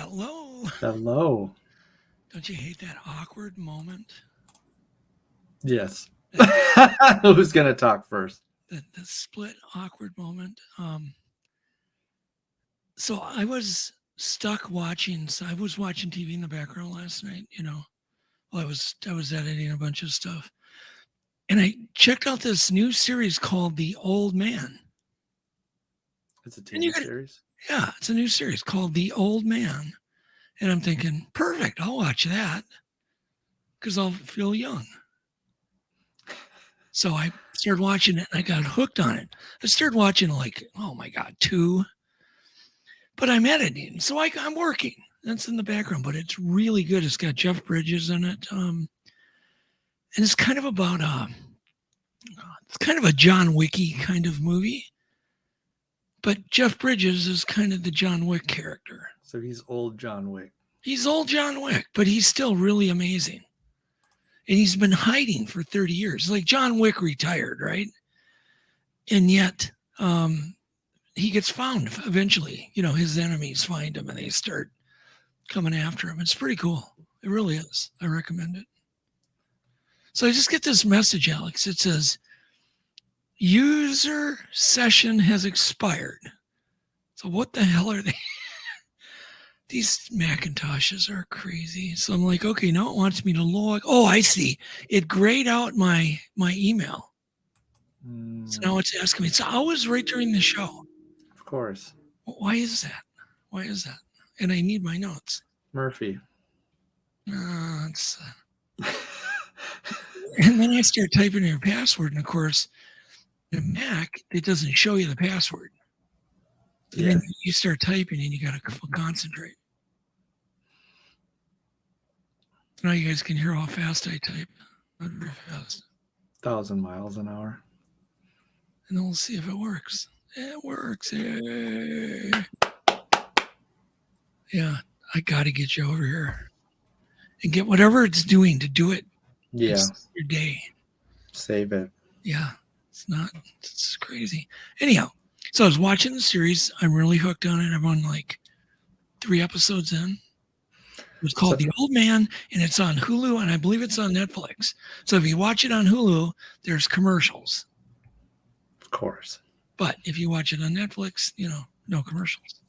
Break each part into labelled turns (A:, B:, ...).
A: Hello.
B: Hello.
A: Don't you hate that awkward moment?
B: Yes.
A: That,
B: Who's going to talk first?
A: the split awkward moment. So I was stuck watching. So I was watching TV in the background last night. While I was editing a bunch of stuff, and I checked out this new series called The Old Man.
B: It's a
A: And you
B: TV
A: got
B: series.
A: yeah, it's a new series called The Old Man, and I'm thinking, perfect. I'll watch that because I'll feel young. So I started watching it and I got hooked on it. I started watching like, oh my God, two. But I'm editing. So I'm working. That's in the background, but it's really good. It's got Jeff Bridges in it. And it's kind of about it's kind of a John Wicky kind of movie. But Jeff Bridges is kind of the John Wick character.
B: So he's old John Wick.
A: He's old John Wick, but he's still really amazing. And he's been hiding for 30 years. Like John Wick retired, right? And yet he gets found eventually. His enemies find him and they start coming after him. It's pretty cool. It really is. I recommend it. So I just get this message, Alex. It says, user session has expired. So what the hell are they? These Macintoshes are crazy. So I'm like, okay, now it wants me to log. Oh, I see. It grayed out my email. So now it's asking me. It's always right during the show.
B: Of course.
A: Why is that? And I need my notes.
B: Murphy.
A: And then I start typing in your password. And of course, the Mac, it doesn't show you the password. So then you start typing and you got to concentrate. Now you guys can hear how fast I type. Not very fast.
B: 1,000 miles an hour.
A: And then we'll see if it works. It works. Hey. Yeah, I got to get you over here and get whatever it's doing to do it.
B: Yeah.
A: It's your day.
B: Save it.
A: Yeah, it's crazy. Anyhow, so I was watching the series. I'm really hooked on it. I'm on like 3 episodes in. It was called The Old Man, and it's on Hulu, and I believe it's on Netflix. So if you watch it on Hulu, there's commercials.
B: Of course.
A: But if you watch it on Netflix, no commercials.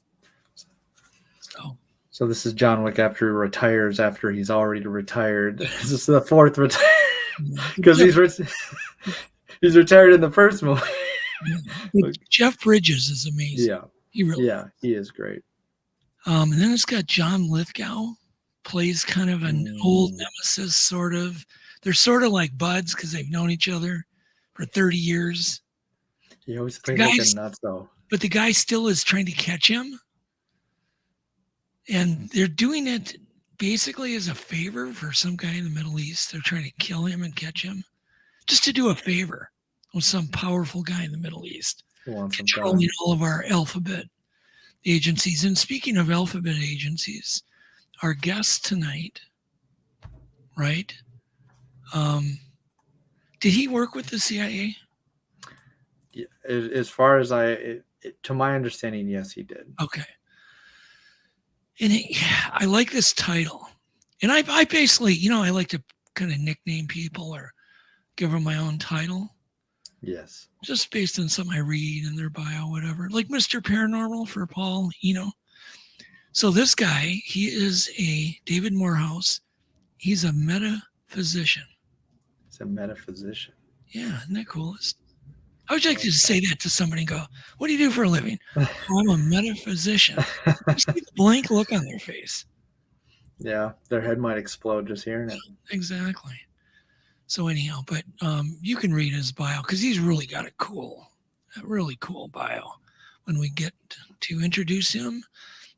B: So this is John Wick after he retires, after he's already retired. This is the 4th retire because he's retired in the first movie.
A: Jeff Bridges is amazing.
B: Yeah, he is great.
A: And then it's got John Lithgow plays kind of an old nemesis, sort of. They're sort of like buds because they've known each other for 30 years.
B: He always plays like a nutso.
A: But the guy still is trying to catch him. And they're doing it basically as a favor for some guy in the Middle East. They're trying to kill him and catch him just to do a favor with some powerful guy in the Middle East controlling all of our alphabet agencies. And speaking of alphabet agencies, our guest tonight, right? Did he work with the CIA?
B: Yeah, as far as to my understanding, yes, he did.
A: Okay. And I like this title. And I basically, I like to kind of nickname people or give them my own title.
B: Yes.
A: Just based on something I read in their bio, whatever. Like Mr. Paranormal for Paul, So this guy, he is a David Morehouse. He's a metaphysician.
B: He's a metaphysician.
A: Yeah, isn't that coolest? I would like to say that to somebody and go, what do you do for a living? Oh, I'm a metaphysician. You see the blank look on their face.
B: Yeah, their head might explode just hearing it.
A: Exactly. So anyhow, but you can read his bio because he's really got a really cool bio when we get to introduce him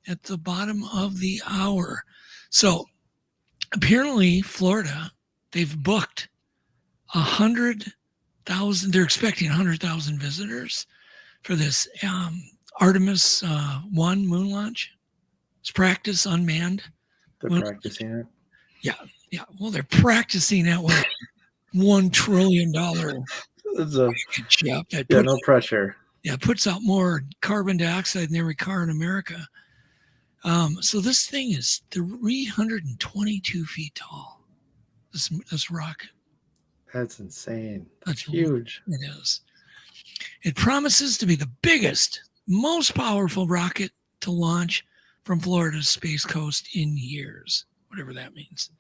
A: at the bottom of the hour. So apparently Florida, they've booked 100,000. They're expecting 100,000 visitors for this Artemis 1 moon launch. It's practice unmanned.
B: They're practicing it?
A: Yeah. Well, they're practicing at what? $1 trillion ship that
B: no pressure.
A: Yeah, puts out more carbon dioxide than every car in America. So this thing is 322 feet tall. This rocket.
B: That's insane. That's
A: That's really,
B: huge.
A: it is. It promises to be the biggest, most powerful rocket to launch from Florida's Space Coast in years, whatever that means.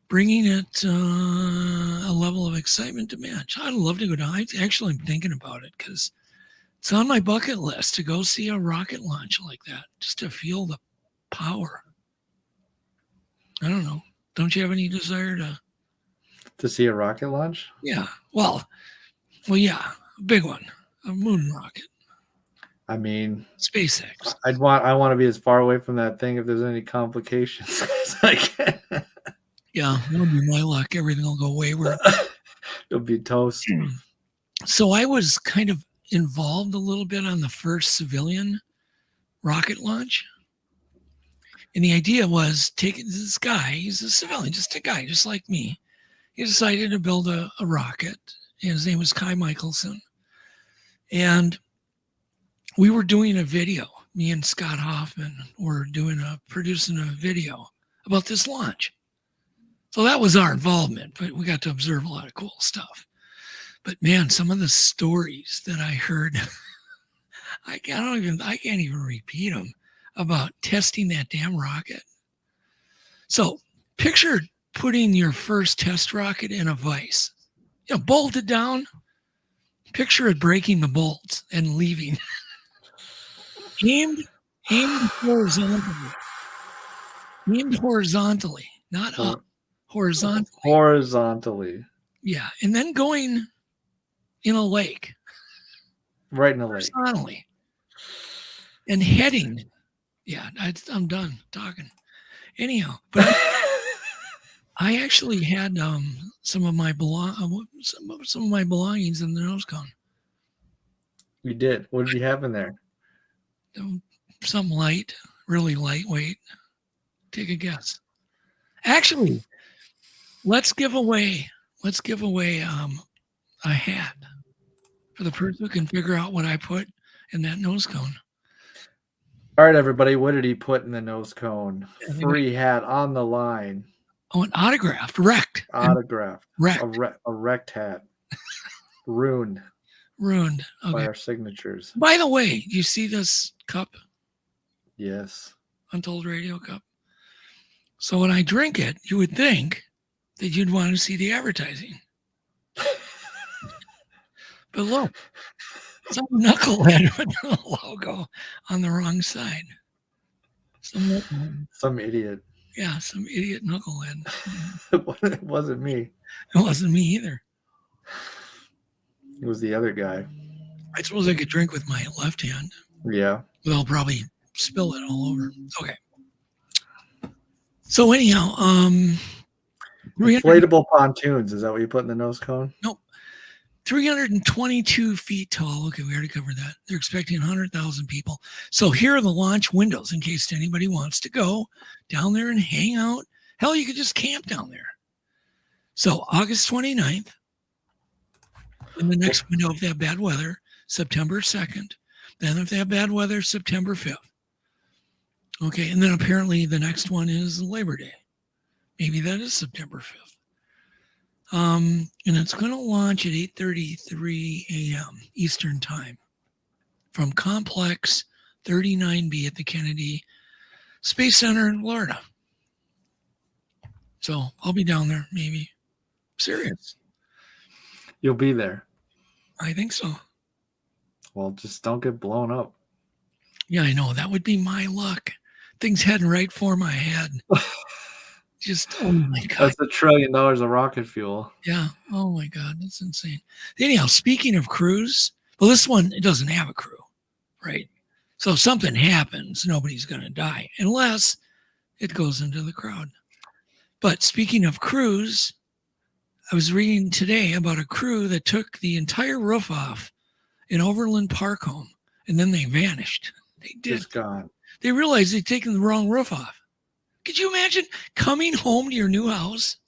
A: Bringing it a level of excitement to match. I'd love to go down. I actually am thinking about it because it's on my bucket list to go see a rocket launch like that, just to feel the power. I don't know. Don't you have any desire
B: To see a rocket launch?
A: Yeah. Well, yeah, a big one, a moon rocket,
B: I mean,
A: SpaceX.
B: I want to be as far away from that thing if there's any complications as I can.
A: Yeah, that'll be my luck. Everything will go wayward.
B: It'll be toast.
A: So I was kind of involved a little bit on the first civilian rocket launch. And the idea was taking this guy, he's a civilian, just a guy, just like me. He decided to build a rocket. His name was Kai Michelson. And we were doing a video. Me and Scott Hoffman were producing a video about this launch. So that was our involvement, but we got to observe a lot of cool stuff. But man, some of the stories that I heard, I can't even repeat them about testing that damn rocket. So picture putting your first test rocket in a vise, bolted down. Picture it breaking the bolts and leaving. aimed horizontally. Aimed horizontally, not up.
B: Horizontally.
A: Yeah, and then going in a lake.
B: Right in a lake.
A: Horizontally. And heading. Yeah, I'm done talking. Anyhow, but I actually had some of my belongings in the nose cone.
B: You did. What did you have in there?
A: Some light, really lightweight. Take a guess. Actually, let's give away a hat for the person who can figure out what I put in that nose cone.
B: All right, everybody. What did he put in the nose cone? Free hat on the line.
A: Oh, an autographed, wrecked.
B: Autographed.
A: Wrecked.
B: A wrecked hat. Ruined.
A: Okay.
B: By our signatures.
A: By the way, do you see this cup?
B: Yes.
A: Untold Radio Cup. So when I drink it, you would think that you'd want to see the advertising. But look, some knucklehead with the logo on the wrong side.
B: Some idiot.
A: Yeah, some idiot knucklehead.
B: It wasn't me.
A: It wasn't me either.
B: It was the other guy.
A: I suppose I could drink with my left hand.
B: Yeah.
A: But I'll probably spill it all over. Okay. So anyhow,
B: inflatable pontoons. Is that what you put in the nose cone?
A: Nope. 322 feet tall. Okay, we already covered that. They're expecting 100,000 people. So here are the launch windows in case anybody wants to go down there and hang out. Hell, you could just camp down there. So August 29th, in the next window, if they have bad weather, September 2nd. Then if they have bad weather, September 5th. Okay, and then apparently the next one is Labor Day. Maybe that is September 5th. And it's going to launch at 8:33 a.m. Eastern Time from Complex 39B at the Kennedy Space Center in Florida. So I'll be down there, maybe. Serious.
B: You'll be there.
A: I think so.
B: Well, just don't get blown up.
A: Yeah, I know. That would be my luck. Things heading right for my head. Just, oh my God.
B: That's $1 trillion of rocket fuel.
A: Yeah. Oh my God. That's insane. Anyhow, speaking of crews, well, this one, it doesn't have a crew, right? So if something happens, nobody's going to die unless it goes into the crowd. But speaking of crews, I was reading today about a crew that took the entire roof off in Overland Park home, and then they vanished. They did.
B: Just gone.
A: They realized they'd taken the wrong roof off. Could you imagine coming home to your new house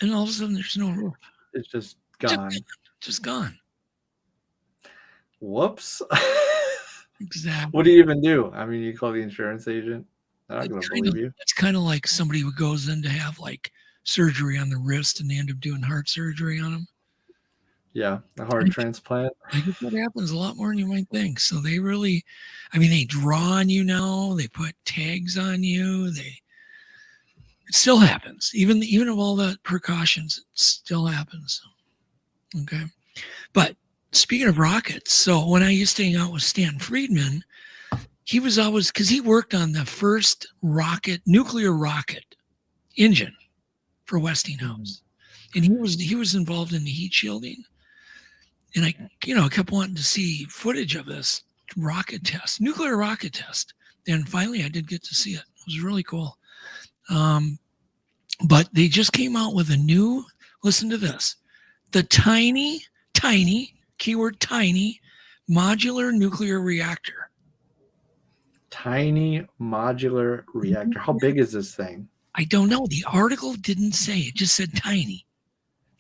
A: and all of a sudden there's no roof?
B: It's just gone.
A: Just gone.
B: Whoops.
A: Exactly.
B: What do you even do? I mean, you call the insurance agent. They're not going to believe you.
A: It's kind of like somebody who goes in to have like surgery on the wrist and they end up doing heart surgery on them.
B: Yeah, a heart transplant.
A: I guess that happens a lot more than you might think. So they really, I mean, they draw on you now. They put tags on you. It still happens. Even of all the precautions, it still happens. Okay. But speaking of rockets, so when I used to hang out with Stan Friedman, he was always, because he worked on the first nuclear rocket engine for Westinghouse. And he was involved in the heat shielding. And I kept wanting to see footage of this nuclear rocket test. And finally I did get to see it. It was really cool. But they just came out with a new, listen to this, the tiny, keyword tiny, modular nuclear reactor.
B: Tiny modular reactor. How big is this thing?
A: I don't know. The article didn't say. It just said tiny.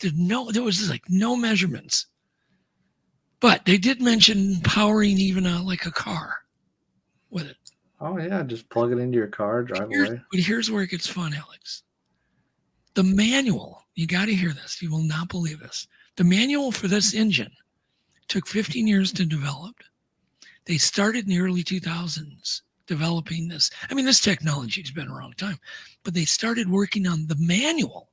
A: There was like no measurements. But they did mention powering even a car with it.
B: Oh yeah, just plug it into your car, drive away.
A: But here's where it gets fun, Alex. The manual, you got to hear this. You will not believe this. The manual for this engine took 15 years to develop. They started in the early 2000s developing this. I mean, this technology has been around a time, but they started working on the manual.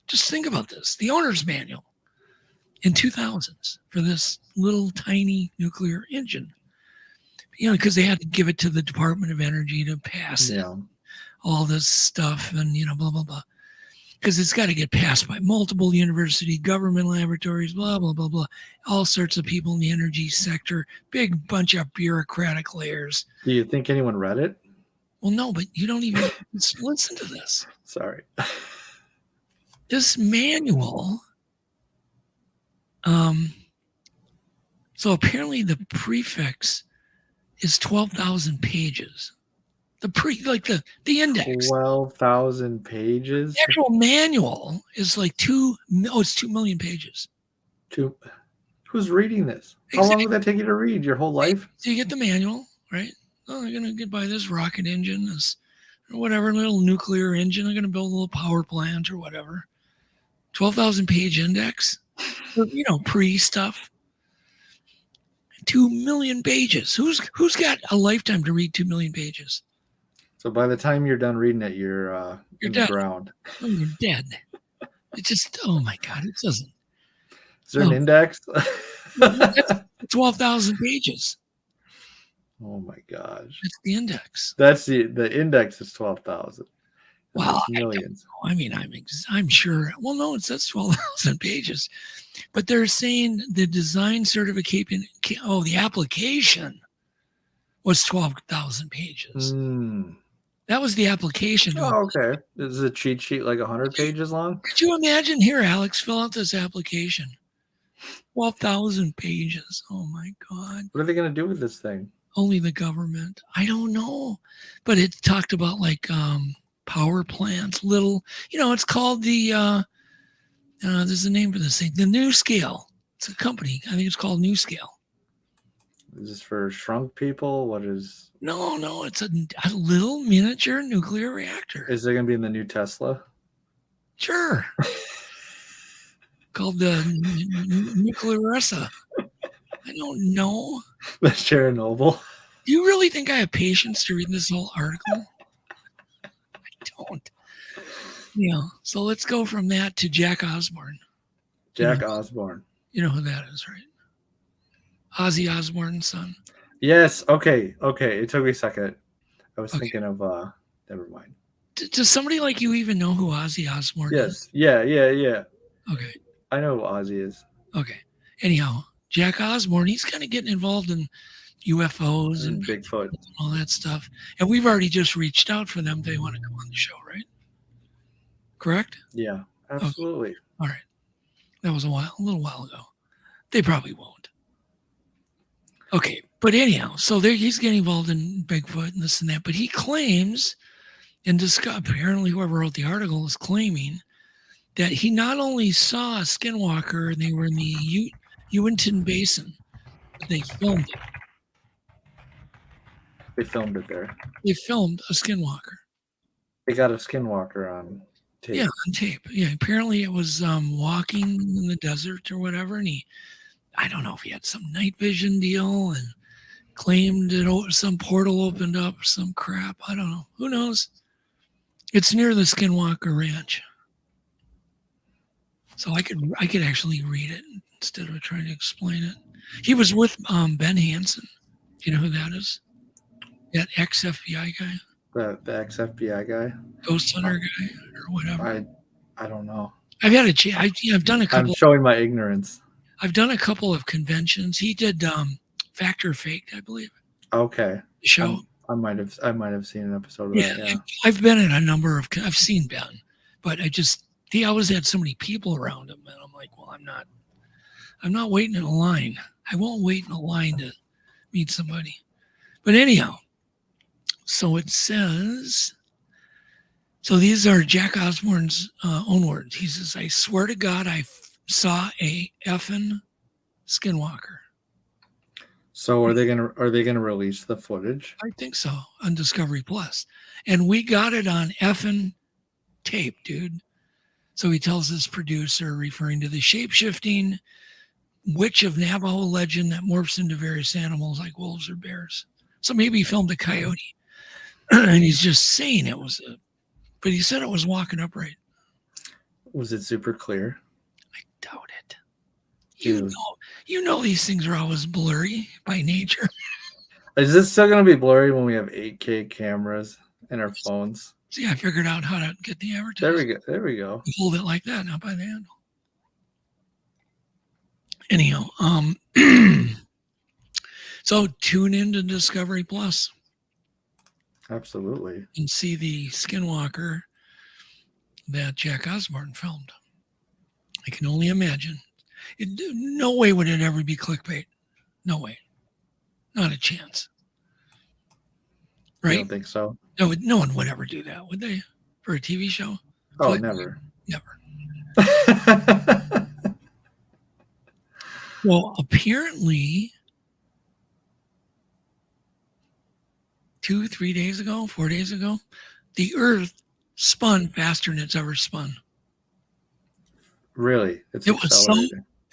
A: Just think about this, the owner's manual in 2000s for this little tiny nuclear engine. Because they had to give it to the Department of Energy to pass it, all this stuff and, blah, blah, blah. Because it's got to get passed by multiple university, government laboratories, blah, blah, blah, blah. All sorts of people in the energy sector, big bunch of bureaucratic layers.
B: Do you think anyone read it?
A: Well, no, but you don't even listen to this.
B: Sorry.
A: This manual, so apparently the prefix is 12,000 pages. The index.
B: 12,000 pages?
A: The actual manual is like 2 million pages.
B: Who's reading this? How long would that take you to read? Your whole life?
A: So you get the manual, right? Oh, I'm going to get by this rocket engine, this or whatever, little nuclear engine. I'm going to build a little power plant or whatever. 12,000 page index, pre stuff. 2 million pages. Who's got a lifetime to read 2 million pages?
B: So by the time you're done reading it, you're in
A: dead.
B: the ground.
A: Oh, you're dead. It just, oh my God, it doesn't.
B: Is there an index?
A: 12,000 pages.
B: Oh my gosh.
A: That's the index.
B: That's the index is 12,000.
A: Wow.
B: Millions.
A: I mean, I'm sure. Well, no, it says 12,000 pages, but they're saying the design certification, the application was 12,000 pages. That was the application.
B: Oh, okay. This is a cheat sheet like 100 pages long?
A: Could you imagine? Here, Alex, fill out this application. 12,000 pages. Oh my God.
B: What are they going to do with this thing?
A: Only the government. I don't know. But it talked about like power plants, little, it's called there's a name for this thing, the New Scale. It's a company. I think it's called New Scale.
B: Is this for shrunk people? What is?
A: No, it's a little miniature nuclear reactor.
B: Is it going to be in the new Tesla?
A: Sure. Called the Nuclearessa. I don't know.
B: That's Chernobyl.
A: Do you really think I have patience to read this whole article? I don't. So let's go from that to Jack Osbourne.
B: Jack Osbourne.
A: You know who that is, right? Ozzy Osbourne's son.
B: Yes. Okay. It took me a second. I was thinking of, never mind.
A: Does somebody like you even know who Ozzy Osbourne is?
B: Yes. Yeah.
A: Okay.
B: I know who Ozzy is.
A: Okay. Anyhow, Jack Osbourne, he's kind of getting involved in UFOs and
B: Bigfoot
A: and all that stuff. And we've already just reached out for them. They want to come on the show, right? Correct?
B: Yeah, absolutely.
A: Okay. All right. That was a little while ago. They probably won't. Okay. But anyhow, so he's getting involved in Bigfoot and this and that. But he claims, and apparently whoever wrote the article is claiming that he not only saw a skinwalker and they were in the Uinta Basin, but they filmed it.
B: They filmed it there.
A: They filmed a skinwalker.
B: They got a skinwalker on tape.
A: Yeah, on tape. Yeah, apparently it was walking in the desert or whatever, and I don't know if he had some night vision deal and claimed that some portal opened up, some crap. I don't know. Who knows? It's near the Skinwalker Ranch, so I could actually read it instead of trying to explain it. He was with Ben Hansen. You know who that is? That ex-FBI guy,
B: The ex-FBI guy,
A: ghost hunter guy, or whatever.
B: I don't know.
A: I've had a chance. I've done a couple.
B: I'm showing my ignorance.
A: I've done a couple of conventions. He did Fact or Faked, I believe.
B: Okay.
A: The show.
B: I might have seen an episode of it. Yeah.
A: I've been in a number of. I've seen Ben, but he always had so many people around him, and I'm like, well, I'm not waiting in a line. I won't wait in a line to meet somebody. But anyhow, so it says. So these are Jack Osborne's own words. He says, "I swear to God, I saw a effing skinwalker."
B: So are they gonna release the footage?
A: I think so on Discovery Plus, and we got it on effing tape, dude. So he tells his producer, referring to the shape-shifting witch of Navajo legend that morphs into various animals like wolves or bears. So maybe he filmed a coyote, and he's just saying it was but he said it was walking upright.
B: Was it super clear?
A: I doubt it. You know these things are always blurry by nature.
B: Is this still going to be blurry when we have 8K cameras in our phones?
A: See, I figured out how to get the advertising.
B: There we go.
A: You hold it like that, not by the handle. Anyhow, so tune into Discovery Plus.
B: Absolutely.
A: And see the skinwalker that Jack Osborne filmed. I can only imagine. No way would it ever be clickbait. No way. Not a chance. Right?
B: I don't think so.
A: No one would ever do that, would they? For a TV show?
B: Oh, never.
A: Never. Well, apparently 4 days ago, the Earth spun faster than it's ever spun.
B: Really?
A: It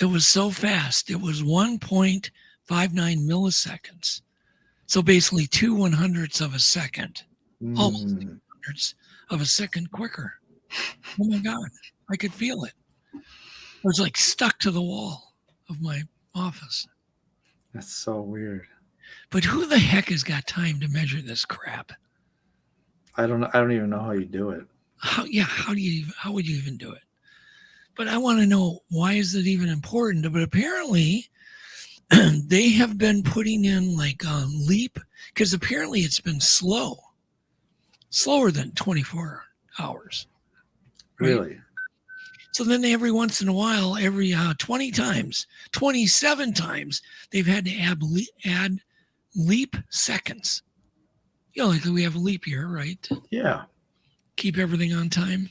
A: was so fast. It was 1.59 milliseconds. So basically 2/100ths of a second. Almost 2/100ths of a second quicker. Oh my God. I could feel it. I was like stuck to the wall of my office.
B: That's so weird.
A: But who the heck has got time to measure this crap?
B: I don't even know how you do it.
A: How would you even do it? But I want to know, why is it even important? But apparently they have been putting in like a leap, because apparently it's been slower than 24 hours. Right?
B: Really?
A: So then every once in a while, every 27 times, they've had to add leap seconds. You know, like we have a leap year, right?
B: Yeah.
A: Keep everything on time.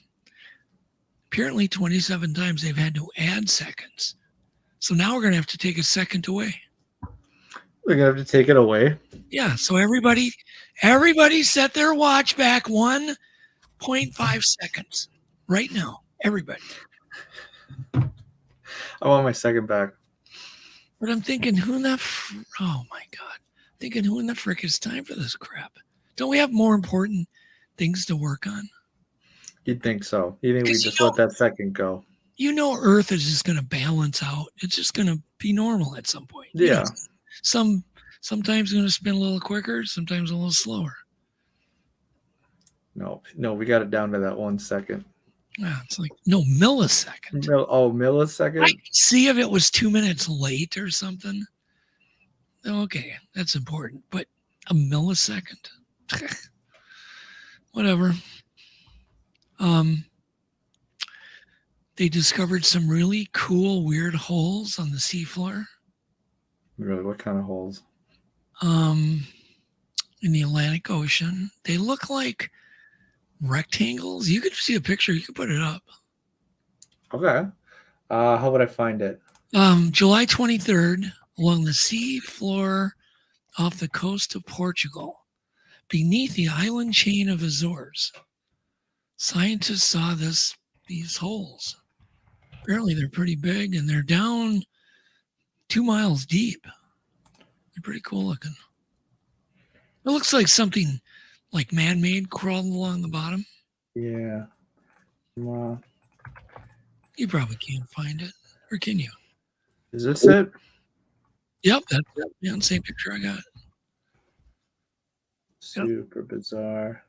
A: Apparently 27 times they've had to add seconds. So now we're going to have to take a second away.
B: We're going to have to take it away?
A: Yeah. So everybody set their watch back 1.5 seconds right now. Everybody.
B: I want my second back.
A: But I'm thinking, oh my God. Thinking, who in the frick has time for this crap? Don't we have more important things to work on?
B: You'd think so. You think we just let that second go?
A: You know, Earth is just going to balance out. It's just going to be normal at some point.
B: Yeah.
A: You know, sometimes going to spin a little quicker, sometimes a little slower.
B: No, we got it down to that 1 second.
A: Yeah, it's like millisecond.
B: Millisecond?
A: I could see if it was 2 minutes late or something. Okay, that's important. But a millisecond? Whatever. They discovered some really cool, weird holes on the seafloor.
B: Really? What kind of holes?
A: In the Atlantic Ocean. They look like rectangles. You could see a picture. You could put it up.
B: Okay. How would I find it?
A: July 23rd, along the sea floor off the coast of Portugal. beneath the island chain of Azores. Scientists saw these holes. Apparently, they're pretty big, and they're down 2 miles deep. They're pretty cool looking. It looks like something like man-made crawled along the bottom.
B: Yeah. Wow.
A: You probably can't find it, or can you?
B: Is this it?
A: Yep, that's it. Yeah, the same picture I got.
B: Super bizarre.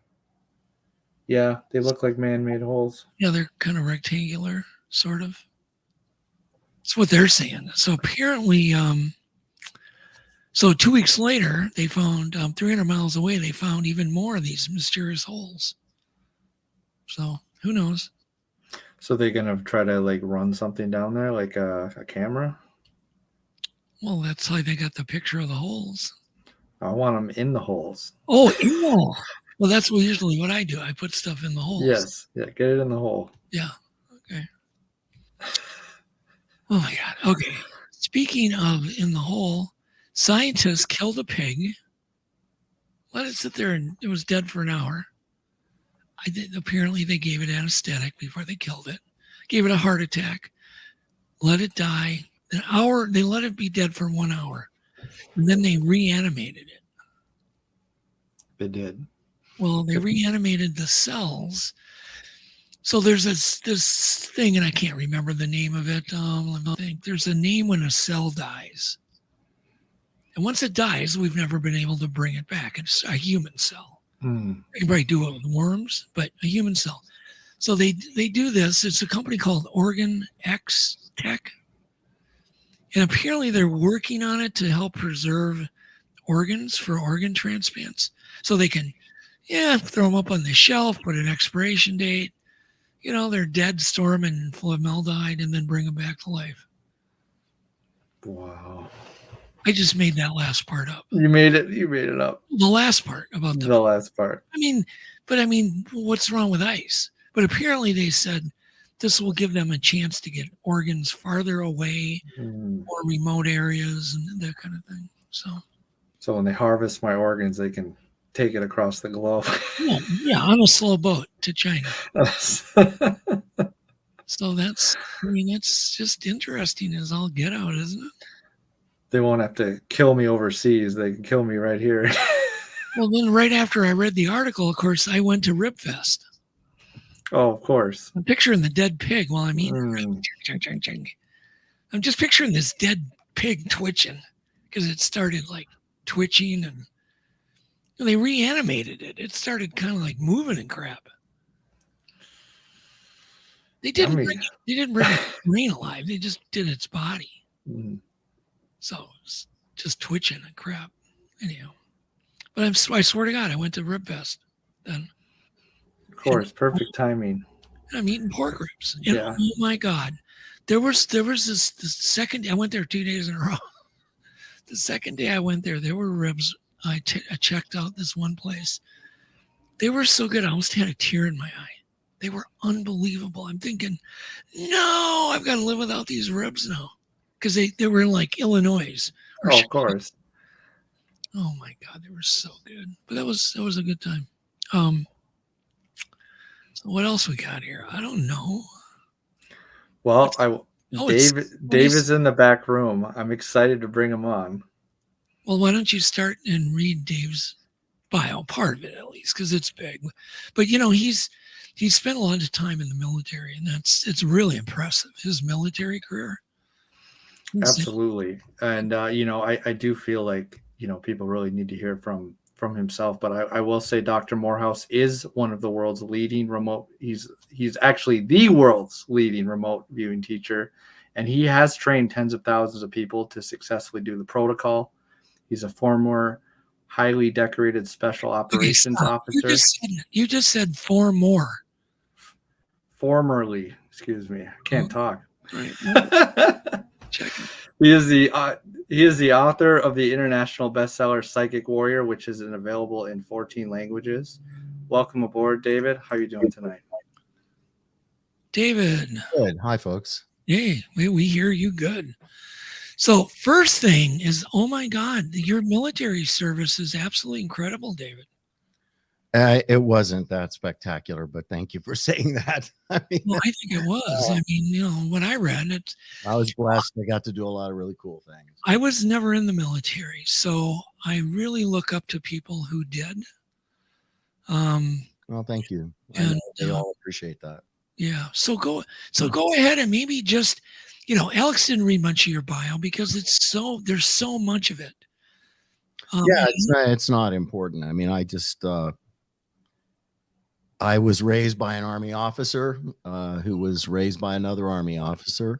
B: Yeah, they look like man-made holes.
A: Yeah, they're kind of rectangular, sort of. That's what they're saying. So apparently, so 2 weeks later, they found 300 miles away. They found even more of these mysterious holes. So who knows?
B: So they're gonna try to like run something down there, like a camera.
A: Well, that's how they got the picture of the holes.
B: I want them in the holes.
A: Oh, ew. Well, that's usually what I do. I put stuff in the holes.
B: Yes. Yeah. Get it in the hole.
A: Yeah. Okay. Oh my God. Okay. Speaking of in the hole, scientists killed a pig. Let it sit there, and it was dead for an hour. Apparently, they gave it anesthetic before they killed it. Gave it a heart attack. Let it die. An hour. They let it be dead for 1 hour, and then they reanimated it.
B: They did.
A: Well, they reanimated the cells. So there's this thing, and I can't remember the name of it. Let me think. There's a name when a cell dies. And once it dies, we've never been able to bring it back. It's a human cell. You can probably do it with worms, but a human cell. So they do this. It's a company called Organ X Tech. And apparently they're working on it to help preserve organs for organ transplants. So they can, throw them up on the shelf, put an expiration date. They're dead, store them in formaldehyde, and then bring them back to life.
B: Wow.
A: I just made that last part up.
B: You made it up.
A: The last part about
B: the last part.
A: I mean, what's wrong with ice? But apparently they said this will give them a chance to get organs farther away, more remote areas, and that kind of thing. So
B: when they harvest my organs, they can take it across the globe.
A: yeah, on a slow boat to China. So that's just interesting as all get out, isn't it?
B: They won't have to kill me overseas. They can kill me right here.
A: Well, then right after I read the article, of course, I went to Ribfest.
B: Oh, of course.
A: I'm picturing the dead pig while I'm eating. I'm just picturing this dead pig twitching because it started like twitching, and they reanimated it. It started kind of like moving and crap. They didn't bring its brain alive. They just did its body. So it's just twitching and crap. Anyhow, but I swear to God, I went to Ribfest then.
B: Of course, perfect timing.
A: I'm eating pork ribs. And oh my God, there was this the second day I went there 2 days in a row. The second day I went there were ribs. I checked out this one place. They were so good. I almost had a tear in my eye. They were unbelievable. I'm thinking, no, I've got to live without these ribs now. Because they were in like Illinois.
B: Oh, of course.
A: Oh my God, they were so good. But that was a good time. So what else we got here? I don't know.
B: Well, Dave is in the back room. I'm excited to bring him on.
A: Well, why don't you start and read Dave's bio, part of it at least, because it's big. But he's spent a lot of time in the military, and it's really impressive. His military career.
B: Absolutely. And I do feel like people really need to hear from himself, but I will say Dr. Morehouse is one of the world's leading remote he's actually the world's leading remote viewing teacher, and he has trained tens of thousands of people to successfully do the protocol. He's a former highly decorated special operations officer.
A: You just said four more.
B: Formerly, excuse me, I can't talk.
A: Right.
B: He is the author of the international bestseller Psychic Warrior, which is available in 14 languages. Welcome aboard, David. How are you doing tonight?
A: David.
C: Good. Hi, folks.
A: Hey, we hear you good. So first thing is, oh my God, your military service is absolutely incredible, David.
C: It wasn't that spectacular, but thank you for saying that. I mean,
A: Well, I think it was. I mean, you know, what I read,
C: I was blessed. I got to do a lot of really cool things.
A: I was never in the military, so I really look up to people who did.
C: Well, thank you. I
A: And
C: know they all appreciate that.
A: yeah, so go ahead and maybe just, you know, Alex didn't read much of your bio because there's so much of it.
C: Yeah, it's not important. I mean, I was raised by an Army officer who was raised by another Army officer.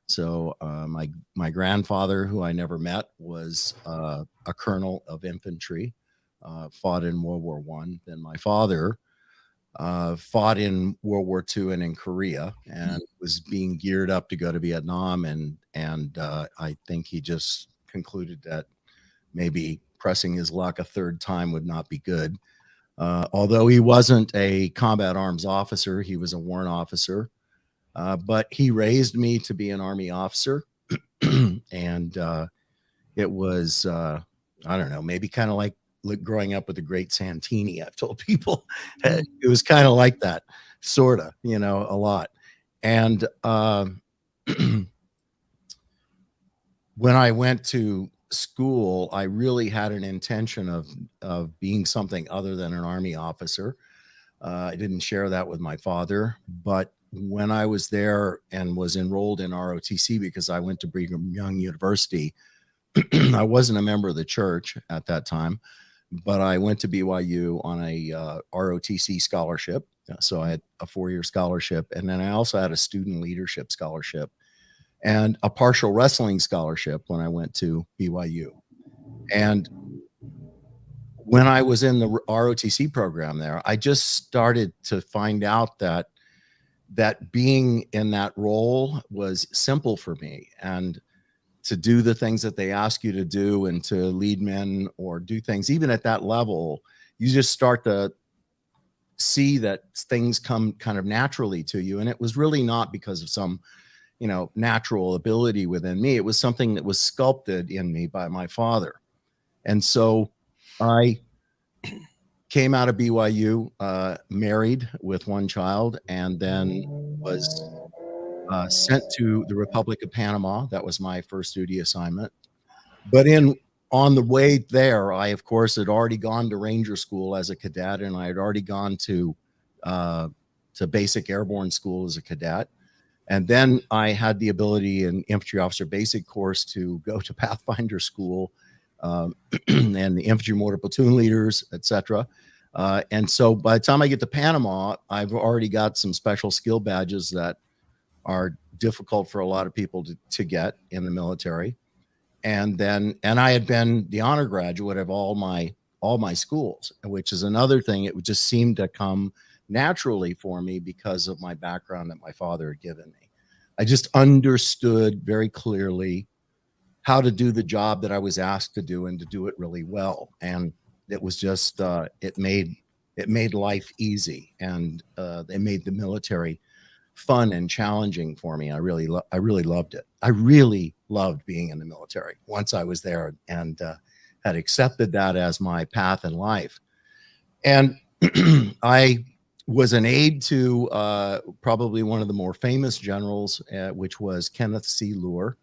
C: So my grandfather, who I never met, was a colonel of infantry, fought in World War I. Then my father fought in World War II and in Korea, and was being geared up to go to Vietnam. And I think he just concluded that maybe pressing his luck a third time would not be good. Although he wasn't a combat arms officer, he was a warrant officer. But he raised me to be an Army officer. And it was, I don't know, maybe kind of like growing up with the great Santini. I've told people it was kind of like that, sort of, you know, a lot. And when I went to school, I really had an intention of being something other than an Army officer. I didn't share that with my father, but when I was there and was enrolled in ROTC, because I went to Brigham Young University, I wasn't a member of the church at that time, but I went to BYU on a ROTC scholarship. So I had a 4-year scholarship, and then I also had a student leadership scholarship and a partial wrestling scholarship when I went to BYU. And when I was in the ROTC program there, I just started to find out that being in that role was simple for me, and to do the things that they ask you to do and to lead men or do things, even at that level, you just start to see that things come kind of naturally to you. And it was really not because of some, you know, natural ability within me. It was something that was sculpted in me by my father. And so I came out of BYU, married with one child, and then was sent to the Republic of Panama. That was my first duty assignment. But on the way there, I, of course, had already gone to Ranger School as a cadet, and I had already gone to basic airborne school as a cadet. And then I had the ability in infantry officer basic course to go to Pathfinder school and the infantry mortar platoon leaders, etc. And so by the time I get to Panama, I've already got some special skill badges that are difficult for a lot of people to get in the military. And I had been the honor graduate of all my schools, which is another thing. It would just seem to come naturally for me because of my background that my father had given me. I just understood very clearly how to do the job that I was asked to do, and to do it really well. And it was just, it made life easy, and it made the military fun and challenging for me. I really loved it. I really loved being in the military once I was there, and had accepted that as my path in life. And I was an aide to probably one of the more famous generals, which was Kenneth C. Lure.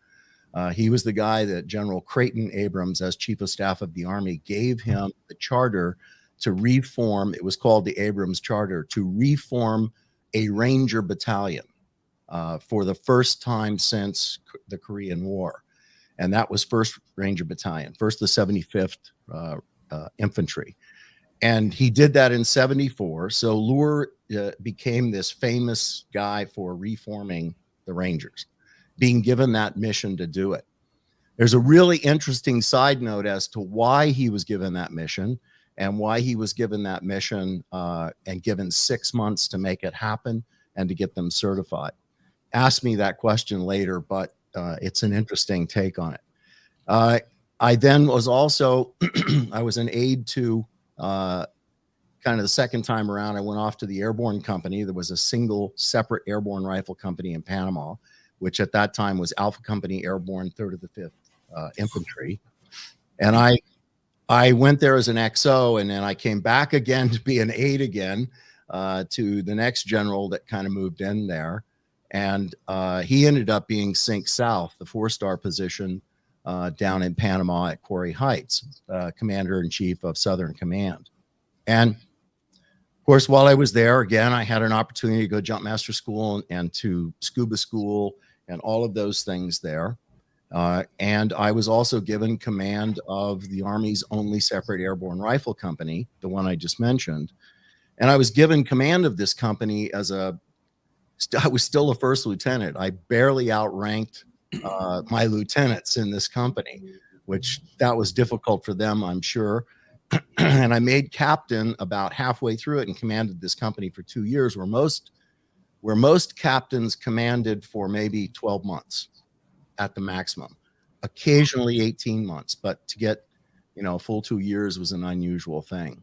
C: He was the guy that General Creighton Abrams, as Chief of Staff of the Army, gave him the charter to reform. It was called the Abrams Charter, to reform a Ranger battalion for the first time since the Korean War. And that was 1st Ranger Battalion, first the 75th Infantry. And he did that in 74. So Lure became this famous guy for reforming the Rangers, being given that mission to do it. There's a really interesting side note as to why he was given that mission, and why he was given that mission and given 6 months to make it happen and to get them certified. Ask me that question later, but it's an interesting take on it. I then was also, I was an aide to kind of the second time around. I went off to the airborne company. There was a single separate airborne rifle company in Panama, which at that time was Alpha Company Airborne 3rd of the 5th Infantry. And I went there as an XO, and then I came back again to be an 8 again to the next general that kind of moved in there. And he ended up being Sync South, the 4-star position down in Panama at Quarry Heights, Commander-in-Chief of Southern Command. And of course, while I was there, again, I had an opportunity to go jump master school and to scuba school and all of those things there. And I was also given command of the Army's only separate airborne rifle company, the one I just mentioned. And I was given command of this company as I was still a first lieutenant. I barely outranked my lieutenants in this company, which that was difficult for them, I'm sure. And I made captain about halfway through it and commanded this company for 2 years, where most captains commanded for maybe 12 months at the maximum, occasionally 18 months, but to get, a full 2 years was an unusual thing.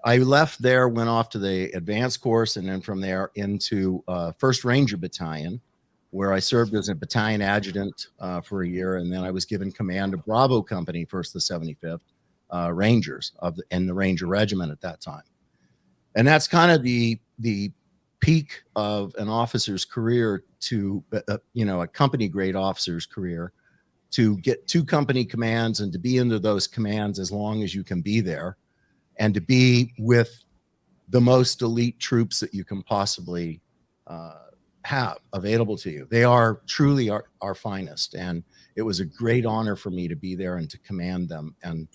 C: I left there, went off to the advanced course, and then from there into 1st Ranger Battalion, where I served as a battalion adjutant for a year, and then I was given command of Bravo Company, 1st to 75th Rangers in the Ranger Regiment at that time. And that's kind of the peak of an officer's career to, a company grade officer's career, to get 2 company commands and to be into those commands as long as you can be there, and to be with the most elite troops that you can possibly have available to you. They are truly our finest. And it was a great honor for me to be there and to command them and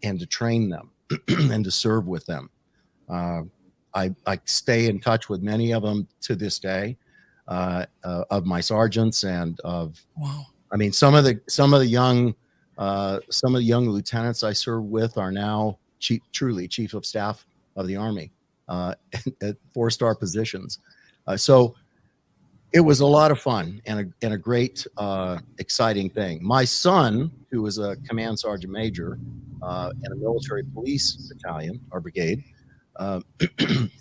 C: to train them and to serve with them. I stay in touch with many of them to this day, of my sergeants and of,
A: Wow.
C: I mean, some of the young lieutenants I served with are now truly chief of staff of the Army at 4-star positions. So it was a lot of fun and a great, exciting thing. My son, who was a command sergeant major in a military police battalion or brigade,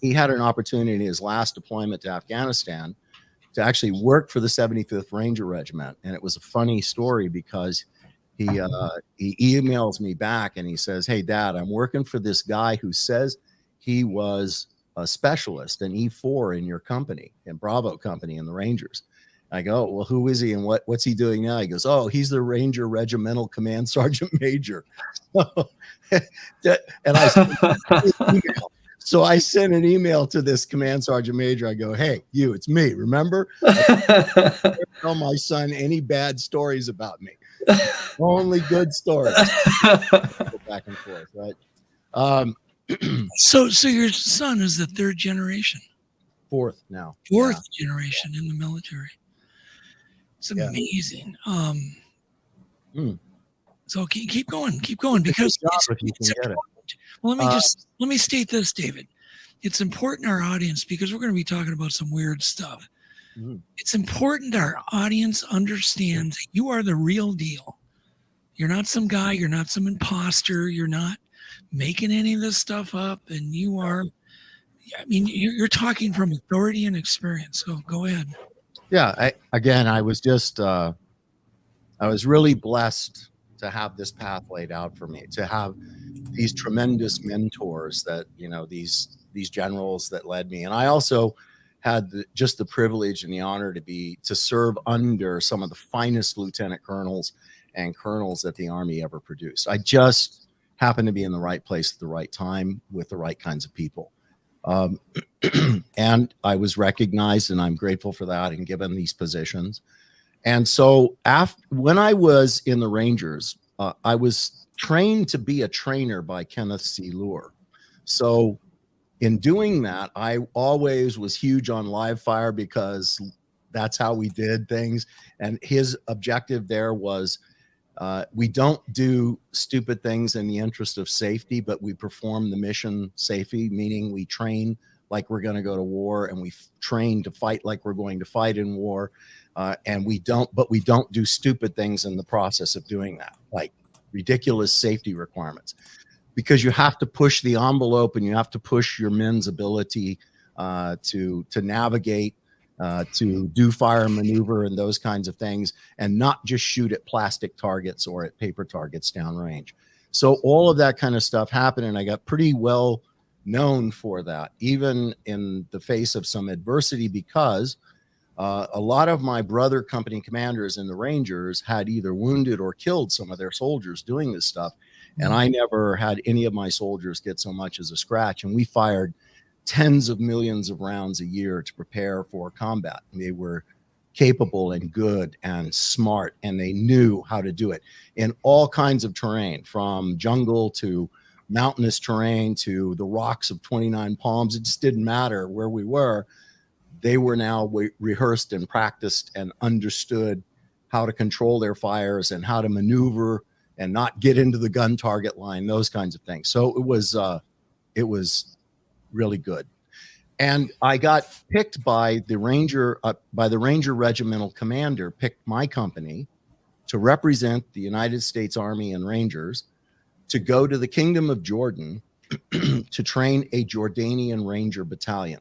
C: he had an opportunity in his last deployment to Afghanistan to actually work for the 75th Ranger Regiment. And it was a funny story because he emails me back and he says, "Hey, Dad, I'm working for this guy who says he was a specialist, an E4 in your company, in Bravo Company in the Rangers." I go, "Well, who is he and what's he doing now?" He goes, "Oh, he's the Ranger Regimental Command Sergeant Major." And I sent an email. So I sent an email to this Command Sergeant Major. I go, "Hey, it's me. Remember? I don't tell my son any bad stories about me. Only good stories." Go back and forth, right?
A: So your son is the 3rd generation.
C: 4th now.
A: 4th generation in the military. It's amazing. So keep going because it's important. Well, let me state this, David. It's important to our audience because we're going to be talking about some weird stuff. It's important our audience understands that you are the real deal. You're not some guy. You're not some imposter. You're not making any of this stuff up. And you are, I mean, you're talking from authority and experience. So go ahead.
C: Yeah. I was just, I was really blessed to have this path laid out for me, to have these tremendous mentors that, these generals that led me. And I also had just the privilege and the honor to serve under some of the finest lieutenant colonels and colonels that the Army ever produced. I just happened to be in the right place at the right time with the right kinds of people. And I was recognized, and I'm grateful for that, and given these positions. And so when I was in the Rangers, I was trained to be a trainer by Kenneth C. Lure. So in doing that, I always was huge on live fire because that's how we did things. And his objective there was, we don't do stupid things in the interest of safety, but we perform the mission safely, meaning we train like we're going to go to war, and we train to fight like we're going to fight in war. And we don't do stupid things in the process of doing that, like ridiculous safety requirements, because you have to push the envelope and you have to push your men's ability to navigate, to do fire maneuver and those kinds of things, and not just shoot at plastic targets or at paper targets downrange. So all of that kind of stuff happened, and I got pretty well known for that, even in the face of some adversity, because a lot of my brother company commanders in the Rangers had either wounded or killed some of their soldiers doing this stuff. And I never had any of my soldiers get so much as a scratch. And we fired tens of millions of rounds a year to prepare for combat. And they were capable and good and smart, and they knew how to do it in all kinds of terrain, from jungle to mountainous terrain to the rocks of 29 Palms. It just didn't matter where we were. They were now rehearsed and practiced and understood how to control their fires and how to maneuver and not get into the gun target line, those kinds of things. So it was really good. And I got picked by the Ranger regimental commander, picked my company to represent the United States Army and Rangers to go to the Kingdom of Jordan to train a Jordanian Ranger battalion.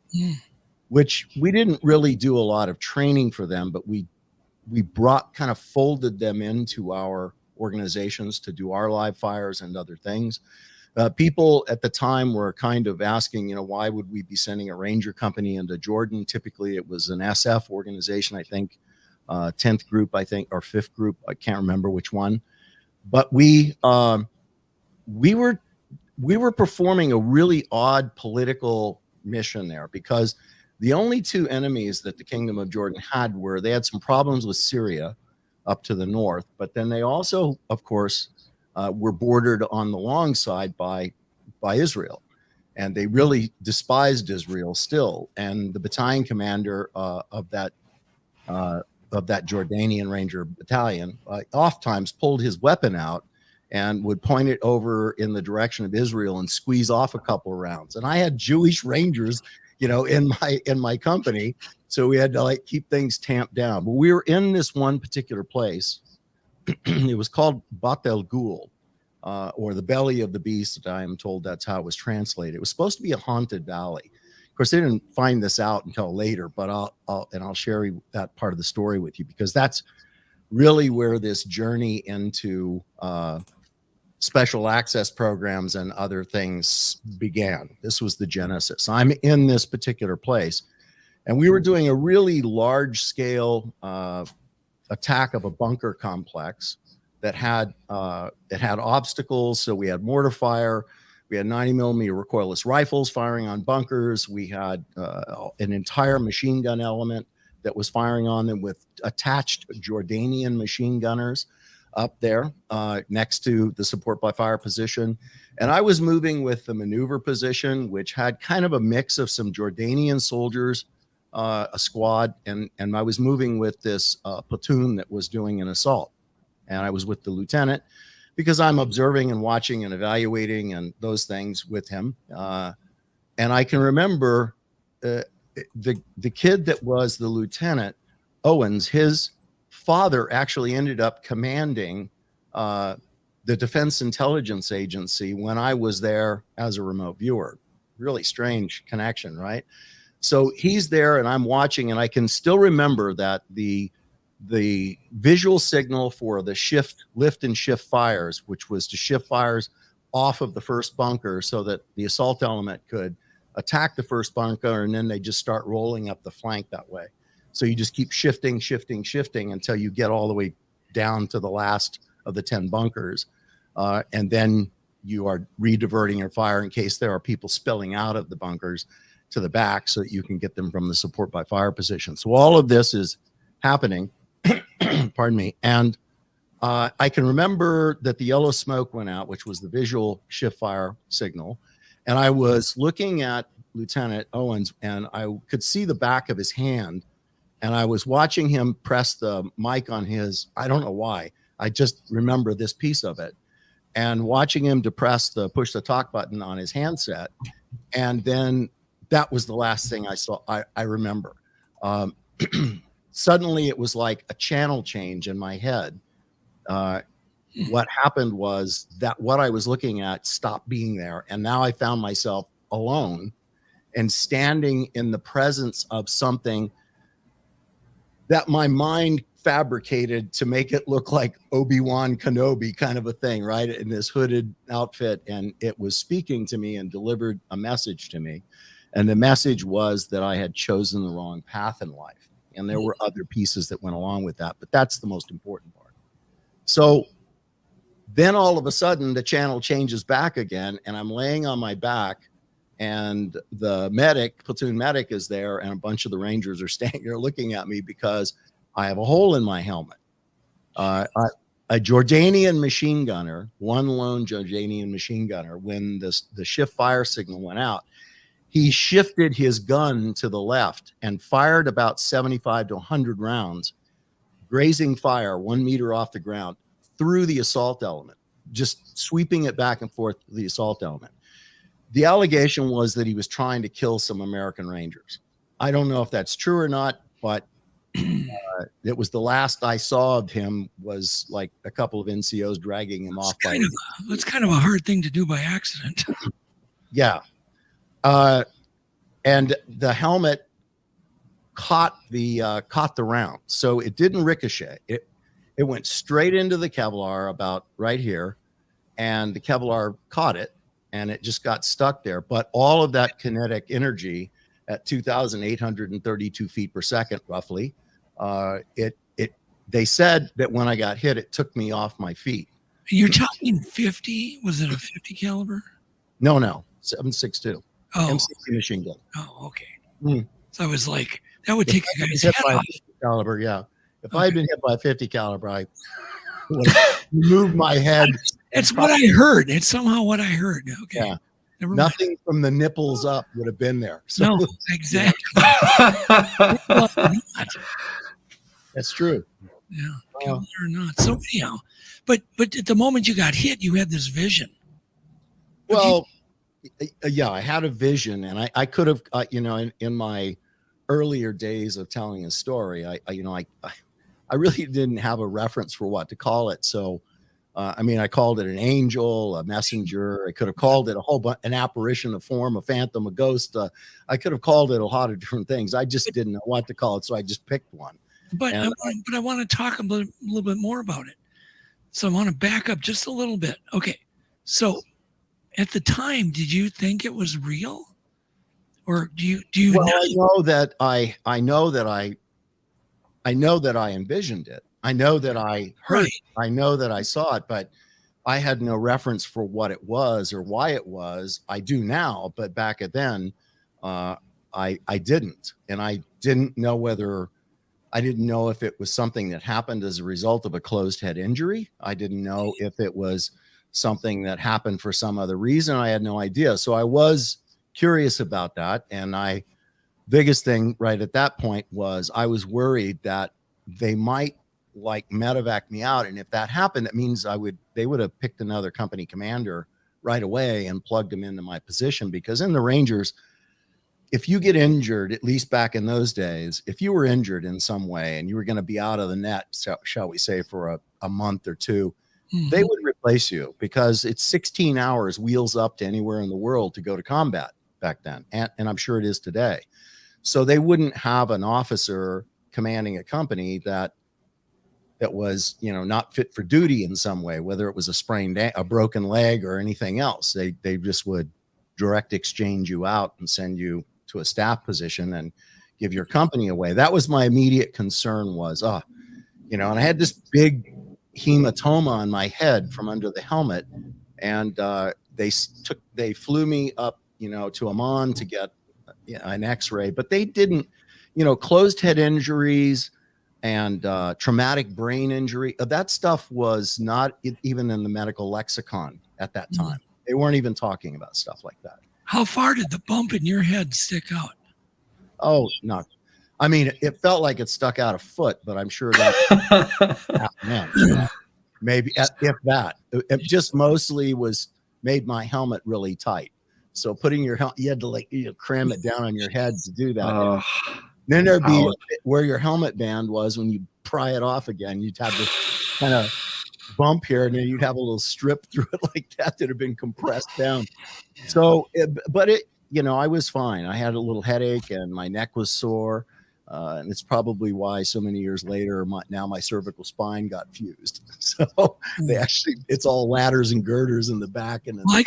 C: Which we didn't really do a lot of training for them, but we kind of folded them into our organizations to do our live fires and other things. People at the time were kind of asking, why would we be sending a Ranger company into Jordan? Typically, it was an SF organization, I think, 10th group, I think, or 5th group. I can't remember which one. But we were performing a really odd political mission there, because the only two enemies that the Kingdom of Jordan had they had some problems with Syria up to the north, but then they also, of course, were bordered on the long side by Israel, and they really despised Israel still. And the battalion commander of that Jordanian Ranger battalion oftentimes pulled his weapon out and would point it over in the direction of Israel and squeeze off a couple of rounds. And I had Jewish Rangers in my company. So we had to keep things tamped down. But we were in this one particular place. It was called Bat El Ghul, or the belly of the beast. I am told that's how it was translated. It was supposed to be a haunted valley. Of course, they didn't find this out until later, but I'll share that part of the story with you, because that's really where this journey into special access programs and other things began. This was the genesis. I'm in this particular place, and we were doing a really large scale attack of a bunker complex that had obstacles. So we had mortar fire, we had 90 millimeter recoilless rifles firing on bunkers. We had an entire machine gun element that was firing on them with attached Jordanian machine gunners up there next to the support by fire position. And I was moving with the maneuver position, which had kind of a mix of some Jordanian soldiers, a squad, and I was moving with this platoon that was doing an assault. And I was with the lieutenant, because I'm observing and watching and evaluating and those things with him. And I can remember the kid that was the lieutenant, Owens, his father actually ended up commanding the Defense Intelligence Agency when I was there as a remote viewer. Really strange connection, right? So he's there and I'm watching, and I can still remember that the visual signal for the lift and shift fires, which was to shift fires off of the first bunker so that the assault element could attack the first bunker, and then they just start rolling up the flank that way. So you just keep shifting until you get all the way down to the last of the 10 bunkers. And then you are rediverting your fire in case there are people spilling out of the bunkers to the back so that you can get them from the support by fire position. So all of this is happening, pardon me. And I can remember that the yellow smoke went out, which was the visual shift fire signal. And I was looking at Lieutenant Owens, and I could see the back of his hand. And I was watching him press the mic on his, I don't know why, I just remember this piece of it, and watching him push the talk button on his handset. And then that was the last thing I saw. I remember. Suddenly it was like a channel change in my head. What happened was that what I was looking at stopped being there. And now I found myself alone and standing in the presence of something that my mind fabricated to make it look like Obi-Wan Kenobi kind of a thing, right? In this hooded outfit. And it was speaking to me and delivered a message to me. And the message was that I had chosen the wrong path in life. And there were other pieces that went along with that, but that's the most important part. So then all of a sudden the channel changes back again, and I'm laying on my back, and the platoon medic is there, and a bunch of the Rangers are standing there looking at me because I have a hole in my helmet. A Jordanian machine gunner, one lone Jordanian machine gunner, when the shift fire signal went out, he shifted his gun to the left and fired about 75 to 100 rounds, grazing fire 1 meter off the ground through the assault element, just sweeping it back and forth to the assault element. The allegation was that he was trying to kill some American Rangers. I don't know if that's true or not, but it was the last I saw of him was like a couple of NCOs dragging him off.
A: It's kind of a hard thing to do by accident.
C: Yeah. And the helmet caught the round, so it didn't ricochet. It went straight into the Kevlar about right here, and the Kevlar caught it, and it just got stuck there. But all of that kinetic energy at 2,832 feet per second, roughly, they said that when I got hit, it took me off my feet.
A: You're talking 50? Was it a 50 caliber?
C: No, 7.62.
A: Oh,
C: M60 machine gun.
A: Oh, okay. So I was like, that would take a guy's
C: hit
A: head
C: by
A: off.
C: 50 caliber, yeah. If I had been hit by a 50 caliber, I would have moved my head.
A: It's what I heard. It's somehow what I heard. Okay.
C: Yeah.
A: Never
C: Nothing mind. From the nipples up would have been there. So,
A: no, exactly.
C: That's true.
A: Yeah, Kevlar or not. So anyhow, but at the moment you got hit, you had this vision.
C: Well, yeah, I had a vision, and I could have, in my earlier days of telling a story, I really didn't have a reference for what to call it. So, I called it an angel, a messenger. I could have called it a whole bunch, an apparition, a form, a phantom, a ghost. I could have called it a lot of different things. I just didn't know what to call it, so I just picked one.
A: But I want to talk a little bit more about it. So I want to back up just a little bit. Okay, so at the time, did you think it was real, or do you?
C: Well, I know that I envisioned it. I know that I heard it. I know that I saw it, but I had no reference for what it was or why it was. I do now, but back then, I didn't, and I didn't know if it was something that happened as a result of a closed head injury. I didn't know if it was something that happened for some other reason. I had no idea. So I was curious about that. And biggest thing right at that point was I was worried that they might like medevac me out. And if that happened, that means they would have picked another company commander right away and plugged him into my position, because in the Rangers, if you get injured, at least back in those days, if you were injured in some way and you were going to be out of the net, shall we say, for a month or two, they would replace you, because it's 16 hours wheels up to anywhere in the world to go to combat back then. And I'm sure it is today. So they wouldn't have an officer commanding a company that was, not fit for duty in some way, whether it was a broken leg or anything else. They just would direct exchange you out and send you to a staff position and give your company away. That was my immediate concern was, and I had this big hematoma on my head from under the helmet, and they flew me up, to Amman to get an x-ray, but they didn't, closed head injuries and traumatic brain injury. That stuff was not even in the medical lexicon at that time. They weren't even talking about stuff like that.
A: How far did the bump in your head stick out?
C: Oh, no. I mean, it felt like it stuck out a foot, but I'm sure that maybe if that. It just mostly made my helmet really tight. So putting your helmet, you had to cram it down on your head to do that. Then there'd be where your helmet band was when you pry it off again. You'd have this kind of bump here, and then you'd have a little strip through it like that had been compressed down. So, I was fine. I had a little headache and my neck was sore. And it's probably why so many years later, now my cervical spine got fused. So it's all ladders and girders in the back. And
A: well,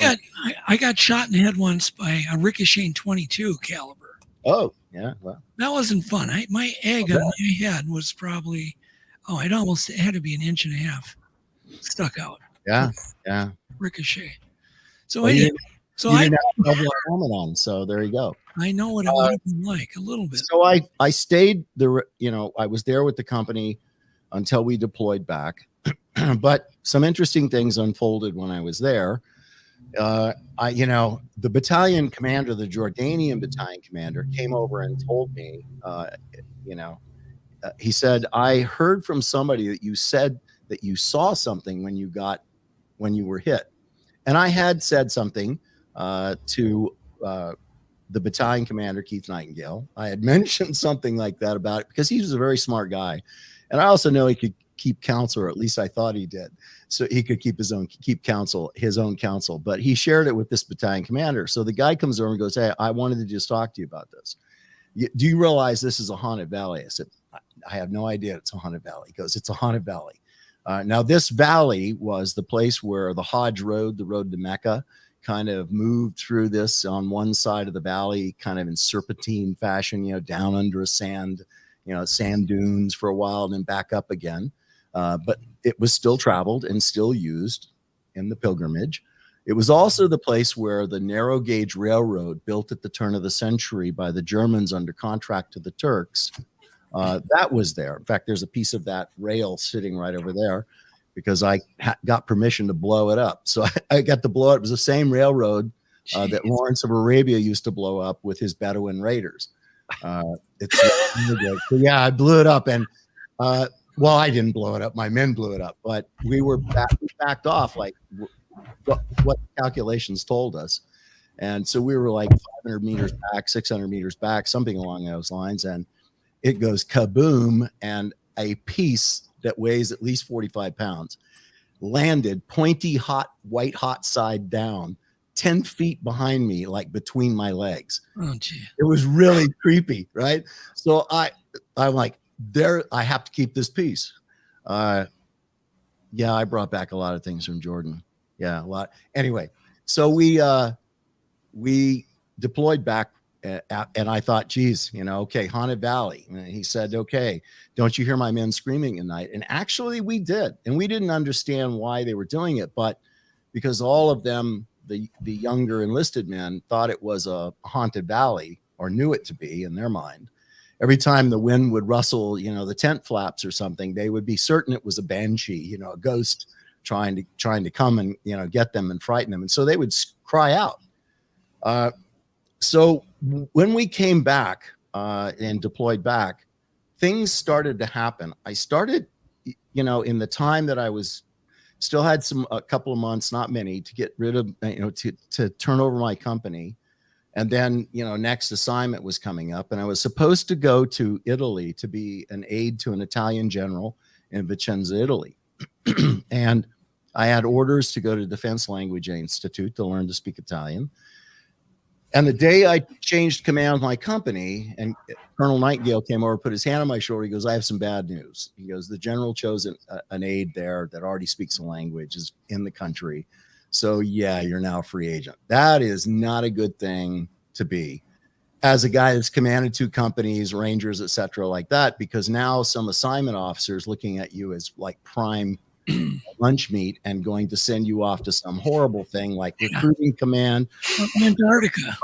A: I got shot in the head once by a ricocheting 22 caliber.
C: Oh, yeah. Well,
A: that wasn't fun. My egg on my head was probably, it had to be an inch and a half stuck out.
C: Yeah. Yeah.
A: Ricochet. So anyway,
C: you didn't have a helmet on, so there you go.
A: I know what it would have been like a little bit.
C: So I stayed I was there with the company until we deployed back. But some interesting things unfolded when I was there. The battalion commander, the Jordanian battalion commander, came over and told me, he said, I heard from somebody that you said that you saw something when you were hit. And I had said something to the battalion commander, Keith Nightingale. I had mentioned something like that about it because he was a very smart guy. And I also know he could keep counsel, or at least I thought he did. So he could keep his own counsel, but he shared it with this battalion commander. So the guy comes over and goes, hey, I wanted to just talk to you about this. Do you realize this is a haunted valley? I said, I have no idea it's a haunted valley. He goes, it's a haunted valley. Now this valley was the place where the Hajj road, the road to Mecca, kind of moved through this on one side of the valley, kind of in serpentine fashion, down under a sand dunes for a while and then back up again. But it was still traveled and still used in the pilgrimage. It was also the place where the narrow gauge railroad built at the turn of the century by the Germans under contract to the Turks, that was there. In fact, there's a piece of that rail sitting right over there because I got permission to blow it up. So I got to blow it. It was the same railroad that Lawrence of Arabia used to blow up with his Bedouin raiders. It's really good. So yeah, I blew it up, and well, I didn't blow it up. My men blew it up, but we backed off like what the calculations told us. And so we were like 500 meters back, 600 meters back, something along those lines. And it goes kaboom, and a piece that weighs at least 45 pounds landed pointy, white hot side down 10 feet behind me, like between my legs.
A: Oh, gee.
C: It was really creepy, right? So I'm like, I have to keep this piece. Yeah, I brought back a lot of things from Jordan. Yeah, a lot. Anyway, so we deployed back, and I thought, geez, okay, Haunted Valley. And he said, okay, don't you hear my men screaming at night? And actually we did. And we didn't understand why they were doing it, but because all of them, the younger enlisted men, thought it was a haunted valley, or knew it to be in their mind. Every time the wind would rustle, the tent flaps or something, they would be certain it was a banshee, a ghost trying to come and, get them and frighten them. And so they would cry out. So when we came back and deployed back, things started to happen. I started, in the time that I was still had a couple of months, not many, to get rid of, to turn over my company. And then, next assignment was coming up, and I was supposed to go to Italy to be an aide to an Italian general in Vicenza, Italy. And I had orders to go to Defense Language Institute to learn to speak Italian. And the day I changed command of my company, and Colonel Nightingale came over, put his hand on my shoulder. He goes, I have some bad news. He goes, the general chose an aide there that already speaks the language, is in the country. So yeah, you're now a free agent. That is not a good thing to be as a guy that's commanded 2 companies, Rangers, et cetera, like that, because now some assignment officers looking at you as like prime lunch meat and going to send you off to some horrible thing like recruiting command,
A: Antarctica,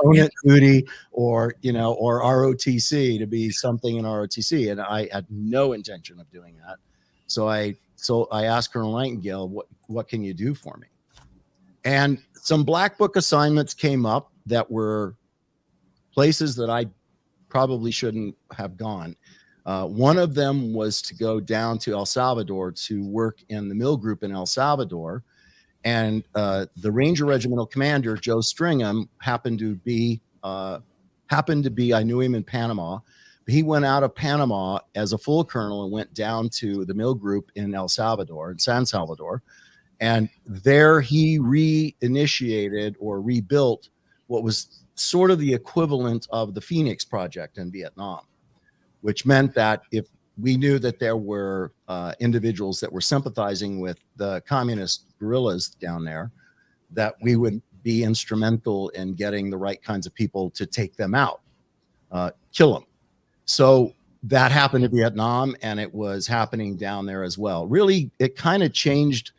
C: duty, or ROTC, to be something in ROTC. And I had no intention of doing that. So I asked Colonel Nightingale, what can you do for me? And some black book assignments came up that were places that I probably shouldn't have gone. One of them was to go down to El Salvador to work in the mill group in El Salvador. And the Ranger Regimental Commander, Joe Stringham, happened to be, I knew him in Panama. He went out of Panama as a full colonel and went down to the mill group in El Salvador, in San Salvador. And there he reinitiated or rebuilt what was sort of the equivalent of the Phoenix Project in Vietnam. which meant that if we knew that there were individuals that were sympathizing with the communist guerrillas down there, that we would be instrumental in getting the right kinds of people to take them out, kill them. So that happened in Vietnam, and it was happening down there as well. Really, it kind of changed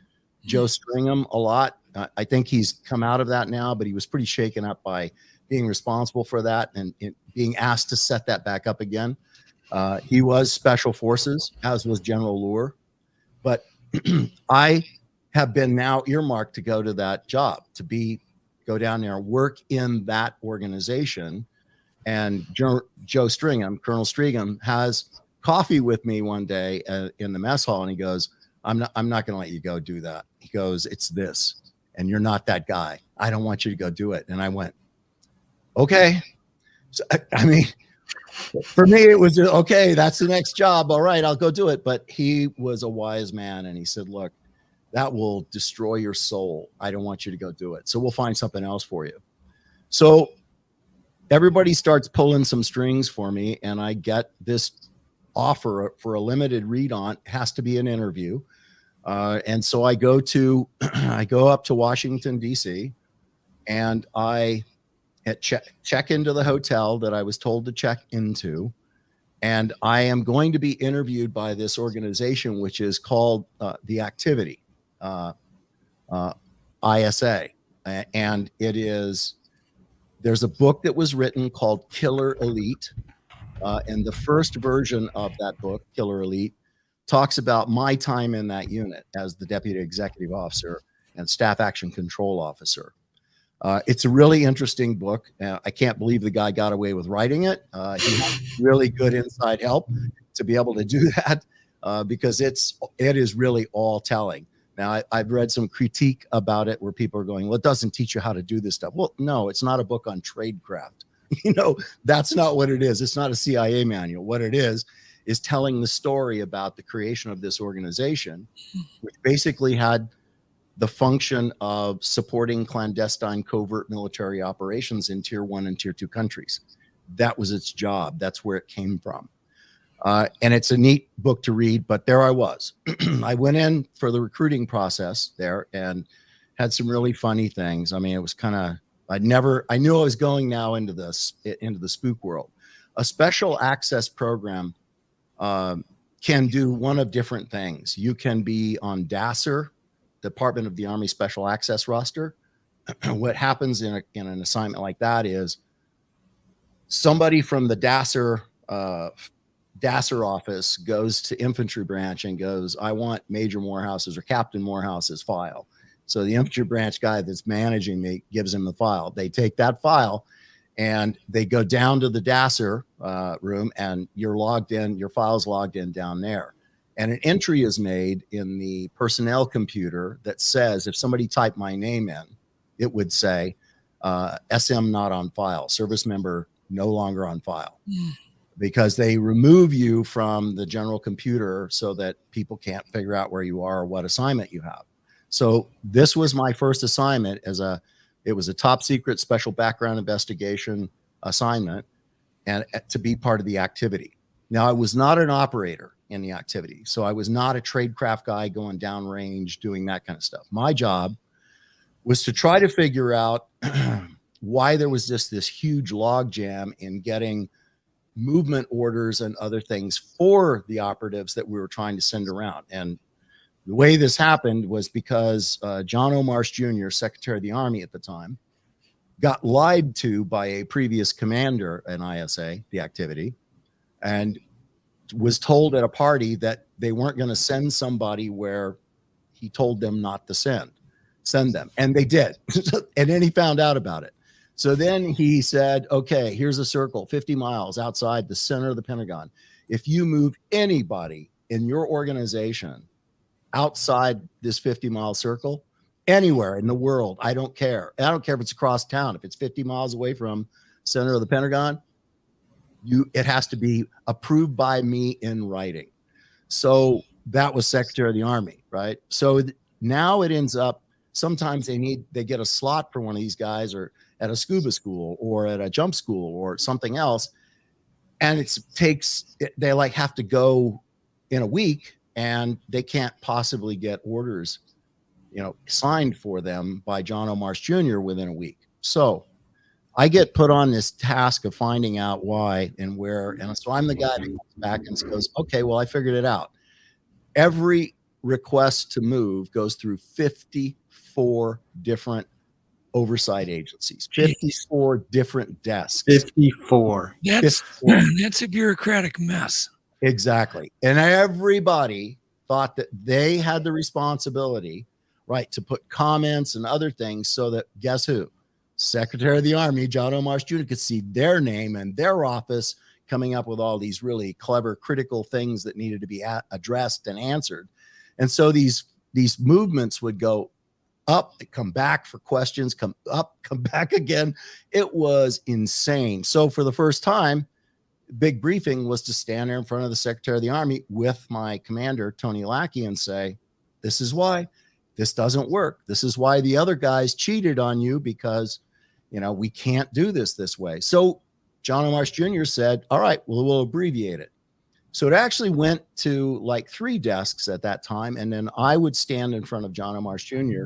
C: Joe Stringham a lot. I think he's come out of that now, but he was pretty shaken up by being responsible for that and being asked to set that back up again. He was Special Forces, as was General Lure. But I have been now earmarked to go to that job, to go down there and work in that organization. And Joe Stringham, Colonel Stringham, has coffee with me one day in the mess hall, and he goes, I'm not going to let you go do that. He goes, it's this, and you're not that guy. I don't want you to go do it. And I went, okay. So, I mean, for me, it was okay. That's the next job. All right, I'll go do it. But he was a wise man, and he said, look, that will destroy your soul. I don't want you to go do it. So we'll find something else for you. So everybody starts pulling some strings for me, and I get this offer for a limited read on. It has to be an interview. And so I go up to Washington, D.C., and I check into the hotel that I was told to check into. And I am going to be interviewed by this organization, which is called The Activity, ISA. And there's a book that was written called Killer Elite. And the first version of that book, Killer Elite, talks about my time in that unit as the deputy executive officer and staff action control officer. It's a really interesting book. I can't believe the guy got away with writing it. He had really good inside help to be able to do that because it is really all telling. Now, I've read some critique about it where people are going, well, it doesn't teach you how to do this stuff. Well, no, it's not a book on tradecraft. That's not what it is. It's not a CIA manual. What it is telling the story about the creation of this organization, which basically had the function of supporting clandestine covert military operations in tier 1 and tier 2 countries. That was its job. That's where it came from. And it's a neat book to read, but there I was. I went in for the recruiting process there and had some really funny things. I mean, it was kind of, I knew I was going now into the spook world. A special access program can do one of different things. You can be on DASR, Department of the Army Special Access roster. What happens in an assignment like that is somebody from the DASR office goes to infantry branch and goes, I want Major Morehouse's or Captain Morehouse's file. So the infantry branch guy that's managing me gives him the file. They take that file and they go down to the DASR room, and you're logged in, your file's logged in down there. And an entry is made in the personnel computer that says, if somebody typed my name in, it would say, SM not on file, service member no longer on file. Because they remove you from the general computer so that people can't figure out where you are or what assignment you have. So this was my first assignment it was a top secret special background investigation assignment, and to be part of the activity. Now, I was not an operator in the activity, so I was not a tradecraft guy going downrange doing that kind of stuff. My job was to try to figure out why there was just this huge logjam in getting movement orders and other things for the operatives that we were trying to send around. And the way this happened was because John O. Marsh Jr., Secretary of the Army at the time, got lied to by a previous commander in ISA, the activity, and was told at a party that they weren't going to send somebody where he told them not to send them. And they did. And then he found out about it. So then he said, okay, here's a circle 50 miles outside the center of the Pentagon. If you move anybody in your organization outside this 50-mile circle, anywhere in the world, I don't care. I don't care if it's across town. If it's 50 miles away from center of the Pentagon, it has to be approved by me in writing. So that was Secretary of the Army, right? So now it ends up, sometimes they get a slot for one of these guys, or at a scuba school or at a jump school or something else. and they like have to go in a week, and they can't possibly get orders, signed for them by John O. Marsh Jr. within a week. So I get put on this task of finding out why and where. And so I'm the guy that comes back and goes, okay, well, I figured it out. Every request to move goes through 54 different oversight agencies, 54 different desks.
B: 54.
A: That's a bureaucratic mess.
C: Exactly. And everybody thought that they had the responsibility, right, to put comments and other things so that, guess who? Secretary of the Army, John O. Marsh Jr. could see their name and their office coming up with all these really clever, critical things that needed to be addressed and answered. And so these movements would go up, come back for questions, come up, come back again. It was insane. So for the first time, big briefing was to stand there in front of the Secretary of the Army with my commander, Tony Lackey, and say, this is why this doesn't work. This is why the other guys cheated on you, because we can't do this way. So John O. Marsh Jr. said, all right, well, we'll abbreviate it. So it actually went to like 3 desks at that time. And then I would stand in front of John O. Marsh Jr.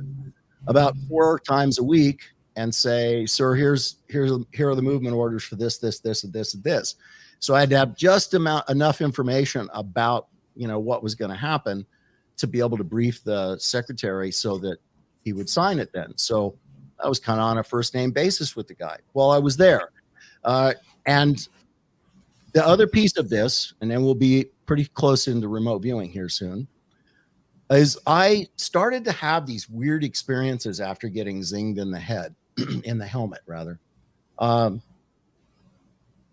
C: about 4 times a week and say, sir, here are the movement orders for this, and this, and this. So I had to have just enough information about, what was going to happen to be able to brief the secretary so that he would sign it then. So I was kind of on a first name basis with the guy while I was there. And the other piece of this, and then we'll be pretty close into remote viewing here soon, is I started to have these weird experiences after getting zinged in the head, in the helmet rather.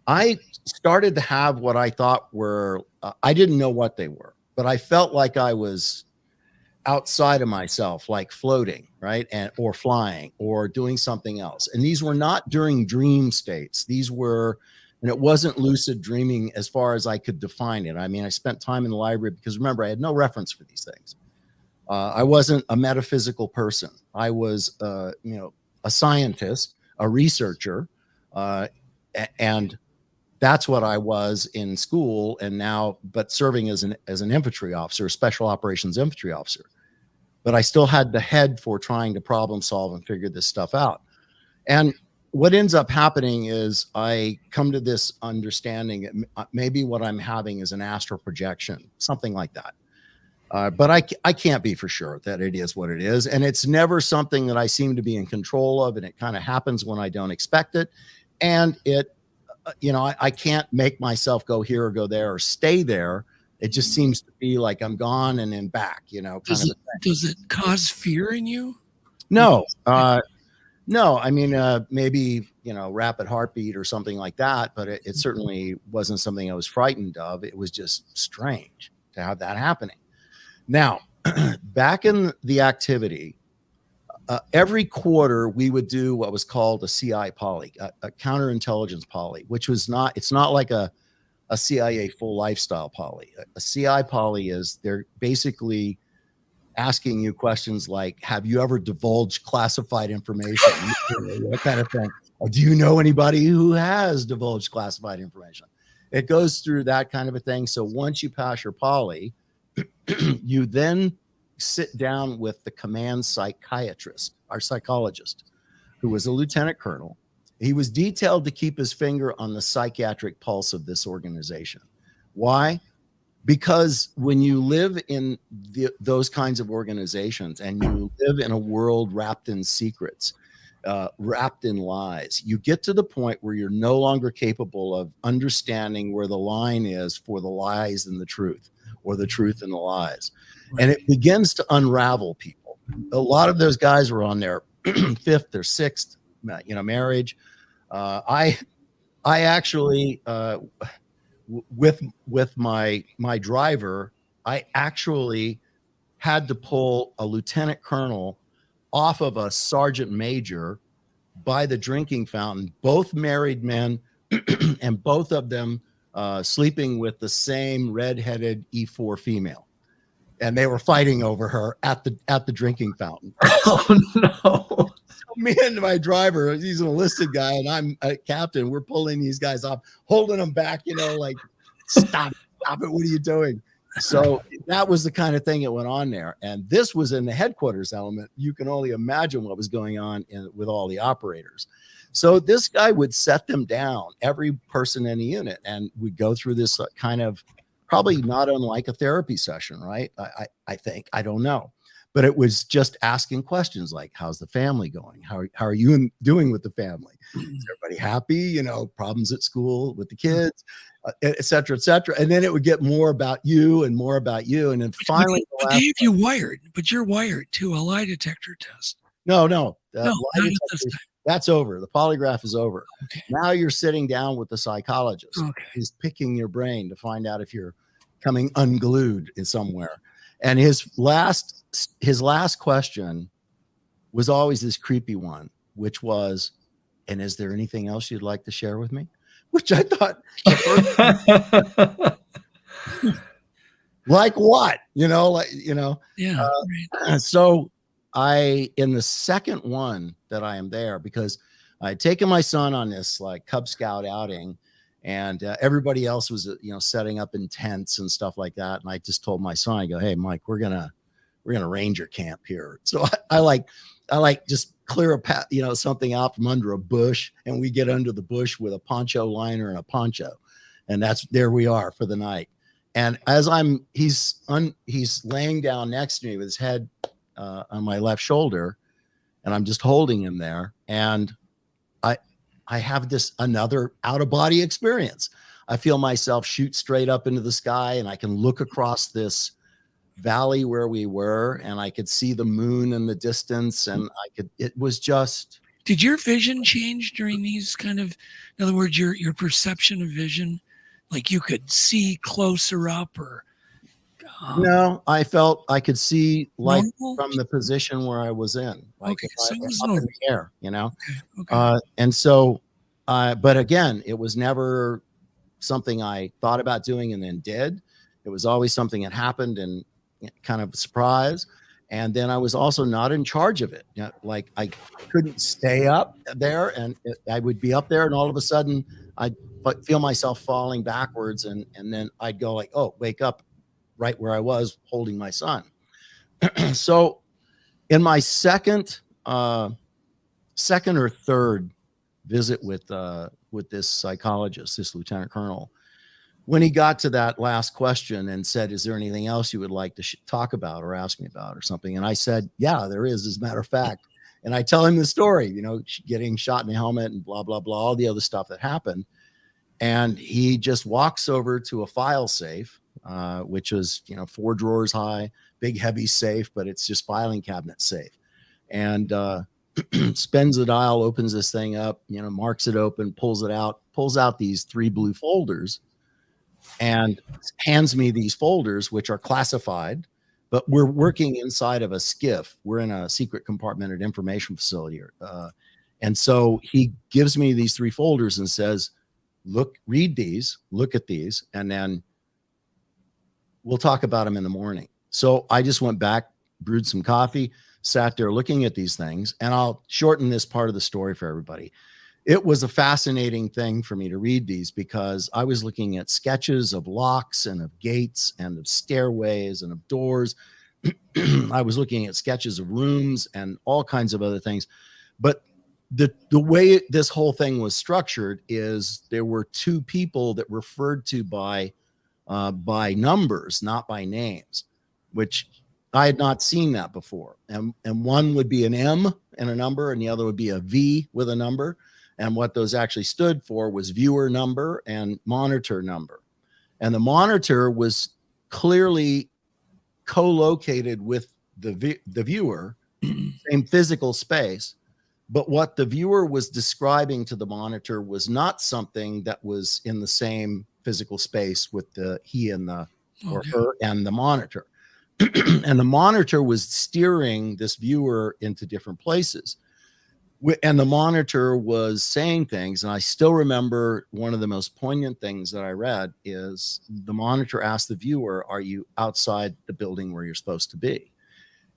C: I started to have what I thought were, I didn't know what they were, but I felt like I was outside of myself, like floating, right? Or flying or doing something else. And these were not during dream states. These were, and it wasn't lucid dreaming as far as I could define it. I mean, I spent time in the library because remember, I had no reference for these things. I wasn't a metaphysical person. I was, a scientist, a researcher, and that's what I was in school and now, but serving as an infantry officer, a special operations infantry officer. But I still had the head for trying to problem solve and figure this stuff out. And what ends up happening is I come to this understanding that maybe what I'm having is an astral projection, something like that. But I can't be for sure that it is what it is. And it's never something that I seem to be in control of. And it kind of happens when I don't expect it. And it, I can't make myself go here or go there or stay there. It just seems to be like I'm gone and then back,
A: Does it cause fear in you?
C: No, no. I mean, maybe, rapid heartbeat or something like that, but it certainly wasn't something I was frightened of. It was just strange to have that happening. Now, back in the activity, every quarter we would do what was called a CI poly, a counterintelligence poly, which was it's not like a CIA full lifestyle poly. A CI poly is they're basically asking you questions like, have you ever divulged classified information? What kind of thing? Or do you know anybody who has divulged classified information? It goes through that kind of a thing. So once you pass your poly, you then sit down with the command psychiatrist, our psychologist, who was a lieutenant colonel. He was detailed to keep his finger on the psychiatric pulse of this organization. Why? Because when you live in those kinds of organizations and you live in a world wrapped in secrets, wrapped in lies, you get to the point where you're no longer capable of understanding where the line is for the lies and the truth, or the truth and the lies. And it begins to unravel people. A lot of those guys were on their 5th or 6th, marriage. I actually, with my driver, I actually had to pull a lieutenant colonel off of a sergeant major by the drinking fountain, both married men, and both of them sleeping with the same redheaded E4 female. And they were fighting over her at the drinking fountain.
B: Oh no.
C: me and my driver, he's an enlisted guy, and I'm a captain. We're pulling these guys off, holding them back, like, stop it. What are you doing? So that was the kind of thing that went on there. And this was in the headquarters element. You can only imagine what was going on with all the operators. So this guy would set them down, every person in the unit, and we'd go through this kind of probably not unlike a therapy session, right? I think, I don't know. But it was just asking questions like, how's the family going? How are you doing with the family? Is everybody happy? Problems at school with the kids, et cetera, et cetera. And then it would get more about you and more about you. And then finally,
A: but Dave, you're wired to a lie detector test.
C: No.
A: No, not at this time.
C: That's over. The polygraph is over.
A: Okay.
C: Now you're sitting down with the psychologist.
A: Okay.
C: He's picking your brain to find out if you're coming unglued in somewhere. And his last question was always this creepy one, which was, and is there anything else you'd like to share with me? Which I thought, like what? Yeah. Right. So in the second one that I am there, because I had taken my son on this like Cub Scout outing, and everybody else was, setting up in tents and stuff like that. And I just told my son, I go, hey, Mike, we're gonna ranger camp here. So I like just clear a path, something out from under a bush, and we get under the bush with a poncho liner and a poncho, and there we are for the night. And as he's laying down next to me with his head on my left shoulder, and I'm just holding him there, and I have this another out-of-body experience. I feel myself shoot straight up into the sky, and I can look across this valley where we were, and I could see the moon in the distance, and it was just.
A: Did your vision change during these kind of, in other words, your perception of vision, like you could see closer up, or?
C: No, I felt I could see like from the position where I was in, like
A: okay,
C: so
A: it was
C: up in the air,
A: Okay.
C: And so, but again, it was never something I thought about doing and then did. It was always something that happened and kind of a surprise. And then I was also not in charge of it. Like I couldn't stay up there, and I would be up there, and all of a sudden I'd feel myself falling backwards, and then I'd go like, oh, wake up, right where I was holding my son. So in my second or third visit with this psychologist, this lieutenant colonel, when he got to that last question and said, is there anything else you would like to talk about or ask me about or something? And I said, yeah, there is, as a matter of fact. And I tell him the story, getting shot in the helmet and blah, blah, blah, all the other stuff that happened. And he just walks over to a file safe, which was, 4 drawers high, big, heavy safe, but it's just filing cabinet safe. And spins the dial, opens this thing up, marks it open, pulls out these 3 blue folders, and hands me these folders, which are classified, but we're working inside of a skiff. We're in a secret compartmented information facility. And so he gives me these 3 folders and says, read these, look at these, and then we'll talk about them in the morning. So I just went back, brewed some coffee, sat there looking at these things, and I'll shorten this part of the story for everybody. It was a fascinating thing for me to read these, because I was looking at sketches of locks and of gates and of stairways and of doors. I was looking at sketches of rooms and all kinds of other things. But the way this whole thing was structured is there were 2 people that referred to by numbers, not by names, which I had not seen that before. And one would be an M and a number, and the other would be a V with a number. And what those actually stood for was viewer number and monitor number. And the monitor was clearly co-located with the viewer, same physical space. But what the viewer was describing to the monitor was not something that was in the same physical space with he and or her and the monitor. And the monitor was steering this viewer into different places. And the monitor was saying things. And I still remember one of the most poignant things that I read is the monitor asked the viewer, are you outside the building where you're supposed to be?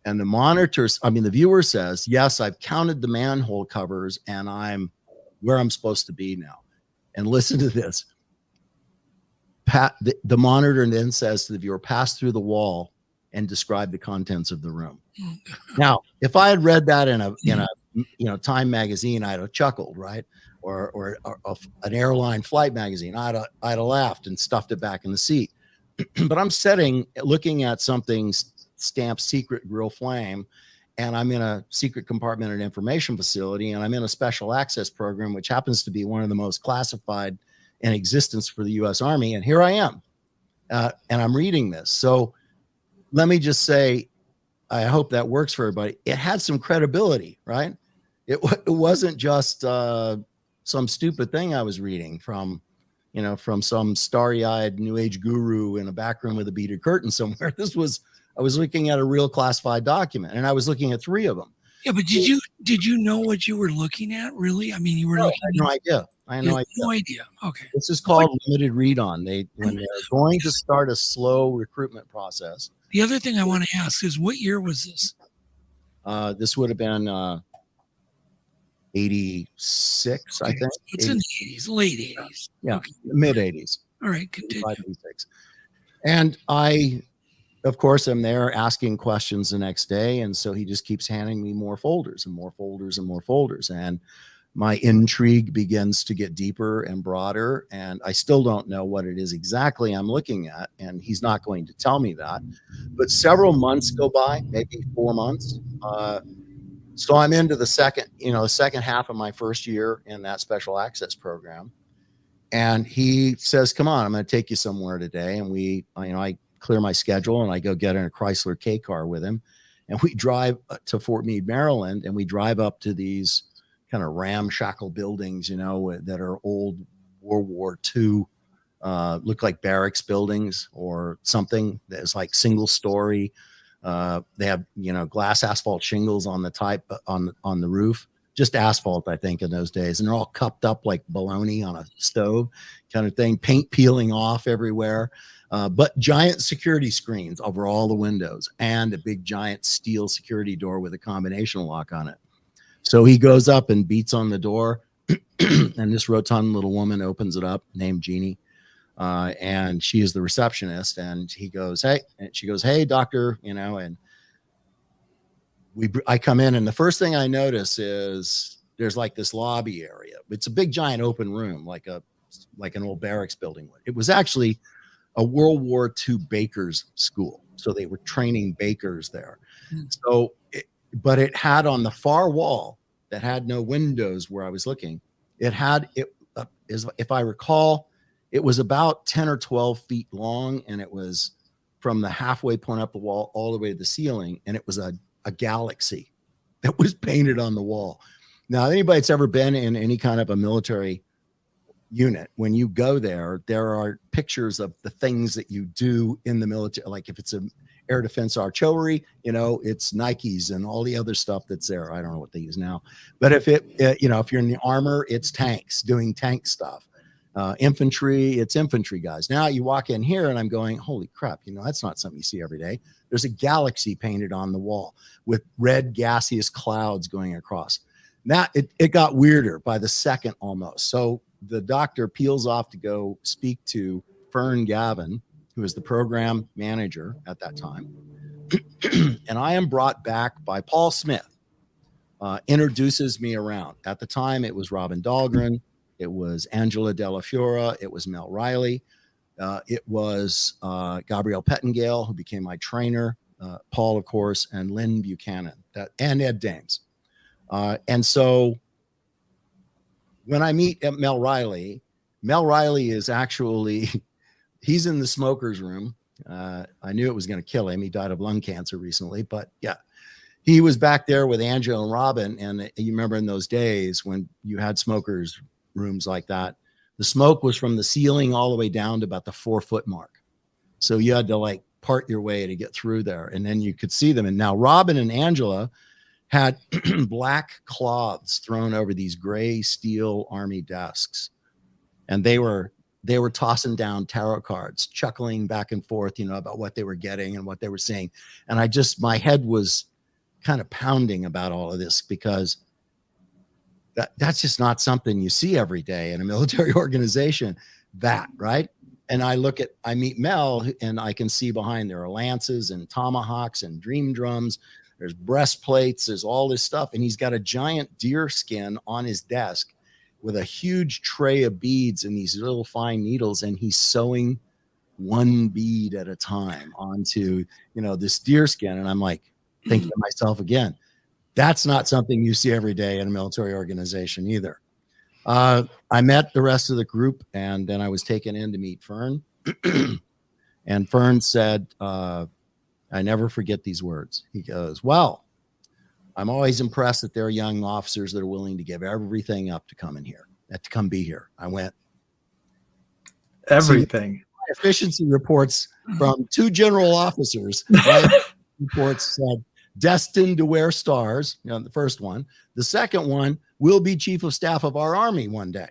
C: And the monitors, I mean, the viewer says, yes, I've counted the manhole covers and I'm where I'm supposed to be now. And listen to this. The monitor then says to the viewer, pass through the wall and describe the contents of the room. Now, if I had read that in a Time magazine, I'd have chuckled, right? Or an airline flight magazine, I'd have laughed and stuffed it back in the seat. But I'm looking at something stamped secret grill flame, and I'm in a secret compartmented information facility, and I'm in a special access program, which happens to be one of the most classified in existence for the U.S. Army. And here I am, and I'm reading this. So let me just say, I hope that works for everybody. It had some credibility, right? It wasn't just some stupid thing I was reading from some starry-eyed new age guru in a back room with a beaded curtain somewhere. I was looking at a real classified document, and I was looking at 3 of them.
A: Yeah, but did you know what you were looking at? Really? I mean, you were looking.
C: I had no idea. I had
A: no idea. Okay.
C: This is called limited read on. When they're going to start a slow recruitment process.
A: The other thing I want to ask is, what year was this?
C: This would have been 86, okay. I think.
A: It's in the 80s, late 80s.
C: Yeah,
A: okay.
C: Mid 80s.
A: All right, continue.
C: 86. And I, of course, am there asking questions the next day. And so he just keeps handing me more folders and more folders and more folders. And my intrigue begins to get deeper and broader. And I still don't know what it is exactly I'm looking at. And he's not going to tell me that. But several months go by, maybe 4 months. So I'm into the second half of my first year in that special access program. And he says, come on, I'm going to take you somewhere today. And I clear my schedule and I go get in a Chrysler K car with him. And we drive to Fort Meade, Maryland. And we drive up to these kind of ramshackle buildings, that are old World War II, look like barracks buildings or something that is like single story. They have, glass asphalt shingles on on the roof, just asphalt, I think, in those days. And they're all cupped up like bologna on a stove kind of thing, paint peeling off everywhere. But giant security screens over all the windows and a big giant steel security door with a combination lock on it. So he goes up and beats on the door and this rotund little woman opens it up, named Jeannie. And she is the receptionist, and he goes, hey, and she goes, hey, doctor, and I come in, and the first thing I notice is there's like this lobby area. It's a big giant open room, like an old barracks building. It was actually a World War II baker's school. So they were training bakers there. So, but it had on the far wall that had no windows where I was looking. If I recall, it was about 10 or 12 feet long, and it was from the halfway point up the wall all the way to the ceiling, and it was a galaxy that was painted on the wall. Now, anybody that's ever been in any kind of a military unit, when you go there are pictures of the things that you do in the military. Like if it's an air defense artillery, it's Nikes and all the other stuff that's there. I don't know what they use now, but if if you're in the armor, it's tanks doing tank stuff. Infantry, it's infantry guys. Now you walk in here and I'm going, holy crap, that's not something you see every day. There's a galaxy painted on the wall with red gaseous clouds going across. Now it got weirder by the second almost. So the doctor peels off to go speak to Fern Gavin, who was the program manager at that time. And I am brought back by Paul Smith, introduces me around. At the time, it was Robin Dahlgren. It was Angela Della Fiora. It was Mel Riley. It was Gabrielle Pettengale, who became my trainer, Paul, of course, and Lynn Buchanan, and Ed Dames. And so when I meet Mel Riley is actually, he's in the smoker's room. I knew it was going to kill him. He died of lung cancer recently, but yeah. He was back there with Angela and Robin. And you remember in those days when you had smokers rooms like that, the smoke was from the ceiling all the way down to about the 4-foot mark. So you had to like part your way to get through there, and then you could see them. And now Robin and Angela had black cloths thrown over these gray steel army desks, and they were tossing down tarot cards, chuckling back and forth, about what they were getting and what they were seeing. And my head was kind of pounding about all of this, because that's just not something you see every day in a military organization. That, right? And I meet Mel, and I can see behind there are lances and tomahawks and dream drums. There's breastplates. There's all this stuff. And he's got a giant deer skin on his desk with a huge tray of beads and these little fine needles. And he's sewing one bead at a time onto, this deer skin. And I'm like thinking to myself again, that's not something you see every day in a military organization either. I met the rest of the group, and then I was taken in to meet Fern. And Fern said, I never forget these words. He goes, well, I'm always impressed that there are young officers that are willing to give everything up to come in here, to come be here. I went,
B: everything.
C: Efficiency reports from 2 general officers. Reports said, destined to wear stars, the first one. The second one, will be chief of staff of our army one day.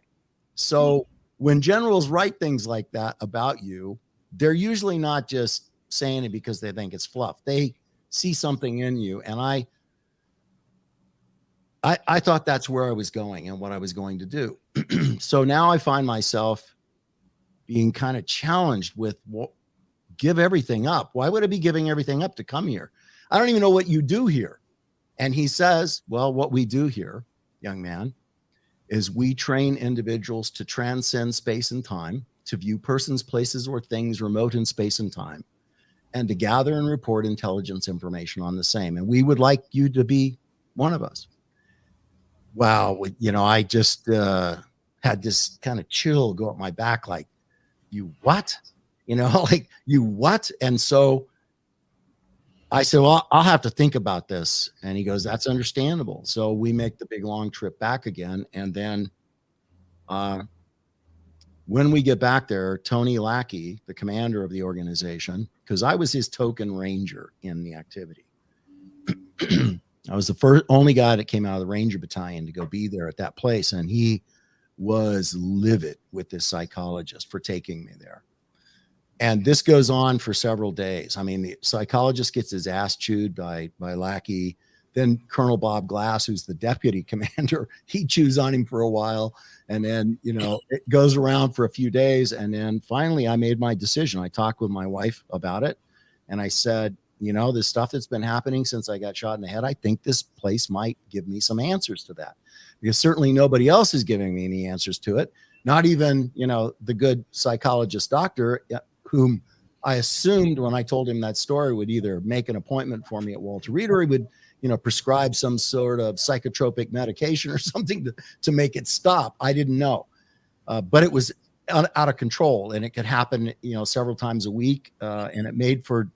C: So when generals write things like that about you, they're usually not just saying it because they think it's fluff. They see something in you. And I thought that's where I was going and what I was going to do. So now I find myself being kind of challenged with, give everything up. Why would I be giving everything up to come here? I don't even know what you do here. And he says, well, what we do here, young man, is we train individuals to transcend space and time, to view persons, places, or things remote in space and time, and to gather and report intelligence information on the same. And we would like you to be one of us. Wow. I just had this kind of chill go up my back, like, you what? Like, you what? And so I said, well, I'll have to think about this. And he goes, that's understandable. So we make the big long trip back again. And then when we get back there, Tony Lackey, the commander of the organization, because I was his token ranger in the activity. I was the only guy that came out of the Ranger Battalion to go be there at that place. And he was livid with this psychologist for taking me there. And this goes on for several days. I mean, the psychologist gets his ass chewed by Lackey. Then Colonel Bob Glass, who's the deputy commander, he chews on him for a while. And then, it goes around for a few days. And then finally I made my decision. I talked with my wife about it. And I said, this stuff that's been happening since I got shot in the head, I think this place might give me some answers to that. Because certainly nobody else is giving me any answers to it. Not even, the good psychologist doctor, whom I assumed when I told him that story would either make an appointment for me at Walter Reed, or he would, prescribe some sort of psychotropic medication or something to make it stop. I didn't know, but it was out of control, and it could happen, several times a week. And it made for,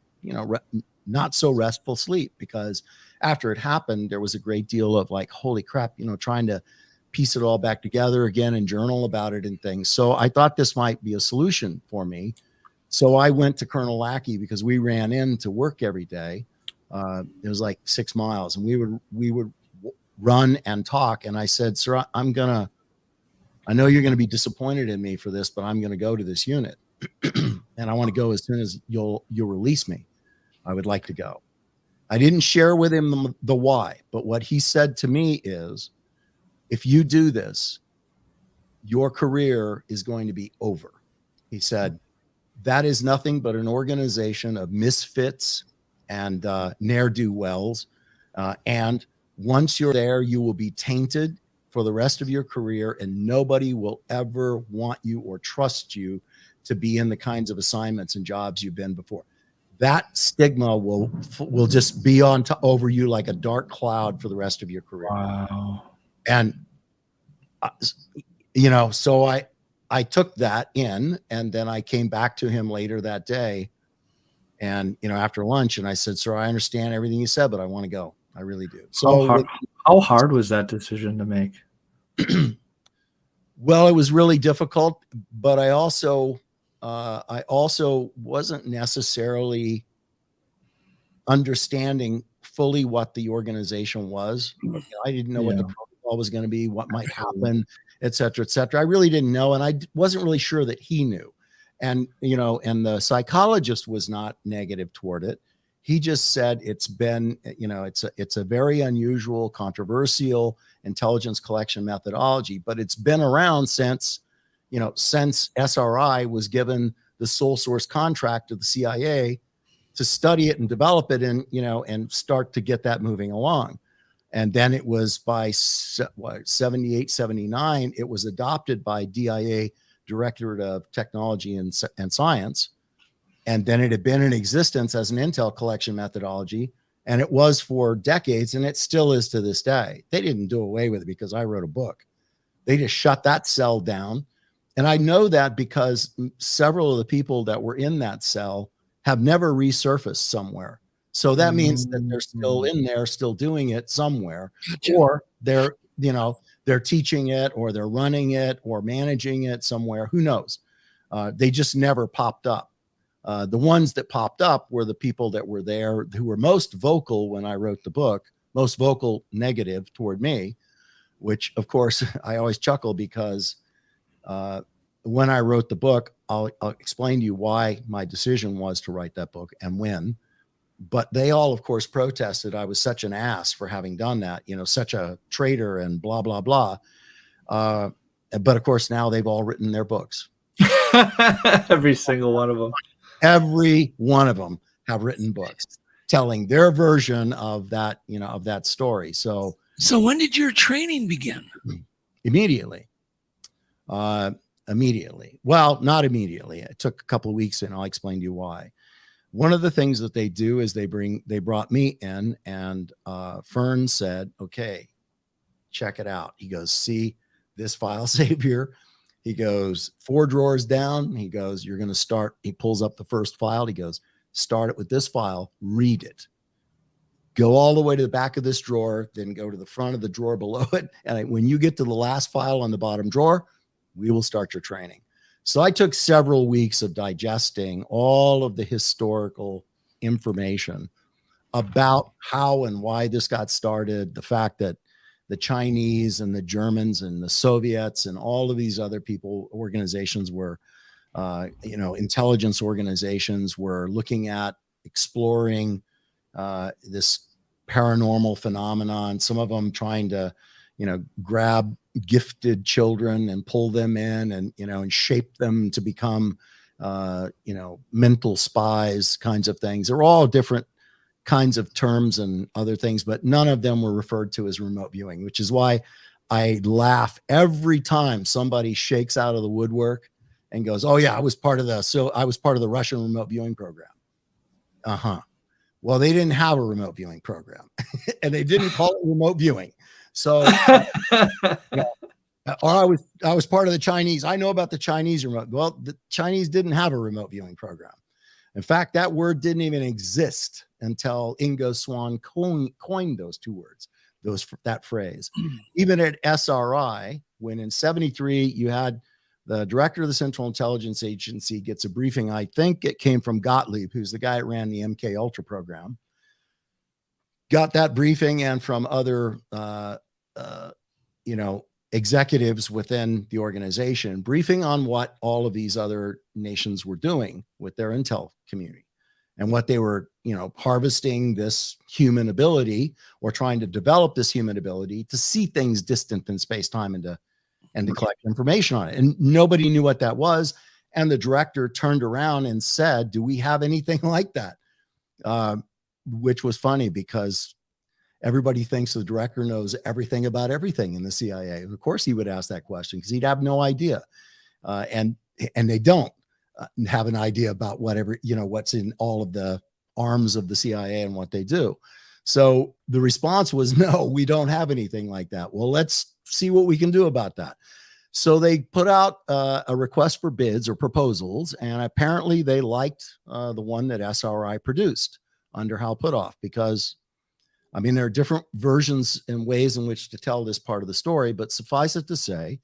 C: not so restful sleep, because after it happened, there was a great deal of like, holy crap, trying to piece it all back together again and journal about it and things. So I thought this might be a solution for me. So I went to Colonel Lackey, because we ran in to work every day. It was like 6 miles, and we would run and talk. And I said, sir, I know you're going to be disappointed in me for this, but I'm going to go to this unit. And I want to go as soon as you'll release me. I would like to go. I didn't share with him the why, but what he said to me is, if you do this, your career is going to be over. He said, that is nothing but an organization of misfits and ne'er-do-wells. And once you're there, you will be tainted for the rest of your career, and nobody will ever want you or trust you to be in the kinds of assignments and jobs you've been before. That stigma will just be over you like a dark cloud for the rest of your career.
B: Wow.
C: And, so I took that in, and then I came back to him later that day, and, after lunch, and I said, sir, I understand everything you said, but I want to go. I really do. So
B: how hard was that decision to make?
C: Well, it was really difficult, but I also wasn't necessarily understanding fully what the organization was. I didn't know what the protocol was going to be, what might happen, et cetera, et cetera. I really didn't know. And I wasn't really sure that he knew. And, and the psychologist was not negative toward it. He just said it's been, it's a very unusual, controversial intelligence collection methodology, but it's been around since SRI was given the sole source contract to the CIA to study it and develop it and start to get that moving along. And then it was by 78, 79, it was adopted by DIA, Directorate of Technology and Science. And then it had been in existence as an intel collection methodology. And it was for decades, and it still is to this day. They didn't do away with it because I wrote a book. They just shut that cell down. And I know that because several of the people that were in that cell have never resurfaced somewhere. So that means that they're still in there, still doing it somewhere, or they're teaching it, or they're running it, or managing it somewhere. Who knows? They just never popped up. The ones that popped up were the people that were there who were most vocal when I wrote the book, most vocal negative toward me, which of course I always chuckle because when I wrote the book, I'll explain to you why my decision was to write that book and when. But they all, of course, protested. I was such an ass for having done that, such a traitor and blah, blah, blah. But of course, now they've all written their books.
B: Every single one of them.
C: Every one of them have written books telling their version of that, of that story. So
A: when did your training begin?
C: Immediately. Immediately. Well, not immediately. It took a couple of weeks, and I'll explain to you why. One of the things that they do is they brought me in, and Fern said, okay, check it out. He goes, see this file save here? He goes, 4 drawers down. He goes, you're going to start. He pulls up the first file. He goes, start it with this file, read it. Go all the way to the back of this drawer, then go to the front of the drawer below it. And when you get to the last file on the bottom drawer, we will start your training. So I took several weeks of digesting all of the historical information about how and why this got started, the fact that the Chinese and the Germans and the Soviets and all of these other organizations were, intelligence organizations were looking at exploring this paranormal phenomenon, some of them trying to, grab gifted children and pull them in and shape them to become, mental spies kinds of things. They're all different kinds of terms and other things, but none of them were referred to as remote viewing, which is why I laugh every time somebody shakes out of the woodwork and goes, oh yeah, I was part of the Russian remote viewing program. Well, they didn't have a remote viewing program and they didn't call it remote viewing. So, or I was part of the Chinese. I know about the Chinese remote. Well, the Chinese didn't have a remote viewing program. In fact, that word didn't even exist until Ingo Swann coined those two words, that phrase. Even at SRI, when in 73, you had the director of the Central Intelligence Agency gets a briefing. I think it came from Gottlieb, who's the guy that ran the MK Ultra program. Got that briefing, and from other, executives within the organization, briefing on what all of these other nations were doing with their intel community and what they were, harvesting this human ability or trying to develop this human ability to see things distant in space-time and to collect information on it. And nobody knew what that was. And the director turned around and said, do we have anything like that? Which was funny because everybody thinks the director knows everything about everything in the CIA. And of course he would ask that question because he'd have no idea. And they don't have an idea about whatever, what's in all of the arms of the CIA and what they do. So the response was, no, we don't have anything like that. Well, let's see what we can do about that. So they put out a request for bids or proposals, and apparently they liked the one that SRI produced under Hal Puthoff because, there are different versions and ways in which to tell this part of the story, but suffice it to say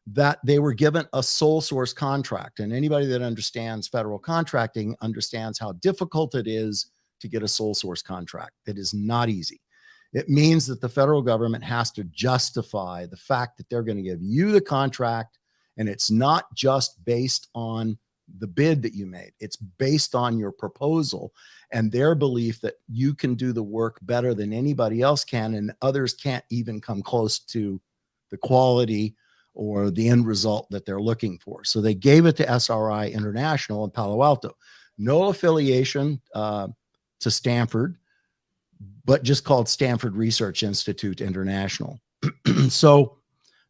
C: that they were given a sole source contract. And anybody that understands federal contracting understands how difficult it is to get a sole source contract. It is not easy. It means that the federal government has to justify the fact that they're going to give you the contract, and it's not just based on the bid that you made. It's based on your proposal and their belief that you can do the work better than anybody else can, and others can't even come close to the quality or the end result that they're looking for. So they gave it to SRI International in Palo Alto. No affiliation to Stanford, but just called Stanford Research Institute International. So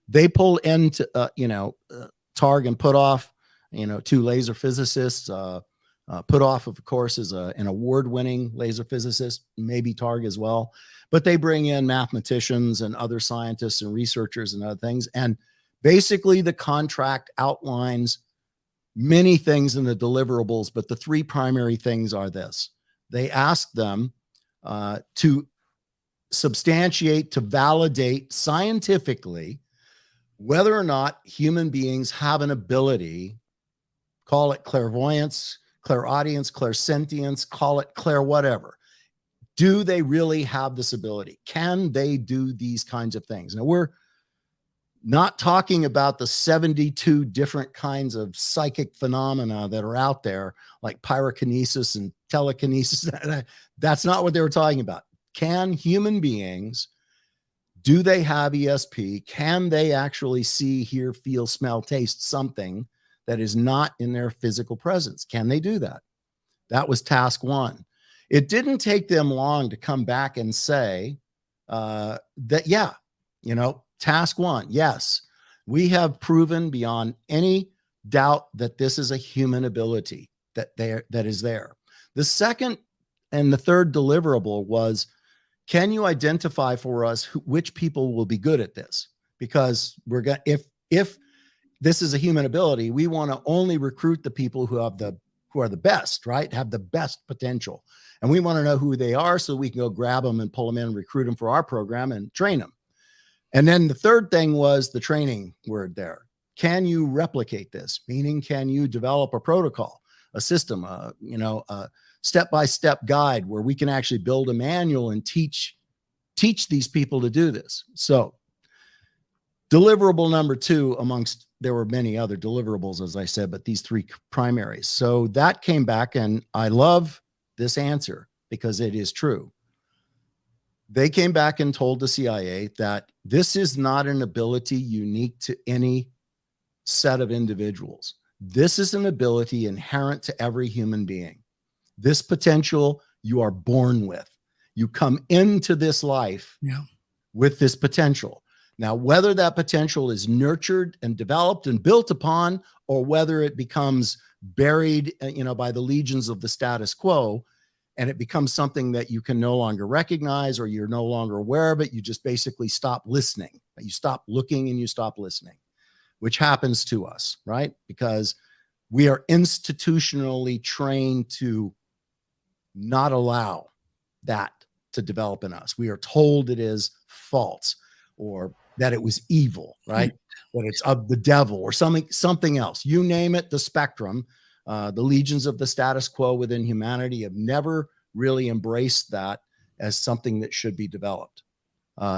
C: they pulled into, Targ and Puthoff, 2 laser physicists. Puthoff, of course, is an award-winning laser physicist, maybe Targ as well. But they bring in mathematicians and other scientists and researchers and other things. And basically, the contract outlines many things in the deliverables, but the 3 primary things are this. They ask them to substantiate, to validate scientifically whether or not human beings have an ability, call it clairvoyance, clairaudience, clairsentience, call it clair whatever. Do they really have this ability? Can they do these kinds of things? Now, we're not talking about the 72 different kinds of psychic phenomena that are out there, like pyrokinesis and telekinesis. That's not what they were talking about. Can human beings, do they have ESP? Can they actually see, hear, feel, smell, taste something that is not in their physical presence? Can they do that? That was task 1. It didn't take them long to come back and say that, yeah, task 1, yes, we have proven beyond any doubt that this is a human ability that is there. The second and the third deliverable was, can you identify for us which people will be good at this? Because we're going if this is a human ability, we want to only recruit the people who are the best, right? Have the best potential. And we want to know who they are so we can go grab them and pull them in and recruit them for our program and train them. And then the third thing was the training word there. Can you replicate this? Meaning, can you develop a protocol, a system, a step-by-step guide where we can actually build a manual and teach these people to do this? So deliverable number 2 there were many other deliverables, as I said, but these 3 primaries. So that came back, and I love this answer because it is true. They came back and told the CIA that this is not an ability unique to any set of individuals. This is an ability inherent to every human being. This potential you are born with. You come into this life with this potential. Now, whether that potential is nurtured and developed and built upon, or whether it becomes buried, by the legions of the status quo, and it becomes something that you can no longer recognize, or you're no longer aware of it, you just basically stop listening. You stop looking and you stop listening, which happens to us, right? Because we are institutionally trained to not allow that to develop in us. We are told it is false, or that it was evil, right? That it's of the devil or something else. You name it, the spectrum. The legions of the status quo within humanity have never really embraced that as something that should be developed.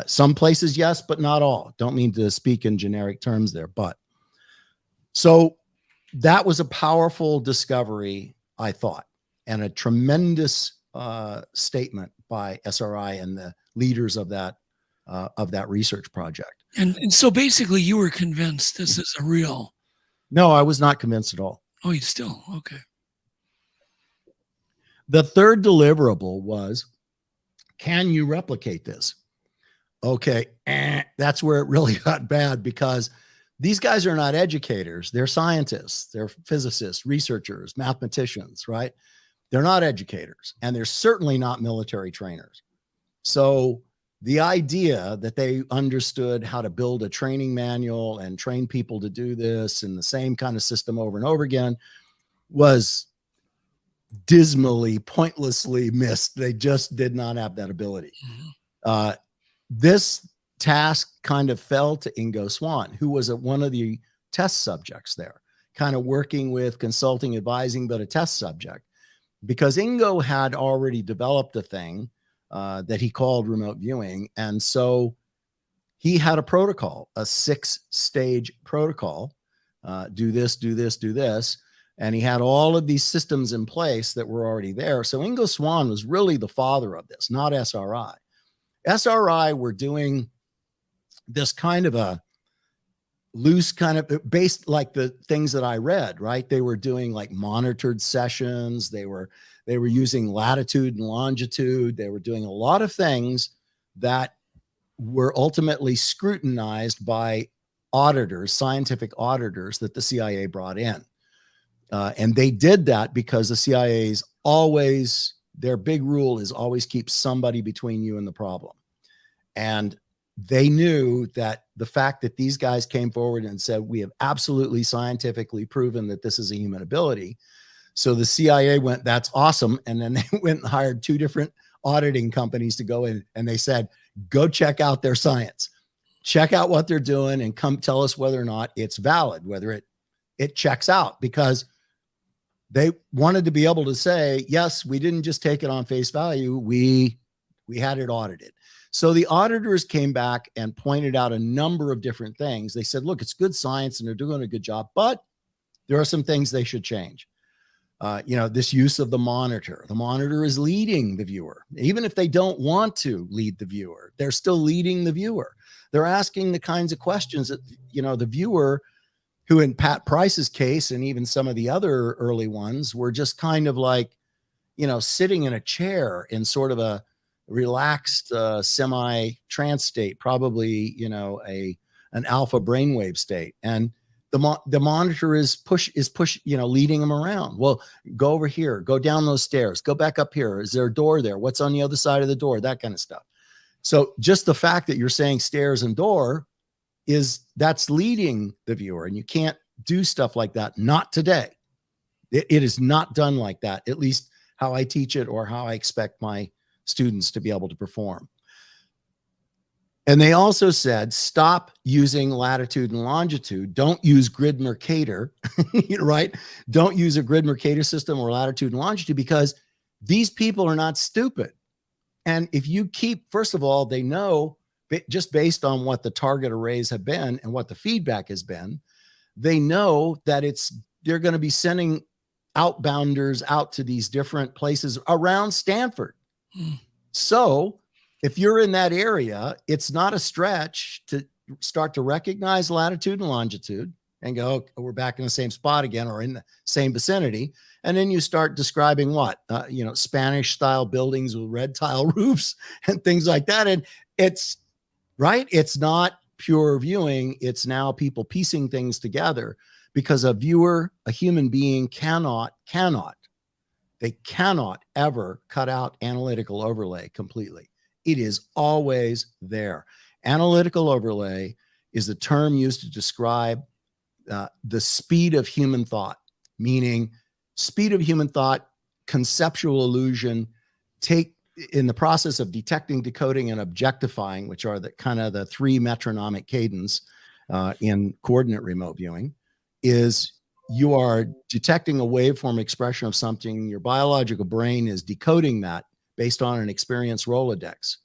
C: Some places, yes, but not all. Don't mean to speak in generic terms there, but so that was a powerful discovery, I thought, and a tremendous statement by SRI and the leaders of that research project.
A: And so basically you were convinced this is a real.
C: No, I was not convinced at all.
A: Oh, you still, okay.
C: The third deliverable was, can you replicate this? Okay, that's where it really got bad, because these guys are not educators. They're scientists. They're physicists, researchers, mathematicians, right? They're not educators, and they're certainly not military trainers. So the idea that they understood how to build a training manual and train people to do this in the same kind of system over and over again was dismally, pointlessly missed. They just did not have that ability. This task kind of fell to Ingo Swann, who was one of the test subjects there, kind of working with, consulting, advising, but a test subject, because Ingo had already developed a thing that he called remote viewing. And so he had a protocol, a 6-stage protocol, do this, do this, do this. And he had all of these systems in place that were already there. So Ingo Swann was really the father of this, not SRI. SRI were doing this kind of a loose kind of based like the things that I read, right? They were doing like monitored sessions. They were using latitude and longitude. They were doing a lot of things that were ultimately scrutinized by auditors, scientific auditors that the CIA brought in. And they did that because the CIA's always, their big rule is always keep somebody between you and the problem. And they knew that the fact that these guys came forward and said, we have absolutely scientifically proven that this is a human ability. So the CIA went, that's awesome. And then they went and hired 2 different auditing companies to go in, and they said, go check out their science, check out what they're doing, and come tell us whether or not it's valid, whether it checks out, because they wanted to be able to say, yes, we didn't just take it on face value. We had it audited. So the auditors came back and pointed out a number of different things. They said, look, it's good science and they're doing a good job, but there are some things they should change. This use of the monitor. The monitor is leading the viewer. Even if they don't want to lead the viewer, they're still leading the viewer. They're asking the kinds of questions that, the viewer, who in Pat Price's case, and even some of the other early ones, were just kind of like, sitting in a chair in sort of a relaxed semi-trance state, probably, an alpha brainwave state. And the monitor is leading them around. Well, go over here, go down those stairs, go back up here. Is there a door there? What's on the other side of the door? That kind of stuff. So just the fact that you're saying stairs and door that's leading the viewer, and you can't do stuff like that. Not today. It is not done like that, at least how I teach it or how I expect my students to be able to perform. And they also said, stop using latitude and longitude. Don't use grid Mercator, right? Don't use a grid Mercator system or latitude and longitude, because these people are not stupid. And if you first of all, they know, just based on what the target arrays have been and what the feedback has been, they know that they're going to be sending outbounders out to these different places around Stanford. So if you're in that area, it's not a stretch to start to recognize latitude and longitude and go, oh, we're back in the same spot again, or in the same vicinity. And then you start describing Spanish style buildings with red tile roofs and things like that. And it's right. It's not pure viewing. It's now people piecing things together, because a viewer, a human being cannot ever cut out analytical overlay completely. It is always there. Analytical overlay is the term used to describe the speed of human thought, meaning speed of human thought, conceptual illusion, in the process of detecting, decoding, and objectifying, which are the kind of the 3 metronomic cadence in coordinate remote viewing, is you are detecting a waveform expression of something. Your biological brain is decoding that based on an experience Rolodex,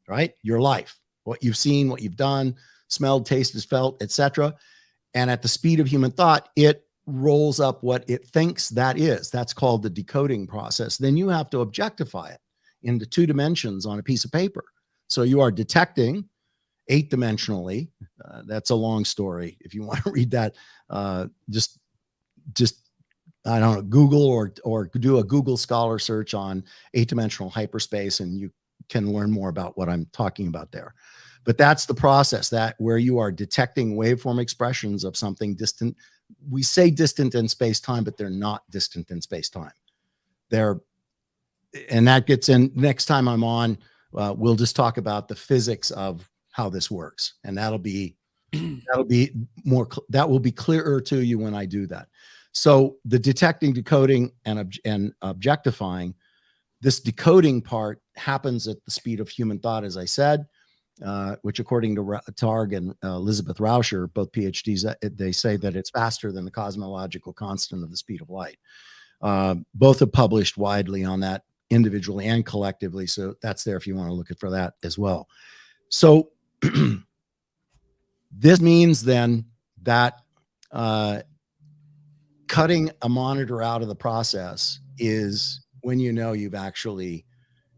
C: right? Your life, what you've seen, what you've done, smelled, tasted, felt, etc. And at the speed of human thought, it rolls up what it thinks that is. That's called the decoding process. Then you have to objectify it into 2 dimensions on a piece of paper. So you are detecting 8-dimensionally. That's a long story. If you want to read that, just I don't know, Google or do a Google Scholar search on 8-dimensional hyperspace, and you can learn more about what I'm talking about there. But that's the process, that where you are detecting waveform expressions of something distant. We say distant in space-time, but they're not distant in space-time. And that gets in next time I'm on. We'll just talk about the physics of how this works, and that will be clearer to you when I do that. So the detecting, decoding, and objectifying, this decoding part happens at the speed of human thought, as I said, which according to Targ and Elizabeth Rauscher, both PhDs, they say that it's faster than the cosmological constant of the speed of light. Both have published widely on that, individually and collectively. So that's there if you want to look for that as well. So this means then that cutting a monitor out of the process is when you know you've actually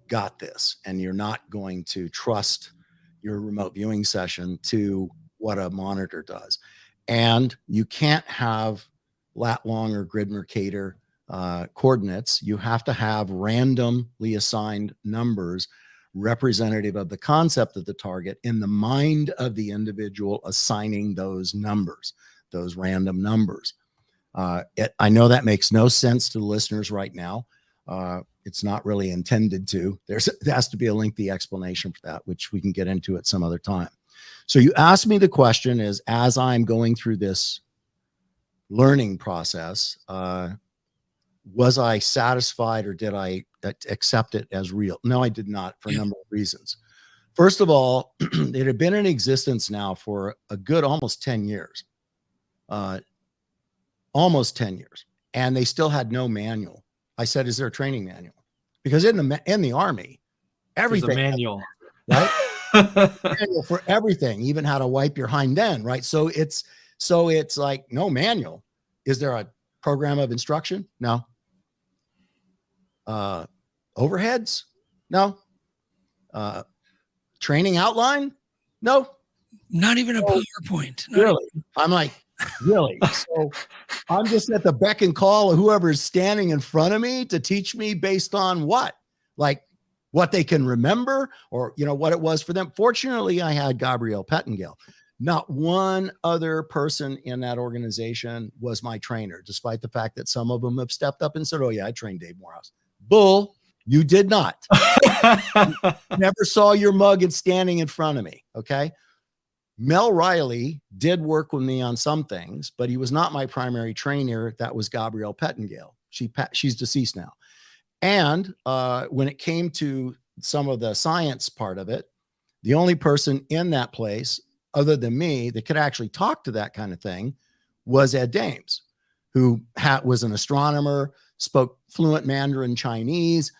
C: got this and you're not going to trust your remote viewing session to what a monitor does. And you can't have lat long or grid Mercator coordinates. You have to have randomly assigned numbers representative of the concept of the target in the mind of the individual assigning those numbers, those random numbers. I know that makes no sense to the listeners right now. It's not really intended to. There has to be a lengthy explanation for that, which we can get into at some other time. So you asked me the question is, as I'm going through this learning process, was I satisfied or did I accept it as real? No, I did not, for a number of reasons. First of all, it had been in existence now for a good almost 10 years. Almost 10 years. And they still had no manual. I said, is there a training manual? Because in the Army, everything.
B: There's a manual.
C: Right? Manual for everything, even how to wipe your hind end, right? So it's like no manual. Is there a program of instruction? No. Overheads? No. Training outline? No.
A: Not even a PowerPoint.
C: Really? I'm like, really? So I'm just at the beck and call of whoever's standing in front of me to teach me based on what? Like what they can remember or, what it was for them. Fortunately, I had Gabrielle Pettengale. Not one other person in that organization was my trainer, despite the fact that some of them have stepped up and said, oh yeah, I trained Dave Morehouse. Bull, you did not. Never saw your mug and standing in front of me. Okay. Mel Riley did work with me on some things, but he was not my primary trainer. That was Gabrielle Pettengale. She's deceased now. And when it came to some of the science part of it, the only person in that place other than me that could actually talk to that kind of thing was Ed Dames, who was an astronomer, spoke fluent Mandarin Chinese.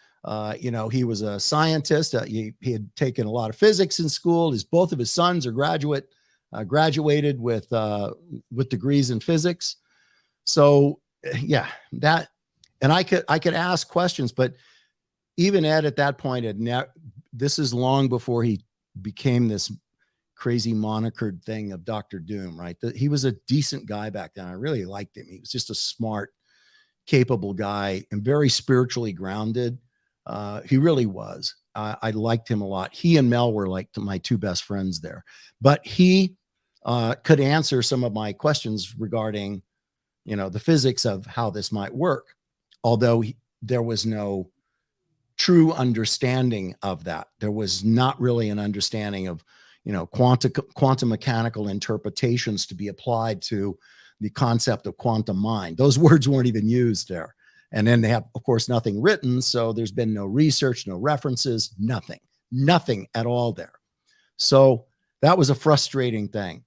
C: He was a scientist. He had taken a lot of physics in school. Both of his sons are graduated with degrees in physics. So yeah, that, and I could ask questions, but even Ed at that point this is long before he became this crazy monikered thing of Dr. Doom, right? He was a decent guy back then. I really liked him. He was just a smart, capable guy and very spiritually grounded. He really was. I liked him a lot. He and Mel were like my two best friends there, but he could answer some of my questions regarding, the physics of how this might work. Although there was no true understanding of that. There was not really an understanding of, quantum mechanical interpretations to be applied to the concept of quantum mind. Those words weren't even used there. And then they have, of course, nothing written. So there's been no research, no references, nothing at all there. So that was a frustrating thing,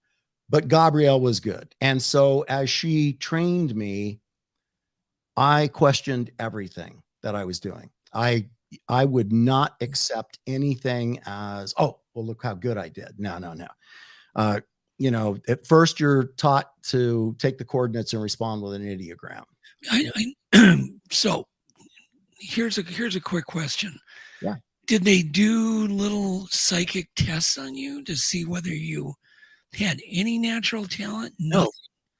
C: but Gabrielle was good. And so as she trained me, I questioned everything that I was doing. I would not accept anything as, oh, well, look how good I did. No. At first you're taught to take the coordinates and respond with an ideogram.
A: So here's a quick question.
C: Yeah.
A: Did they do little psychic tests on you to see whether you had any natural talent?
C: No,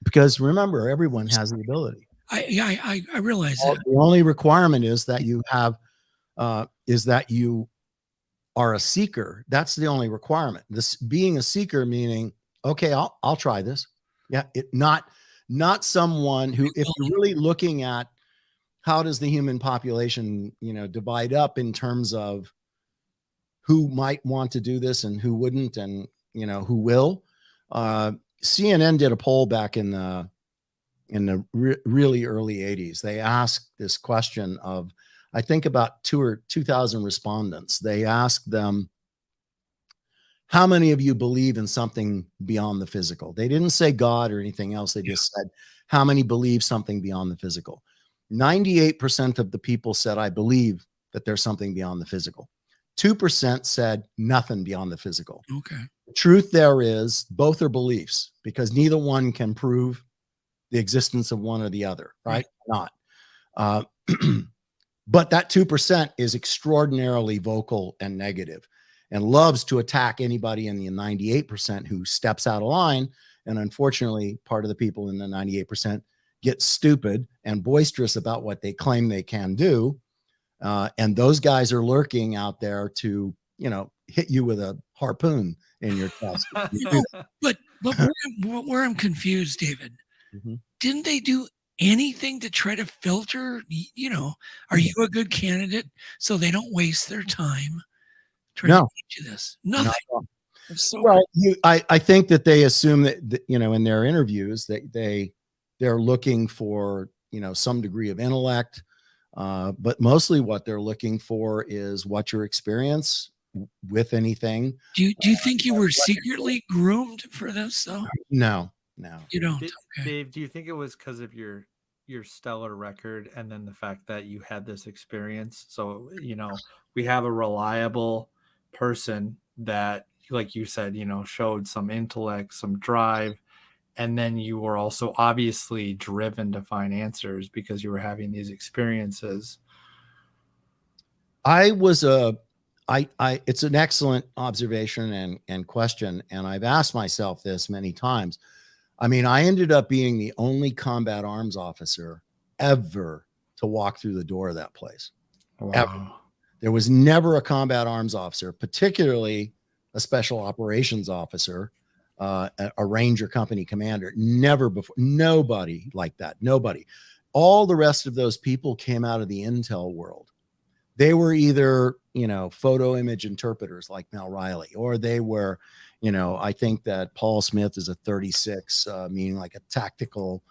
C: because remember, everyone has the ability.
A: I realize that.
C: The only requirement is that you have, is that you are a seeker. That's the only requirement. This being a seeker, meaning, okay, I'll try this. Yeah. Not someone who, if you're really looking at how does the human population, divide up in terms of who might want to do this and who wouldn't, and, who will, CNN did a poll back in the really early 80s. They asked this question of, I think about 2,000 respondents. They asked them, how many of you believe in something beyond the physical? They didn't say God or anything else. They just said, how many believe something beyond the physical? 98% of the people said, I believe that there's something beyond the physical. 2% said nothing beyond the physical.
A: Okay.
C: The truth there is both are beliefs, because neither one can prove the existence of one or the other, right? Not. Uh, but that 2% is extraordinarily vocal and negative and loves to attack anybody in the 98% who steps out of line. And unfortunately, part of the people in the 98% get stupid and boisterous about what they claim they can do. And those guys are lurking out there to, hit you with a harpoon in your chest.
A: But where I'm confused, David,
C: Mm-hmm.
A: didn't they do anything to try to filter, are you a good candidate so they don't waste their time trying to teach you this? Nothing. So
C: well, I think that they assume that, in their interviews that they're looking for, some degree of intellect, but mostly what they're looking for is what your experience with anything.
A: Do you think you were secretly groomed for this though?
C: No.
A: You don't.
B: Dave, do you think it was because of your stellar record and then the fact that you had this experience? So, we have a reliable person that, like you said, showed some intellect, some drive, and then you were also obviously driven to find answers because you were having these experiences.
C: It's an excellent observation and question. And I've asked myself this many times. I mean, I ended up being the only combat arms officer ever to walk through the door of that place.
B: Wow.
C: Ever. There was never a combat arms officer, particularly a special operations officer, a ranger company commander. Never before. Nobody like that. Nobody. All the rest of those people came out of the intel world. They were either, photo image interpreters like Mel Riley, or they were, I think that Paul Smith is a 36, meaning like a tactical,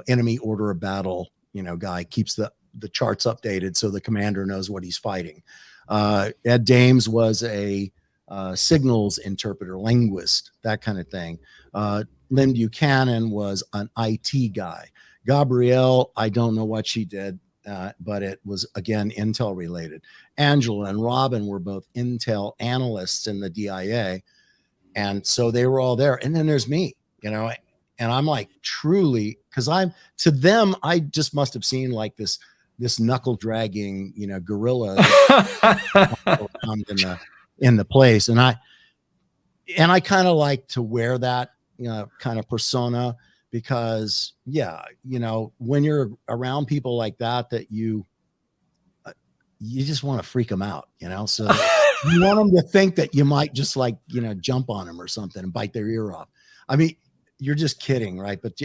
C: enemy order of battle, guy, keeps the charts updated so the commander knows what he's fighting. Ed Dames was a signals interpreter, linguist, that kind of thing. Lynn Buchanan was an IT guy. Gabrielle, I don't know what she did. But it was, again, intel related. Angela and Robin were both intel analysts in the DIA. And so they were all there. And then there's me, and I'm like, truly, because to them, I just must have seen like this knuckle dragging, gorilla in the place. And I kind of like to wear that, kind of persona. Because, when you're around people like that you just want to freak them out, so you want them to think that you might just jump on them or something and bite their ear off. I mean, you're just kidding, right? But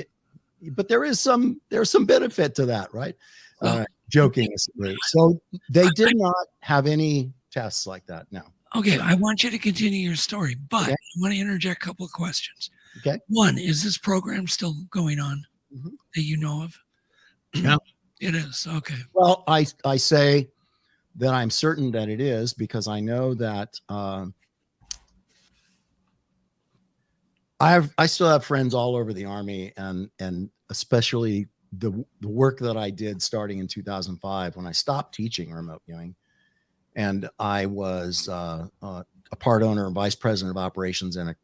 C: there's some benefit to that, right? Joking. So they did not have any tests like that. No.
A: Okay. I want you to continue your story, but I want to interject a couple of questions.
C: Okay.
A: One, is this program still going on that you know of?
C: Yeah.
A: It is. Okay.
C: Well, I say that I'm certain that it is because I know that I still have friends all over the Army and especially the work that I did starting in 2005 when I stopped teaching remote viewing, and I was a part owner and vice president of operations in a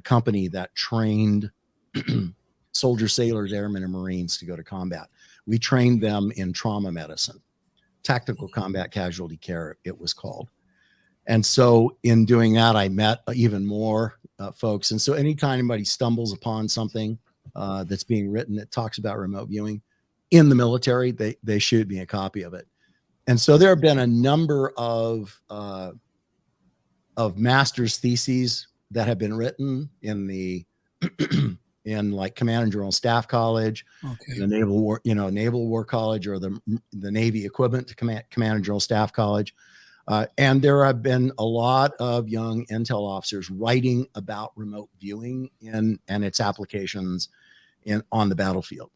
C: company that trained soldiers, sailors, airmen, and Marines to go to combat. We trained them in trauma medicine, tactical combat casualty care, it was called. And so in doing that, I met even more folks. And so anytime anybody stumbles upon something that's being written that talks about remote viewing in the military, they shoot me a copy of it. And so there have been a number of master's theses that have been written in the in like Command and General Staff College, the Naval War College, or the Navy equivalent to Command and General Staff College. And there have been a lot of young intel officers writing about remote viewing and its applications on the battlefield.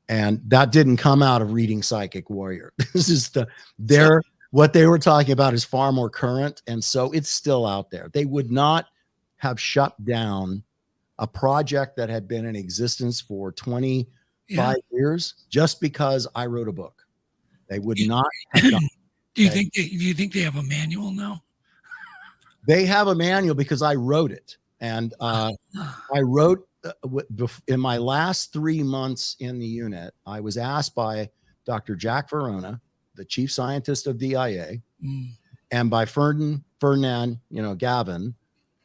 C: And that didn't come out of reading Psychic Warrior. This is what they were talking about is far more current. And so it's still out there. They would not have shut down a project that had been in existence for 25 years just because I wrote a book. They would not have done.
A: Do you think they have a manual now?
C: They have a manual because I wrote it, and I wrote in my last 3 months in the unit, I was asked by Dr. Jack Verona, the chief scientist of DIA, and by Ferdinand, Gavin,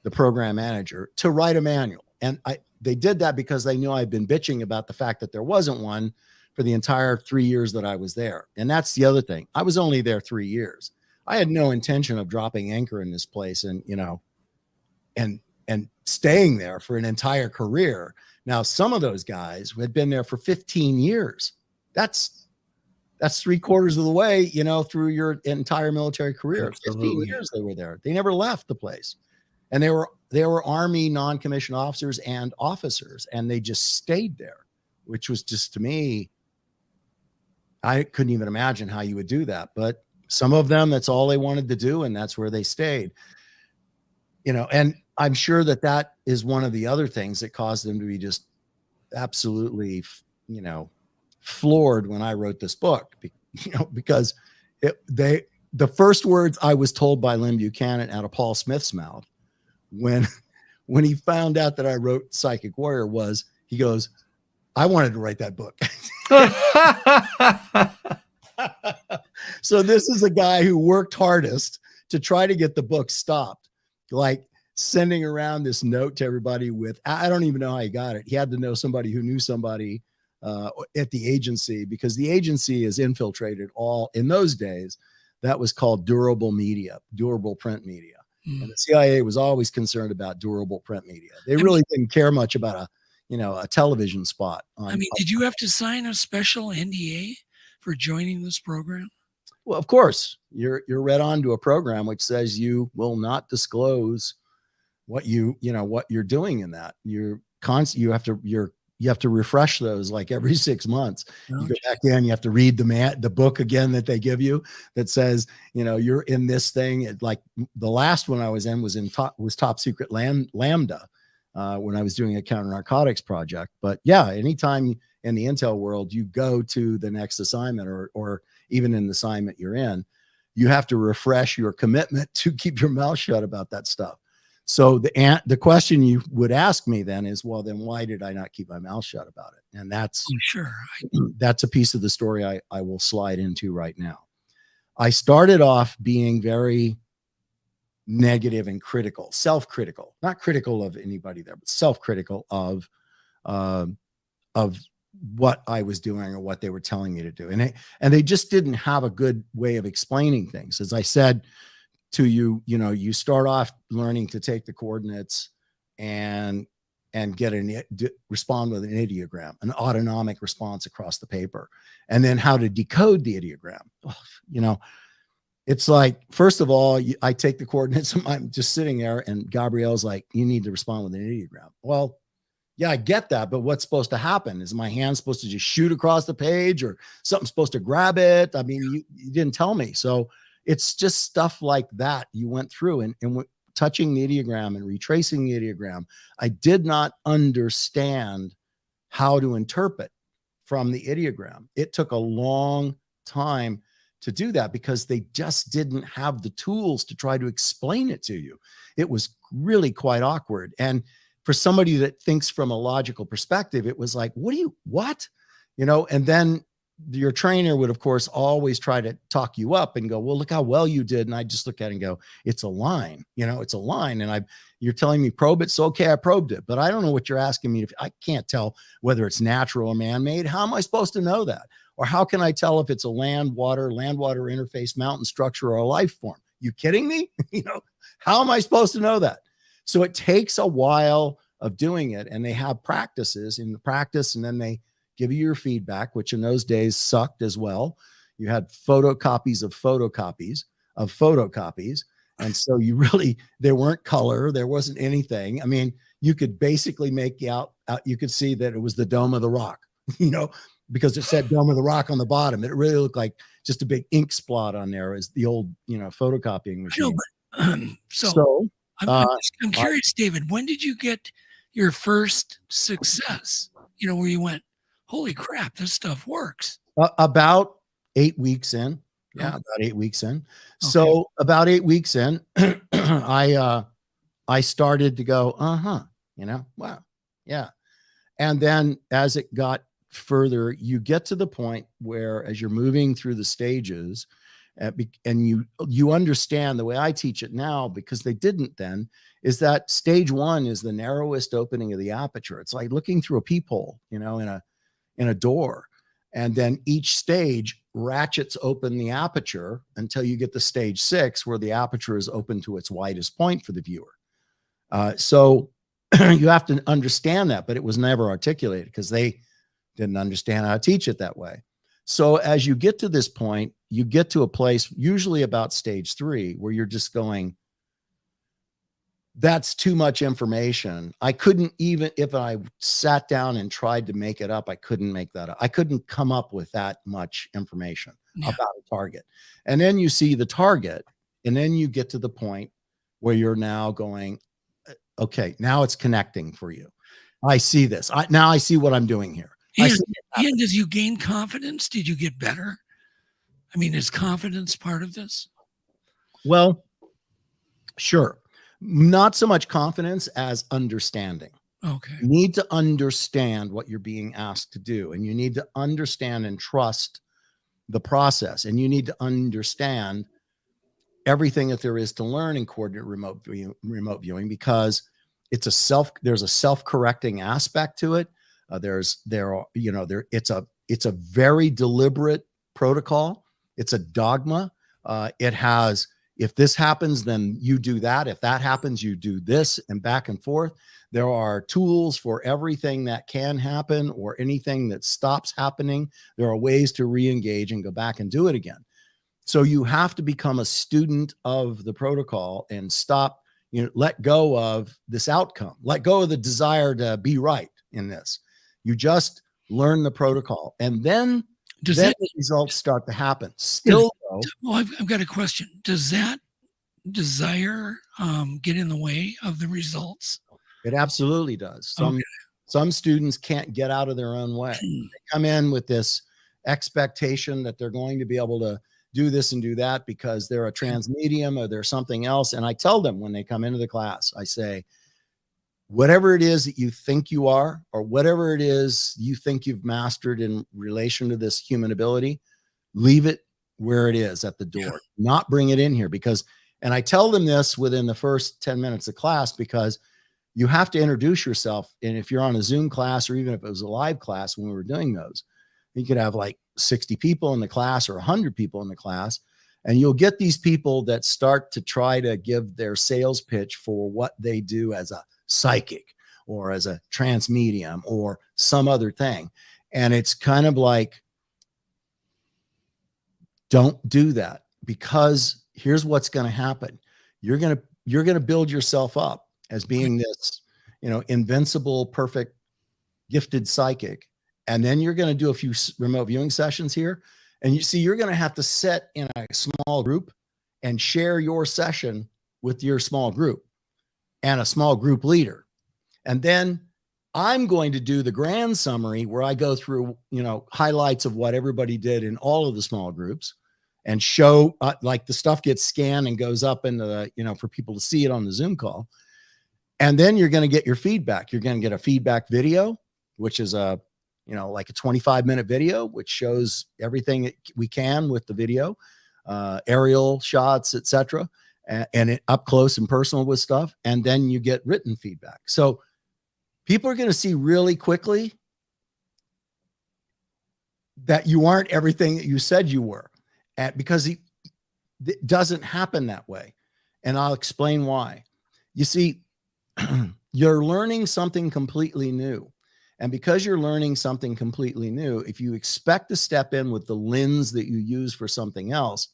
C: the program manager, to write a manual. And they did that because they knew I'd been bitching about the fact that there wasn't one for the entire 3 years that I was there. And that's the other thing. I was only there 3 years. I had no intention of dropping anchor in this place and, and staying there for an entire career. Now, some of those guys who had been there for 15 years, that's 3/4 of the way, through your entire military career.
B: Absolutely.
C: 15 years they were there. They never left the place. And they were Army non-commissioned officers and officers, and they just stayed there, which was just, to me, I couldn't even imagine how you would do that. But some of them, that's all they wanted to do, and that's where they stayed. And I'm sure that is one of the other things that caused them to be just absolutely, floored when I wrote this book, because the first words I was told by Lynn Buchanan out of Paul Smith's mouth when he found out that I wrote Psychic Warrior was, he goes, "I wanted to write that book." So this is a guy who worked hardest to try to get the book stopped, like sending around this note to everybody with, I don't even know how he got it. He had to know somebody who knew somebody at the agency, because the agency is infiltrated all, in those days, that was called durable media, durable print media. And the CIA was always concerned about durable print media. They really didn't care much about a television spot.
A: Did you have to sign a special NDA for joining this program?
C: Well, of course, you're read on to a program which says you will not disclose what what you're doing in that. You have to refresh those like every 6 months. You go back in, you have to read the book again that they give you that says, you're in this thing. Like the last one I was in was top secret Lambda when I was doing a counter narcotics project. But yeah, anytime in the intel world you go to the next assignment or even in the assignment you're in, you have to refresh your commitment to keep your mouth shut about that stuff. So the question you would ask me then is, well, then why did I not keep my mouth shut about it? And that's that's a piece of the story I will slide into right now. I started off being very negative and critical, self-critical, not critical of anybody there, but self-critical of what I was doing or what they were telling me to do. And they just didn't have a good way of explaining things. As I said to you, you start off learning to take the coordinates and respond with an ideogram, an autonomic response across the paper, and then how to decode the ideogram. It's like, first of all, I take the coordinates, I'm just sitting there, and Gabrielle's like, "You need to respond with an ideogram." Well, yeah, I get that, but what's supposed to happen? Is my hand supposed to just shoot across the page, or something supposed to grab it? I mean, you didn't tell me. So it's just stuff like that you went through, and touching the ideogram and retracing the ideogram. I did not understand how to interpret from the ideogram. It took a long time to do that because they just didn't have the tools to try to explain it to you. It was really quite awkward. And for somebody that thinks from a logical perspective, it was like, what? And then your trainer would, of course, always try to talk you up and go, "Well, look how well you did." And I just look at it and go, "It's a line, it's a line." And you're telling me probe it. So, okay, I probed it, but I don't know what you're asking me. I can't tell whether it's natural or man-made. How am I supposed to know that? Or how can I tell if it's a land-water interface, mountain structure, or a life form? You kidding me? How am I supposed to know that? So it takes a while of doing it, and they have practices in the practice, and then they give you your feedback, which in those days sucked as well. You had photocopies of photocopies of photocopies. And so there weren't color. There wasn't anything. I mean, you could basically make out, you could see that it was the Dome of the Rock, because it said Dome of the Rock on the bottom. It really looked like just a big ink splot on there as the old, photocopying machine.
A: I'm curious, David, when did you get your first success, where you went, "Holy crap, this stuff works"?
C: About 8 weeks in. Yeah, about 8 weeks in. Okay. So about 8 weeks in, I started to go, wow, yeah. And then as it got further, you get to the point where as you're moving through the stages, and you understand the way I teach it now, because they didn't then, is that stage one is the narrowest opening of the aperture. It's like looking through a peephole, in a door. And then each stage ratchets open the aperture until you get to stage 6, where the aperture is open to its widest point for the viewer. So you have to understand that, but it was never articulated because they didn't understand how to teach it that way. So as you get to this point, you get to a place, usually about stage 3, where you're just going, that's too much information. I couldn't, even if I sat down and tried to make it up, I couldn't make that up. I couldn't come up with that much information about a target. And then you see the target, and then you get to the point where you're now going, okay, now it's connecting for you. I see this. Now I see what I'm doing here.
A: And as you gain confidence, did you get better? I mean, is confidence part of this?
C: Well, sure. Not so much confidence as understanding.
A: Okay.
C: You need to understand what you're being asked to do, and you need to understand and trust the process, and you need to understand everything that there is to learn in coordinate remote viewing, because there's a self-correcting aspect to it. It's a very deliberate protocol. It's a dogma. It has, if this happens, then you do that. If that happens, you do this, and back and forth. There are tools for everything that can happen or anything that stops happening. There are ways to re-engage and go back and do it again. So you have to become a student of the protocol and stop, let go of this outcome, let go of the desire to be right in this. You just learn the protocol, and then the results start to happen. Still,
A: well, I've got a question. Does that desire get in the way of the results?
C: It absolutely does. Some students can't get out of their own way. They come in with this expectation that they're going to be able to do this and do that because they're a transmedium or they're something else. And I tell them when they come into the class, I say, whatever it is that you think you are, or whatever it is you think you've mastered in relation to this human ability, leave it where it is at the door, not bring it in here. And I tell them this within the first 10 minutes of class, because you have to introduce yourself. And if you're on a Zoom class, or even if it was a live class, when we were doing those, you could have like 60 people in the class or 100 people in the class. And you'll get these people that start to try to give their sales pitch for what they do as a psychic or as a transmedium or some other thing. And it's kind of like, don't do that, because here's what's going to happen. You're going to build yourself up as being this, invincible, perfect, gifted psychic. And then you're going to do a few remote viewing sessions here. And you're going to have to sit in a small group and share your session with your small group and a small group leader. And then I'm going to do the grand summary where I go through, highlights of what everybody did in all of the small groups and show like the stuff gets scanned and goes up into the, for people to see it on the Zoom call. And then you're going to get your feedback. You're going to get a feedback video, which is like a 25-minute video, which shows everything that we can with the video, aerial shots, etc., and it up close and personal with stuff. And then you get written feedback. So people are going to see really quickly that you aren't everything that you said you were, because it doesn't happen that way. And I'll explain why. You see, you're learning something completely new. And because you're learning something completely new, if you expect to step in with the lens that you use for something else,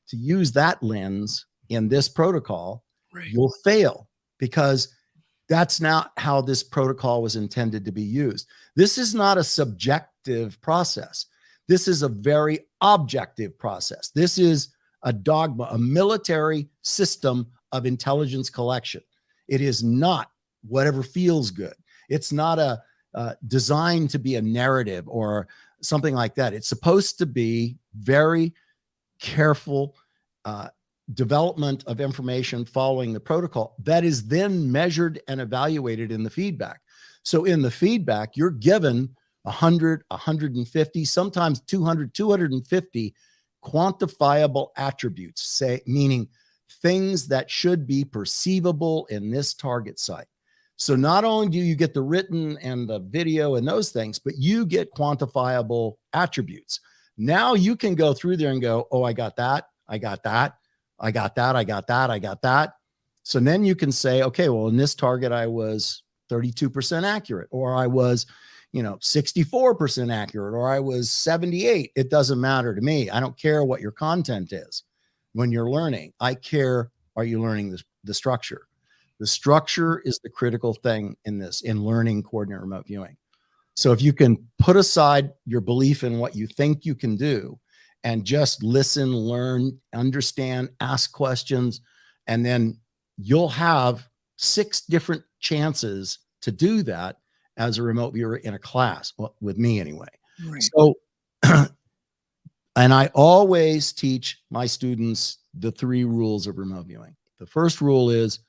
C: to use that lens in this protocol, you'll fail, because that's not how this protocol was intended to be used. This is not a subjective process. This is a very objective process. This is a dogma, a military system of intelligence collection. It is not whatever feels good. It's not designed to be a narrative or something like that. It's supposed to be very careful development of information following the protocol that is then measured and evaluated in the feedback. So in the feedback, you're given 100, 150, sometimes 200, 250 quantifiable attributes, say, meaning things that should be perceivable in this target site. So not only do you get the written and the video and those things, but you get quantifiable attributes. Now you can go through there and go, oh, I got that. I got that. I got that. I got that. I got that. So then you can say, okay, well, in this target, I was 32% accurate, or I was, 64% accurate, or I was 78. It doesn't matter to me. I don't care what your content is when you're learning. I care, are you learning the structure? The structure is the critical thing in learning coordinate remote viewing. So if you can put aside your belief in what you think you can do and just listen, learn, understand, ask questions, and then you'll have 6 different chances to do that as a remote viewer in a class, well, with me anyway.
A: Right.
C: So, and I always teach my students the 3 rules of remote viewing. The first rule is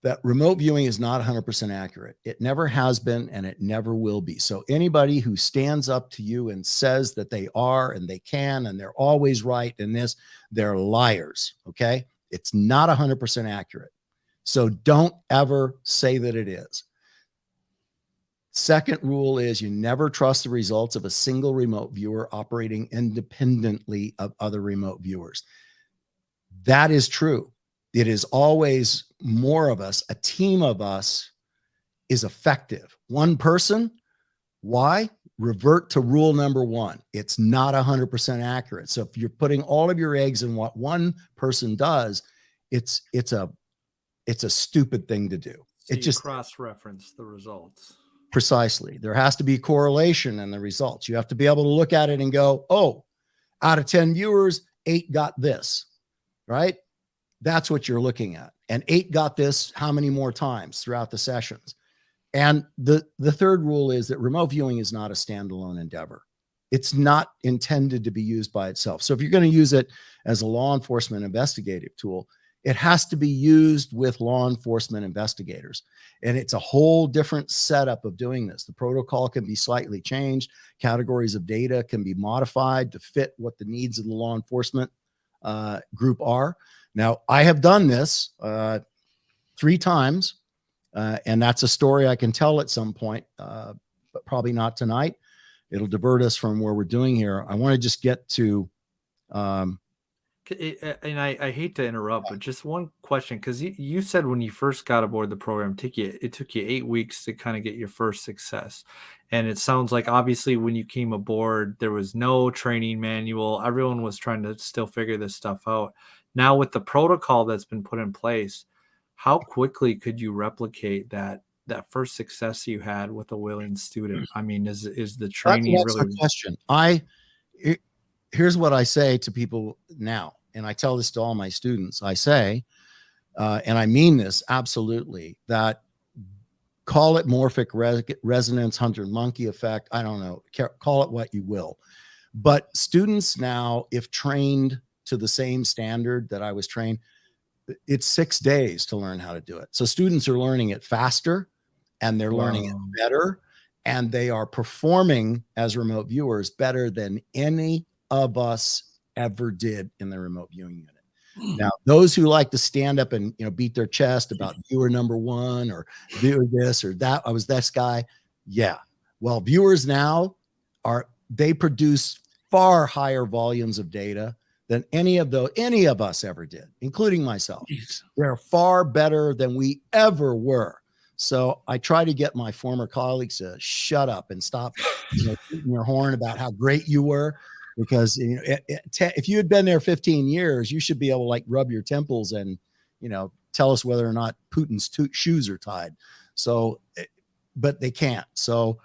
C: that remote viewing is not 100% accurate. It never has been, and it never will be. So anybody who stands up to you and says that they are and they can and they're always right in this, they're liars, okay? It's not 100% accurate. So don't ever say that it is. Second rule is you never trust the results of a single remote viewer operating independently of other remote viewers. That is true. It is always more of us. A team of us is effective. One person, why? Revert to rule number 1. It's not 100% accurate. So if you're putting all of your eggs in what one person does, it's a stupid thing to do.
B: So
C: it just
B: cross-reference the results.
C: Precisely. There has to be correlation in the results. You have to be able to look at it and go, oh, out of 10 viewers, 8 got this, right? That's what you're looking at. And 8 got this how many more times throughout the sessions? And the third rule is that remote viewing is not a standalone endeavor. It's not intended to be used by itself. So if you're going to use it as a law enforcement investigative tool, it has to be used with law enforcement investigators. And it's a whole different setup of doing this. The protocol can be slightly changed. Categories of data can be modified to fit what the needs of the law enforcement group are. Now, I have done this 3 times, and that's a story I can tell at some point, but probably not tonight. It'll divert us from where we're doing here. I want to just get to
B: and I hate to interrupt, but just one question, because you said when you first got aboard the program, it took you 8 weeks to kind of get your first success. And it sounds like obviously when you came aboard, there was no training manual. Everyone was trying to still figure this stuff out. Now with the protocol that's been put in place, how quickly could you replicate that first success you had with a willing student? I mean, is the training
C: that's
B: really?
C: The question. Here's what I say to people now, and I tell this to all my students. I say, and I mean this absolutely, that call it morphic resonance, hunter monkey effect. I don't know. Call it what you will. But students now, if trained to the same standard that I was trained, it's 6 days to learn how to do it. So students are learning it faster, and they're learning it better, and they are performing as remote viewers better than any of us ever did in the remote viewing unit. Now, those who like to stand up and beat their chest about viewer number 1 or viewer this or that, I was this guy. Yeah. Well, viewers now they produce far higher volumes of data than any of us ever did, including myself.
A: Jeez.
C: They're far better than we ever were. So I try to get my former colleagues to shut up and stop beating your horn about how great you were. Because if you had been there 15 years, you should be able to like rub your temples and tell us whether or not Putin's shoes are tied. So, but they can't. So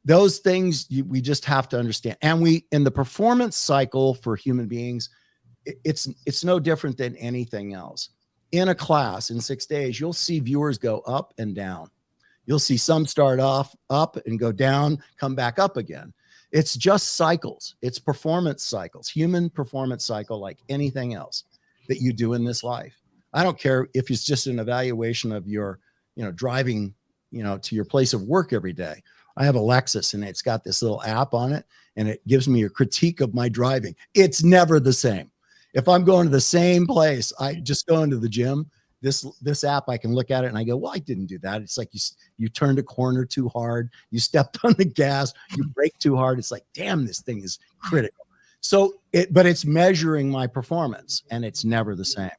C: those things we just have to understand. And in the performance cycle for human beings, it's no different than anything else. In a class in 6 days, you'll see viewers go up and down. You'll see some start off up and go down, come back up again. It's just cycles. It's performance cycles, human performance cycle, like anything else that you do in this life. I don't care if it's just an evaluation of your, driving to your place of work every day. I have a Lexus and it's got this little app on it and it gives me a critique of my driving. It's never the same. If I'm going to the same place, I just go into the gym, this app, I can look at it and I go, well, I didn't do that. It's like you turned a corner too hard. You stepped on the gas, you brake too hard. It's like, damn, this thing is critical. So but it's measuring my performance and it's never the same.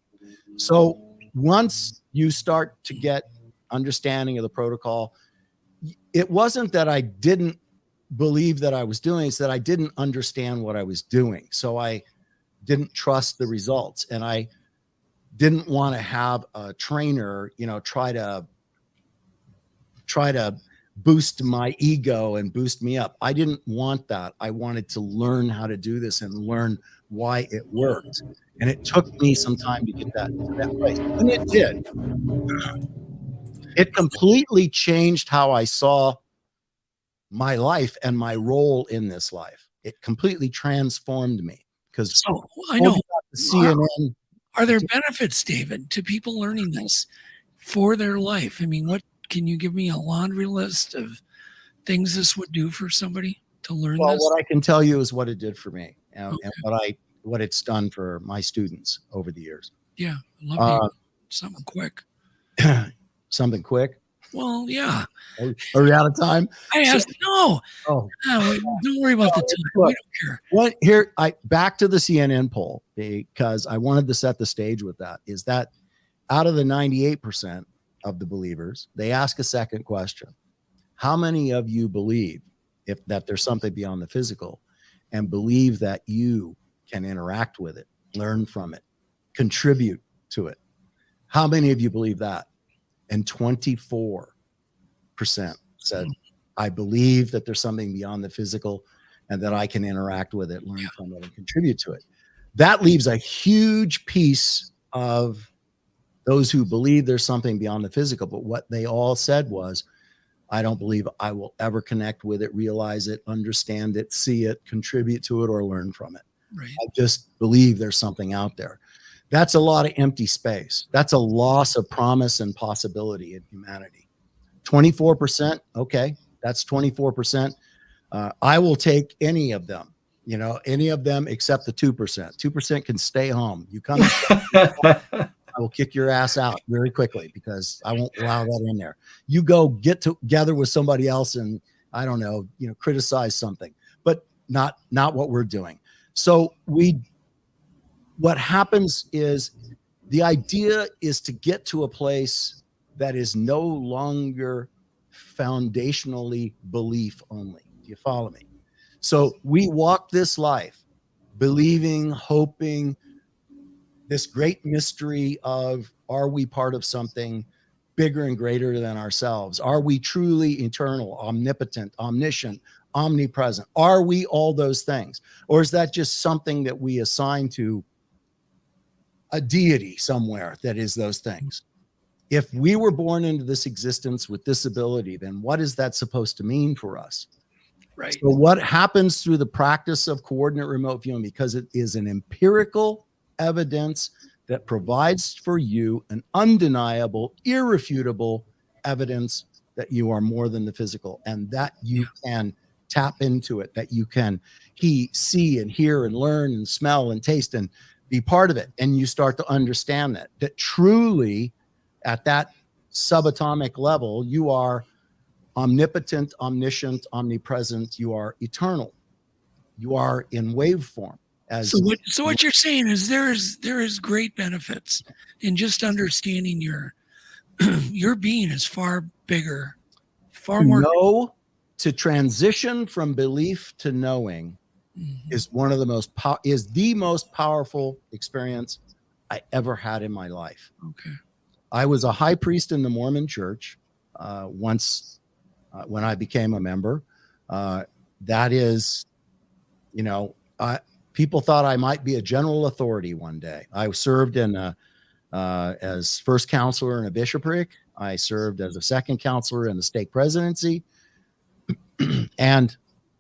C: So once you start to get understanding of the protocol, it wasn't that I didn't believe that I was doing, it's that I didn't understand what I was doing. So I didn't trust the results, and I didn't want to have a trainer, try to boost my ego and boost me up. I didn't want that. I wanted to learn how to do this and learn why it worked. And it took me some time to get that to that place. And it did. It completely changed how I saw my life and my role in this life. It completely transformed me because
A: I know
C: the CNN.
A: Are there benefits, David, to people learning this for their life? I mean, what can you give me a laundry list of things this would do for somebody to learn this?
C: What I can tell you is what it did for me and what it's done for my students over the years.
A: Yeah, I love something quick.
C: Something quick.
A: Well, yeah.
C: Are we out of time?
A: I asked, no.
C: Oh,
A: don't worry about the time. We don't care.
C: Back to the CNN poll, because I wanted to set the stage with that, is that out of the 98% of the believers, they ask a second question. How many of you believe that there's something beyond the physical and believe that you can interact with it, learn from it, contribute to it? How many of you believe that? And 24% said, I believe that there's something beyond the physical and that I can interact with it, learn from it, and contribute to it. That leaves a huge piece of those who believe there's something beyond the physical. But what they all said was, I don't believe I will ever connect with it, realize it, understand it, see it, contribute to it, or learn from it.
A: Right.
C: I just believe there's something out there. That's a lot of empty space. That's a loss of promise and possibility in humanity. 24%, okay, that's 24%. I will take any of them, any of them except the 2%. 2% can stay home. You come, I will kick your ass out very quickly because I won't allow that in there. You go get together with somebody else and I don't know, criticize something, but not what we're doing. So what happens is the idea is to get to a place that is no longer foundationally belief only. Do you follow me? So we walk this life believing, hoping, this great mystery of, are we part of something bigger and greater than ourselves? Are we truly eternal, omnipotent, omniscient, omnipresent? Are we all those things? Or is that just something that we assign to a deity somewhere that is those things? If we were born into this existence with this ability, then what is that supposed to mean for us?
A: Right.
C: So what happens through the practice of coordinate remote viewing, because it is an empirical evidence that provides for you an undeniable, irrefutable evidence that you are more than the physical and that you can tap into it, that you can see and hear and learn and smell and taste and be part of it. And you start to understand that truly at that subatomic level, you are omnipotent, omniscient, omnipresent. You are eternal. You are in wave form.
A: So what you're saying is there is great benefits in just understanding your being is far bigger, far more.
C: To transition from belief to knowing is one of the most powerful experience I ever had in my life.
A: Okay.
C: I was a high priest in the Mormon church once when I became a member. That is, people thought I might be a general authority one day. I served as first counselor in a bishopric. I served as a second counselor in the stake presidency. And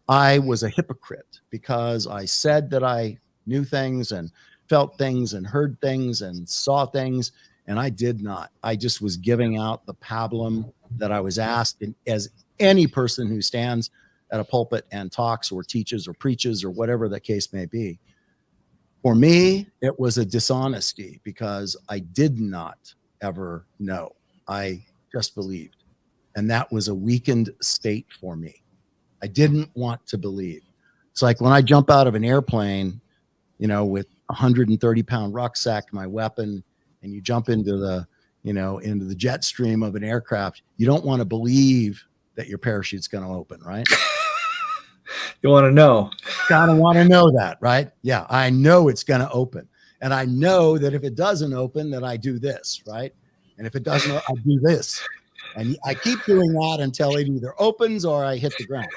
C: I was a hypocrite because I said that I knew things and felt things and heard things and saw things. And I did not. I just was giving out the pablum that I was asked, and as any person who stands at a pulpit and talks or teaches or preaches or whatever the case may be. For me, it was a dishonesty because I did not ever know. I just believed. And that was a weakened state for me. I didn't want to believe. It's like when I jump out of an airplane, you know, with a 130-pound rucksack, my weapon, and you jump into the, you know, into the jet stream of an aircraft, you don't want to believe that your parachute's going to open, right?
B: You want to know.
C: Gotta want to know that, right? Yeah, I know it's going to open. And I know that if it doesn't open, then I do this, right? And if it doesn't, I do this. And I keep doing that until it either opens or I hit the ground.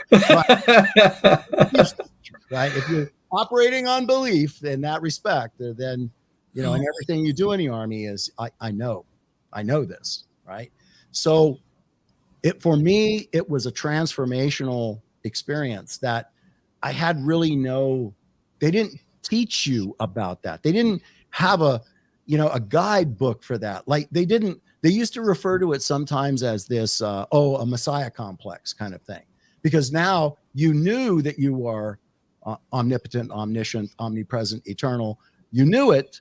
C: Right? If you're operating on belief in that respect, then, you know, and everything you do in the Army is, I know this, right? So for me, it was a transformational experience that I had really they didn't teach you about that. They didn't have a guidebook for that. Like they used to refer to it sometimes as this, a Messiah complex kind of thing, because now you knew that you are omnipotent, omniscient, omnipresent, eternal. You knew it,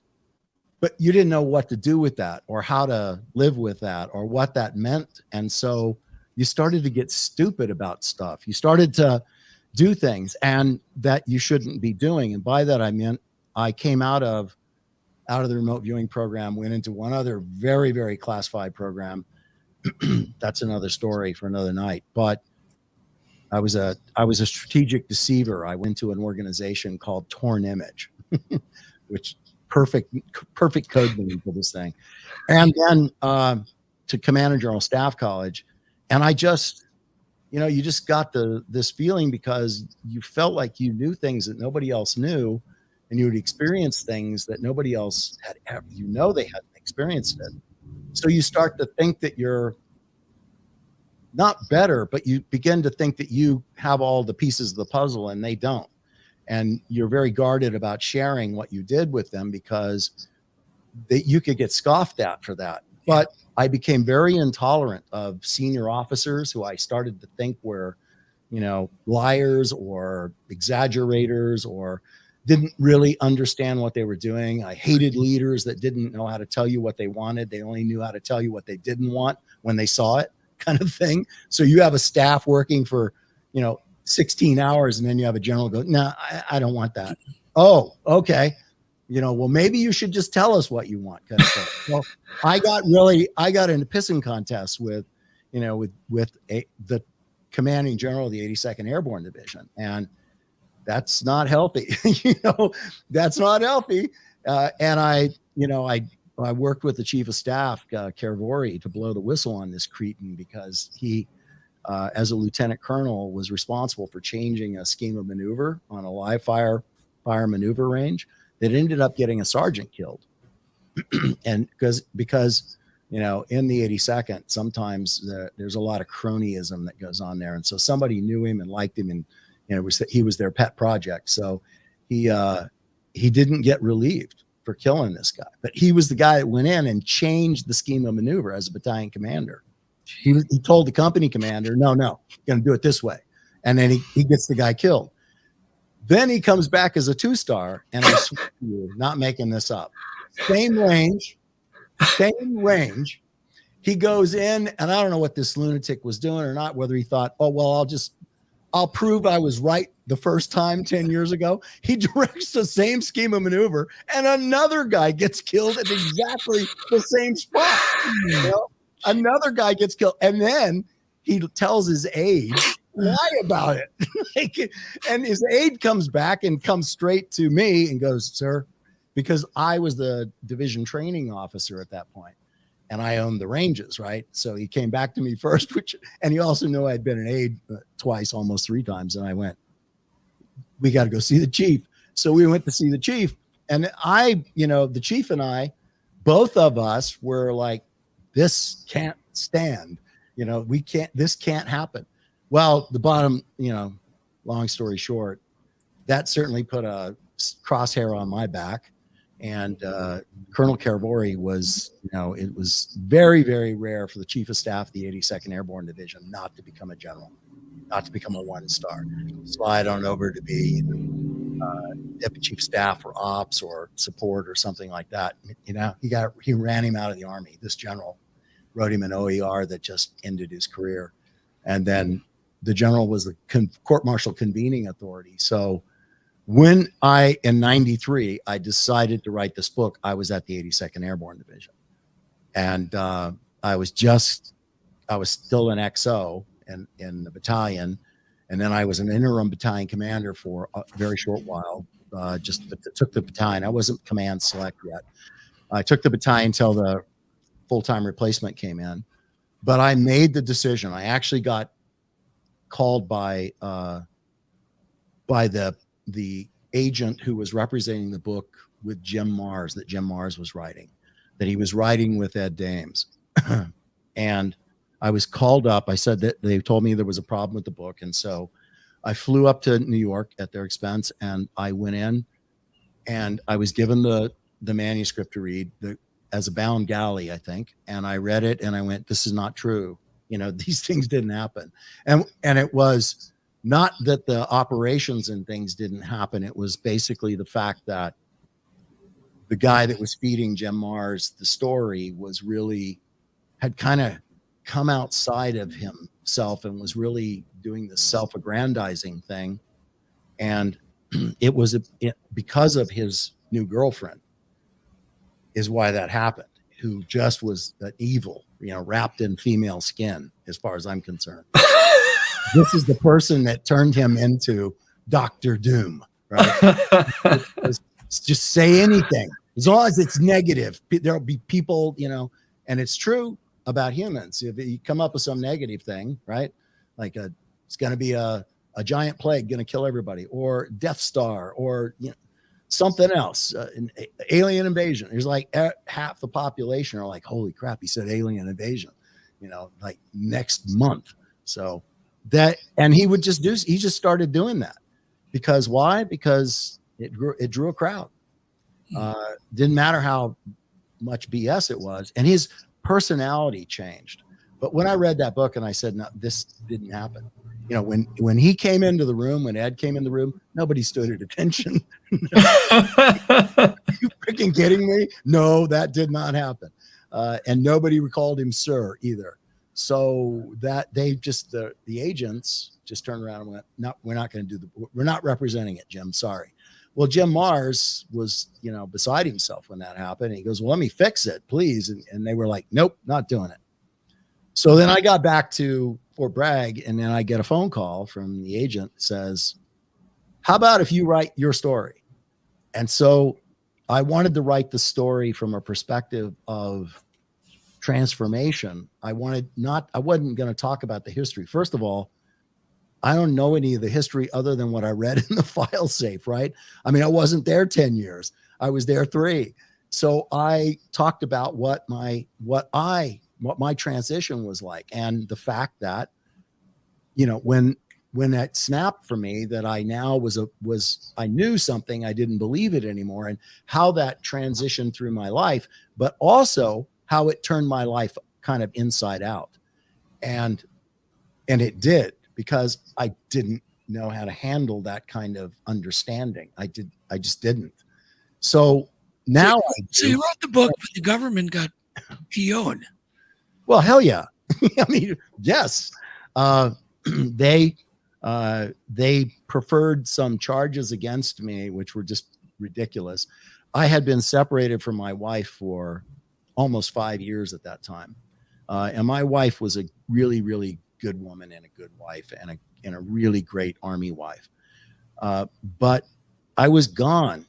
C: but you didn't know what to do with that or how to live with that or what that meant. And so you started to get stupid about stuff. You started to do things and that you shouldn't be doing. And by that, I meant I came out of the remote viewing program, went into one other very, very classified program. That's another story for another night. But I was a strategic deceiver. I went to an organization called Torn Image, which perfect code name for this thing. And then to Command and General Staff College. And I just, you just got this feeling because you felt like you knew things that nobody else knew, and you would experience things that nobody else had ever, they hadn't experienced it. So you start to think that you're not better, but you begin to think that you have all the pieces of the puzzle and they don't. And you're very guarded about sharing what you did with them because you could get scoffed at for that. But I became very intolerant of senior officers who I started to think were, liars or exaggerators or didn't really understand what they were doing. I hated leaders that didn't know how to tell you what they wanted. They only knew how to tell you what they didn't want when they saw it, kind of thing. So you have a staff working for, 16 hours and then you have a general go, no, I don't want that. Oh, okay. Well, maybe you should just tell us what you want. Kind of thing. Well, I got in a pissing contest with the commanding general of the 82nd Airborne Division. And that's not healthy. That's not healthy. And I worked with the chief of staff, Kervori, to blow the whistle on this cretin because he, as a lieutenant colonel, was responsible for changing a scheme of maneuver on a live fire maneuver range that ended up getting a sergeant killed. And because in the 82nd, sometimes there's a lot of cronyism that goes on there. And so somebody knew him and liked him, and he was their pet project. So he didn't get relieved for killing this guy, but he was the guy that went in and changed the scheme of maneuver as a battalion commander. He told the company commander, no, going to do it this way. And then he gets the guy killed. Then he comes back as a 2-star, and I swear to you, not making this up. Same range. He goes in, and I don't know what this lunatic was doing or not, whether he thought, oh, well, I'll prove I was right the first time 10 years ago. He directs the same scheme of maneuver, and another guy gets killed at exactly the same spot. Another guy gets killed, and then he tells his aide, lie about it. And his aide comes back and comes straight to me and goes, sir, because I was the division training officer at that point, and I owned the ranges, right? So he came back to me first, and he also knew I'd been an aide twice, almost 3 times. And I went, we got to go see the chief. So we went to see the chief, and the chief and I, both of us were like, this can't stand, this can't happen. Well, the bottom, long story short, that certainly put a crosshair on my back. And Colonel Caravori was, it was very, very rare for the chief of staff of the 82nd Airborne Division not to become a general, not to become a 1-star. Slide on over to be deputy chief of staff or ops or support or something like that. He ran him out of the Army. This general wrote him an OER that just ended his career. And then the general was the court-martial convening authority. So when in 93, I decided to write this book, I was at the 82nd Airborne Division. And I was still an XO in the battalion. And then I was an interim battalion commander for a very short while, just took the battalion. I wasn't command select yet. I took the battalion until the full-time replacement came in. But I made the decision. I actually got called by the agent who was representing the book with Jim Mars, that Jim Mars was writing, that he was writing with Ed Dames. And I was called up. I said that they told me there was a problem with the book. And so I flew up to New York at their expense, and I went in and I was given the manuscript to read as a bound galley, I think. And I read it and I went, this is not true. These things didn't happen. And it was not that the operations and things didn't happen. It was basically the fact that the guy that was feeding Jim Mars the story had kind of come outside of himself and was really doing this self-aggrandizing thing. And it was because of his new girlfriend is why that happened, who just was an evil, wrapped in female skin, as far as I'm concerned. This is the person that turned him into Dr. Doom, right? Just say anything. As long as it's negative, there'll be people, and it's true about humans. If you come up with some negative thing, right? Like it's going to be a giant plague going to kill everybody, or Death Star, or something else, an alien invasion. There's like half the population are like, holy crap, he said alien invasion, like next month. So and he just started doing that. Because why? Because it drew a crowd. Didn't matter how much BS it was. And his personality changed. But when I read that book and I said, no, this didn't happen. When he came into the room, when Ed came in the room, nobody stood at attention. Are you freaking kidding me? No, that did not happen. And nobody recalled him sir either. So that they the agents just turned around and went, no, we're not going to we're not representing it, Jim. Sorry. Well, Jim Mars was, beside himself when that happened. And he goes, well, let me fix it, please. And they were like, nope, not doing it. So then I got back to Fort Bragg, and then I get a phone call from the agent that says, how about if you write your story? And so I wanted to write the story from a perspective of transformation. I wasn't going to talk about the history. First of all, I don't know any of the history other than what I read in the file safe, right? I mean, I wasn't there 10 years. I was there 3. So I talked about what my transition was like, and the fact that, when that snapped for me, that I now I knew something, I didn't believe it anymore, and how that transitioned through my life, but also how it turned my life kind of inside out. And it did, because I didn't know how to handle that kind of understanding. I just didn't. So now
A: So you wrote the book, but the government got PO'd.
C: Well, hell yeah. I mean, yes. They preferred some charges against me, which were just ridiculous. I had been separated from my wife for almost 5 years at that time. And my wife was a really, really good woman and a good wife and a really great Army wife. But I was gone,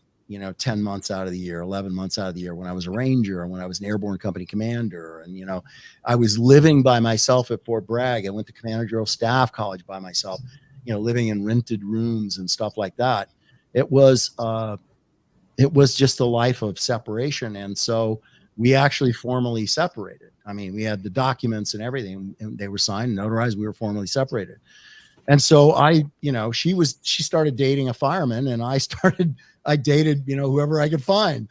C: 10 months out of the year, 11 months out of the year, when I was a Ranger and when I was an airborne company commander. And, I was living by myself at Fort Bragg. I went to Commander General Staff College by myself, living in rented rooms and stuff like that. It was just a life of separation. And so we actually formally separated. I mean, we had the documents and everything, and they were signed and notarized. We were formally separated. And so she started dating a fireman, and I dated, whoever I could find.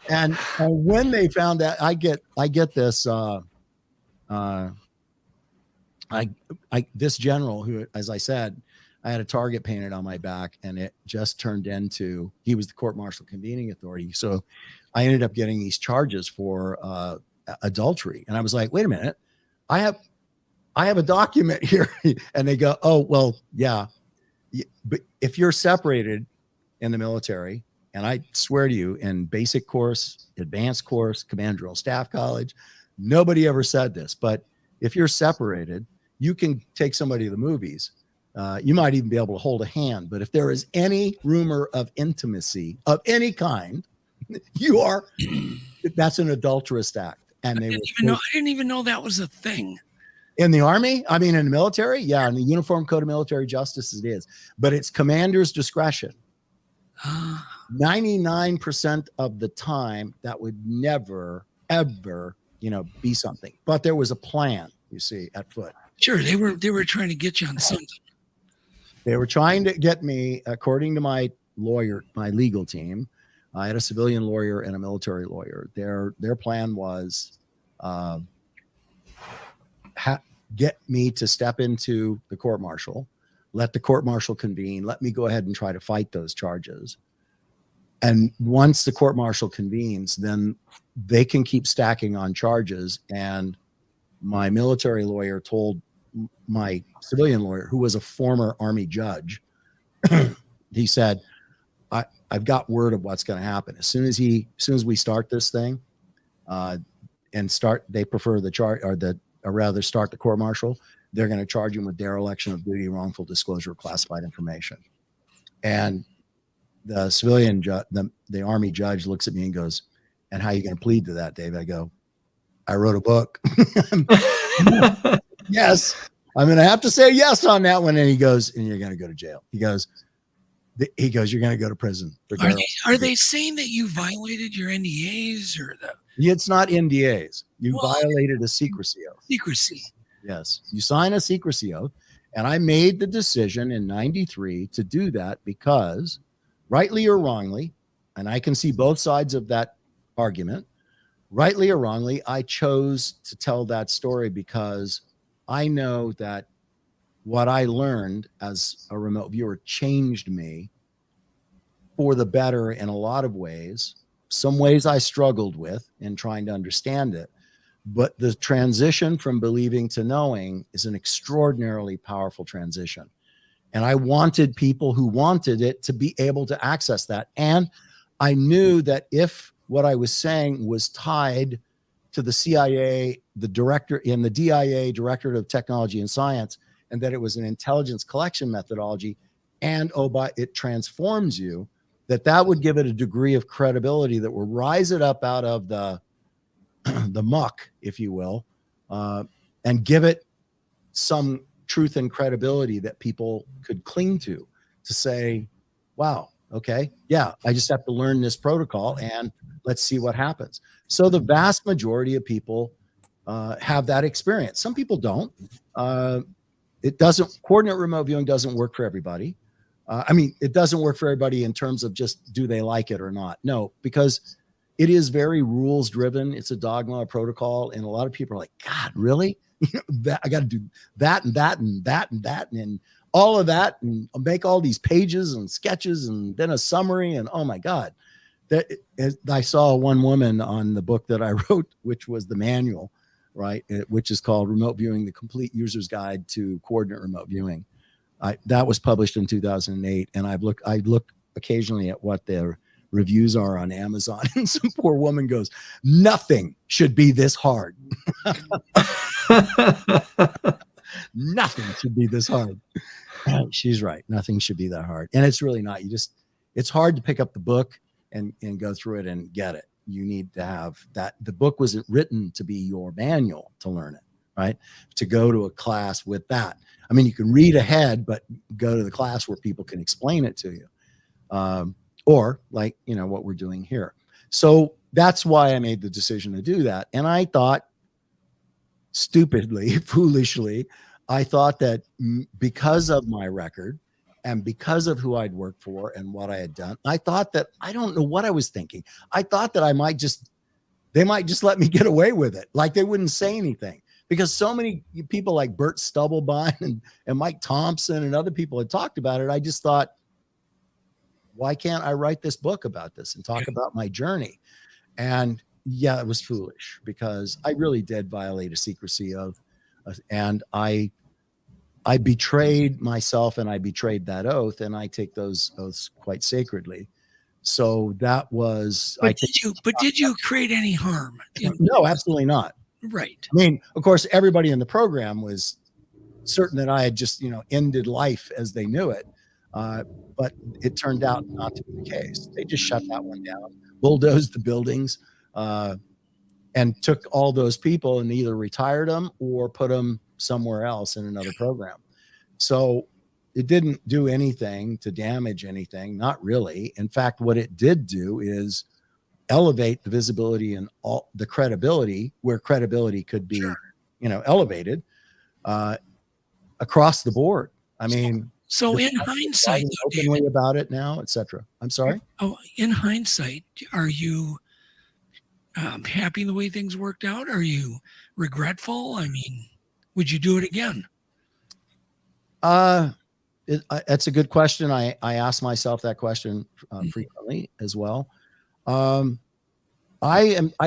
C: And when they found that, I get this, this general who, as I said, I had a target painted on my back, and it just turned into, he was the court martial convening authority. So I ended up getting these charges for adultery. And I was like, wait a minute, I have a document here. And they go, oh, well, yeah. But if you're separated in the military, and I swear to you, in basic course, advanced course, command drill, staff college, nobody ever said this, but if you're separated, you can take somebody to the movies. You might even be able to hold a hand, but if there is any rumor of intimacy of any kind, that's an adulterous act. And I
A: didn't even know that was a thing.
C: In the Army, I mean, in the military, yeah, in the Uniform Code of Military Justice it is, but it's commander's discretion. 99% of the time, that would never, ever, be something. But there was a plan, you see, at foot.
A: Sure, they were trying to get you on something.
C: They were trying to get me, according to my lawyer, my legal team. I had a civilian lawyer and a military lawyer. Their plan was get me to step into the court martial, let the court martial convene, let me go ahead and try to fight those charges. And once the court martial convenes, then they can keep stacking on charges. And my military lawyer told my civilian lawyer, who was a former Army judge, he said, I've got word of what's going to happen. As soon as we start this thing, they prefer the charge, or rather start the court martial, they're going to charge him with dereliction of duty, wrongful disclosure of classified information. And the civilian the Army judge looks at me and goes, and how are you going to plead to that, Dave? I go, I wrote a book. Yes, I'm going to have to say yes on that one. And he goes, and you're going to go to jail. He goes, you're going to go to prison.
A: Are they saying that you violated your NDAs or the?
C: It's not NDAs. You violated a secrecy oath.
A: Secrecy.
C: Yes. You sign a secrecy oath. And I made the decision in 93 to do that because, rightly or wrongly, and I can see both sides of that argument, rightly or wrongly, I chose to tell that story because I know that what I learned as a remote viewer changed me for the better in a lot of ways. Some ways I struggled with in trying to understand it, but the transition from believing to knowing is an extraordinarily powerful transition. And I wanted people who wanted it to be able to access that. And I knew that if what I was saying was tied to the CIA, the director in the DIA, Directorate of Technology and Science, and that it was an intelligence collection methodology, and it transforms you, that would give it a degree of credibility that will rise it up out of the muck, if you will, and give it some truth and credibility that people could cling to say, wow, okay, yeah, I just have to learn this protocol and let's see what happens. So the vast majority of people have that experience. Some people don't. Coordinate remote viewing doesn't work for everybody. It doesn't work for everybody in terms of just, do they like it or not? No, because it is very rules driven. It's a dogma, a protocol. And a lot of people are like, God, really? I got to do that and that and that and that and all of that and make all these pages and sketches and then a summary. And oh my God, I saw one woman on the book that I wrote, which was the manual, right? Which is called Remote Viewing, the Complete User's Guide to Coordinate Remote Viewing. That was published in 2008. And I look occasionally at what their reviews are on Amazon. And some poor woman goes, nothing should be this hard. Nothing should be this hard. She's right. Nothing should be that hard. And it's really not. It's hard to pick up the book and go through it and get it. You need to have that. The book wasn't written to be your manual to learn it, right? To go to a class with that. You can read ahead, but go to the class where people can explain it to you. Or like, what we're doing here. So that's why I made the decision to do that. And I thought, stupidly, foolishly, I thought that because of my record and because of who I'd worked for and what I had done, I thought that I don't know what I was thinking. I thought that they might just let me get away with it. Like they wouldn't say anything because so many people like Bert Stubblebine and Mike Thompson and other people had talked about it. I just thought, why can't I write this book about this and talk about my journey? And yeah, it was foolish because I really did violate a secrecy and I betrayed myself and I betrayed that oath, and I take those oaths quite sacredly. So that was.
A: But did you create any harm?
C: No, absolutely not.
A: Right.
C: I mean, of course, everybody in the program was certain that I had just, ended life as they knew it. But it turned out not to be the case. They just shut that one down, bulldozed the buildings, and took all those people and either retired them or put them somewhere else in another program. So it didn't do anything to damage anything, not really. In fact, what it did do is elevate the visibility and all the credibility where credibility could be, elevated across the board. I mean,
A: so in hindsight,
C: openly about it now, etc. I'm sorry.
A: Oh, in hindsight, are you happy the way things worked out? Are you regretful? I mean, would you do it again?
C: That's a good question. I ask myself that question frequently as well. I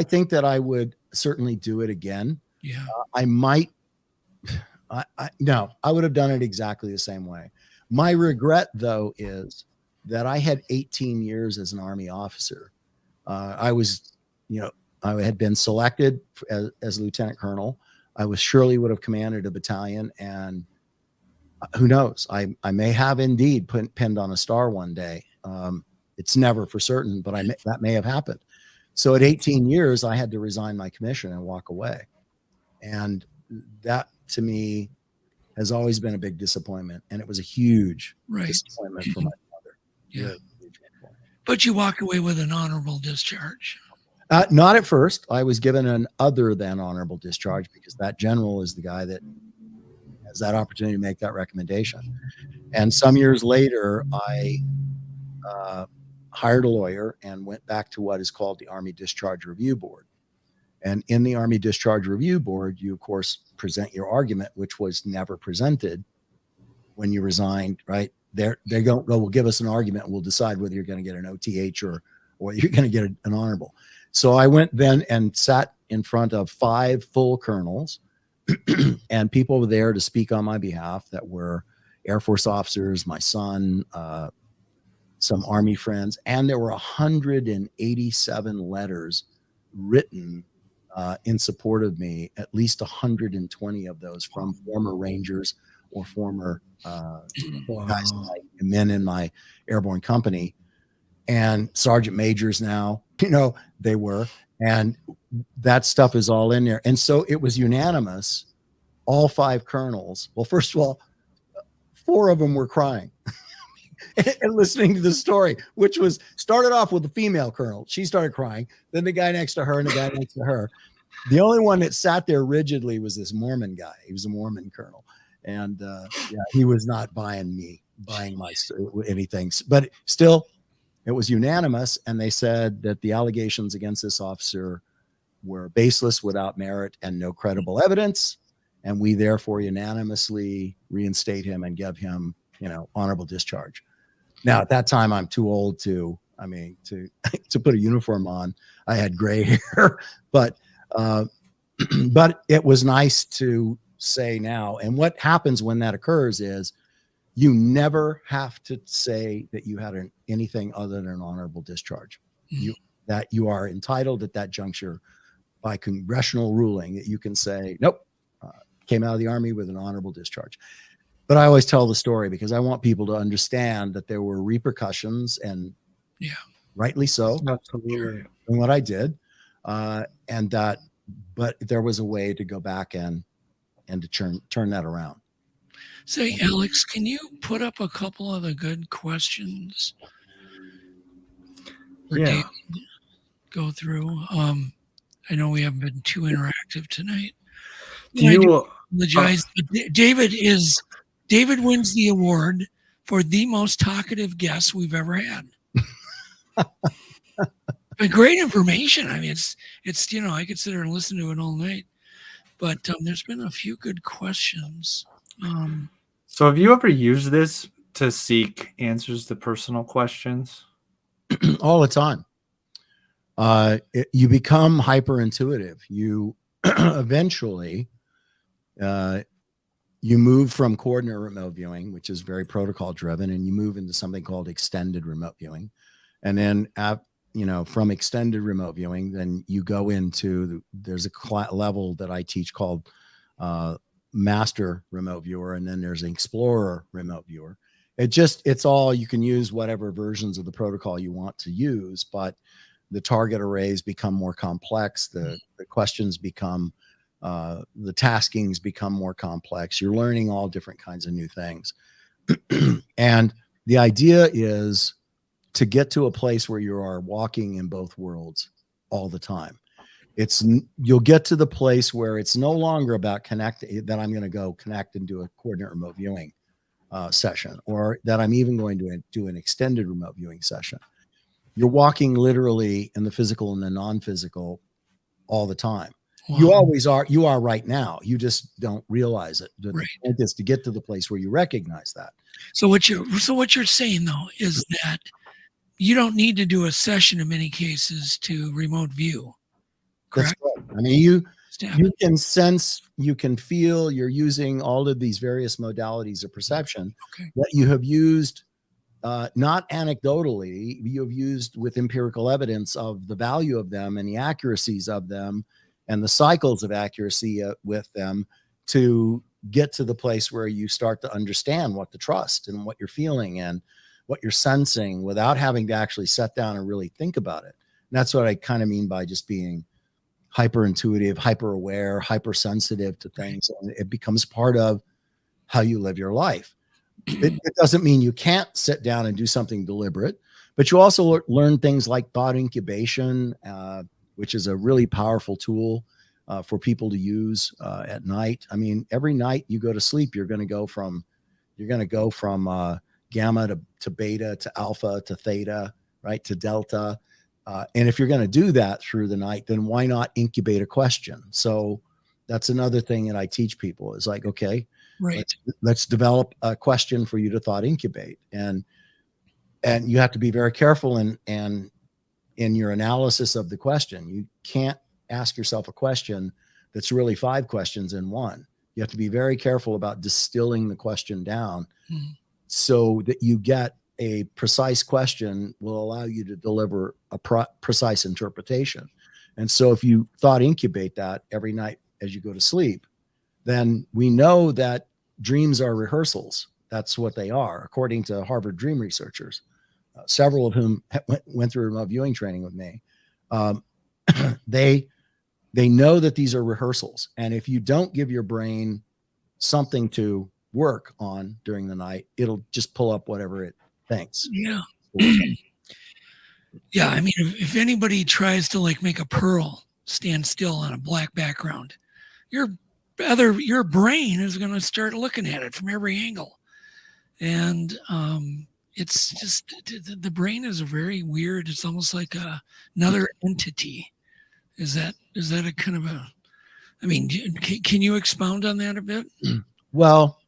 C: think that I would certainly do it again.
A: Yeah.
C: I might. No, I would have done it exactly the same way. My regret, though, is that I had 18 years as an Army officer. I had been selected as lieutenant colonel. I surely would have commanded a battalion, and who knows? I may have indeed pinned on a star one day. It's never for certain, but that may have happened. So at 18 years, I had to resign my commission and walk away, and that to me has always been a big disappointment, and it was a huge disappointment for my mother.
A: Yeah. But you walked away with an honorable discharge.
C: Not at first. I was given an other than honorable discharge because that general is the guy that has that opportunity to make that recommendation. And some years later, I hired a lawyer and went back to what is called the Army Discharge Review Board. And in the Army Discharge Review Board, you, of course, present your argument, which was never presented when you resigned, right? They go, well, give us an argument and we'll decide whether you're going to get an OTH or you're going to get an honorable. So I went then and sat in front of 5 full colonels and people were there to speak on my behalf that were Air Force officers, my son, some Army friends, and there were 187 letters written in support of me, at least 120 of those from former Rangers or former guys, men in my airborne company, and sergeant majors now, they were, and that stuff is all in there. And so it was unanimous, all 5 colonels. Well, first of all, 4 of them were crying and listening to the story, which was started off with the female colonel. She started crying. Then the guy next to her and the guy next to her. The only one that sat there rigidly was this Mormon guy. He was a Mormon colonel. And he was not buying my anything. But still, it was unanimous. And they said that the allegations against this officer were baseless, without merit, and no credible evidence. And we therefore unanimously reinstate him and give him, honorable discharge. Now, at that time, I'm too old to put a uniform on. I had gray hair, but it was nice to say now. And what happens when that occurs is you never have to say that you had anything other than an honorable discharge. That you are entitled at that juncture by congressional ruling that you can say, nope, came out of the Army with an honorable discharge. But I always tell the story because I want people to understand that there were repercussions, and rightly so,
B: absolutely,
C: in what I did, and that, but there was a way to go back and to turn that around.
A: Say, Alex, can you put up a couple of the good questions for David to go through? I know we haven't been too interactive tonight.
B: Do you?
A: Apologize. David wins the award for the most talkative guest we've ever had. But great information. I mean, it's I could sit there and listen to it all night. But there's been a few good questions.
B: So have you ever used this to seek answers to personal questions?
C: All the time. You become hyper intuitive. You eventually you move from coordinate remote viewing, which is very protocol driven, and you move into something called extended remote viewing. And then from extended remote viewing, then you go into there's a level that I teach called master remote viewer, and then there's an explorer remote viewer. It's all, you can use whatever versions of the protocol you want to use, but the target arrays become more complex. The questions become, the taskings become more complex. You're learning all different kinds of new things. And the idea is to get to a place where you are walking in both worlds all the time. You'll get to the place where it's no longer about connecting, that I'm going to go connect and do a coordinate remote viewing session, or that I'm even going to do an extended remote viewing session. You're walking literally in the physical and the non-physical all the time. Wow. You always are. You are right now. You just don't realize it. The point is to get to the place where you recognize that.
A: So what you're saying though is that you don't need to do a session in many cases to remote view. Correct?
C: That's right. I mean, you can sense, you can feel, you're using all of these various modalities of perception that you have used, not anecdotally, you have used with empirical evidence of the value of them and the accuracies of them and the cycles of accuracy with them to get to the place where you start to understand what to trust and what you're feeling and what you're sensing without having to actually sit down and really think about it. And that's what I kind of mean by just being hyper intuitive, hyper aware, hypersensitive to things. And it becomes part of how you live your life. It doesn't mean you can't sit down and do something deliberate, but you also learn things like thought incubation, which is a really powerful tool for people to use at night. I mean, every night you go to sleep, you're going to go from gamma to beta to alpha to theta, right, to delta. And if you're going to do that through the night, then why not incubate a question? So that's another thing that I teach people is like, okay, let's develop a question for you to thought incubate. And you have to be very careful in your analysis of the question. You can't ask yourself a question that's really 5 questions in one. You have to be very careful about distilling the question down so that you get a precise question will allow you to deliver a precise interpretation. And so if you thought incubate that every night as you go to sleep, then we know that dreams are rehearsals. That's what they are, according to Harvard dream researchers, several of whom went through remote viewing training with me. They know that these are rehearsals. And if you don't give your brain something to work on during the night, it'll just pull up whatever it thinks.
A: Yeah. Yeah. I mean, if anybody tries to like make a pearl stand still on a black background, your brain is going to start looking at it from every angle. And it's just, the brain is a very weird, it's almost like another entity. Is that a kind of a, I mean, can you expound on that a bit?
C: Well,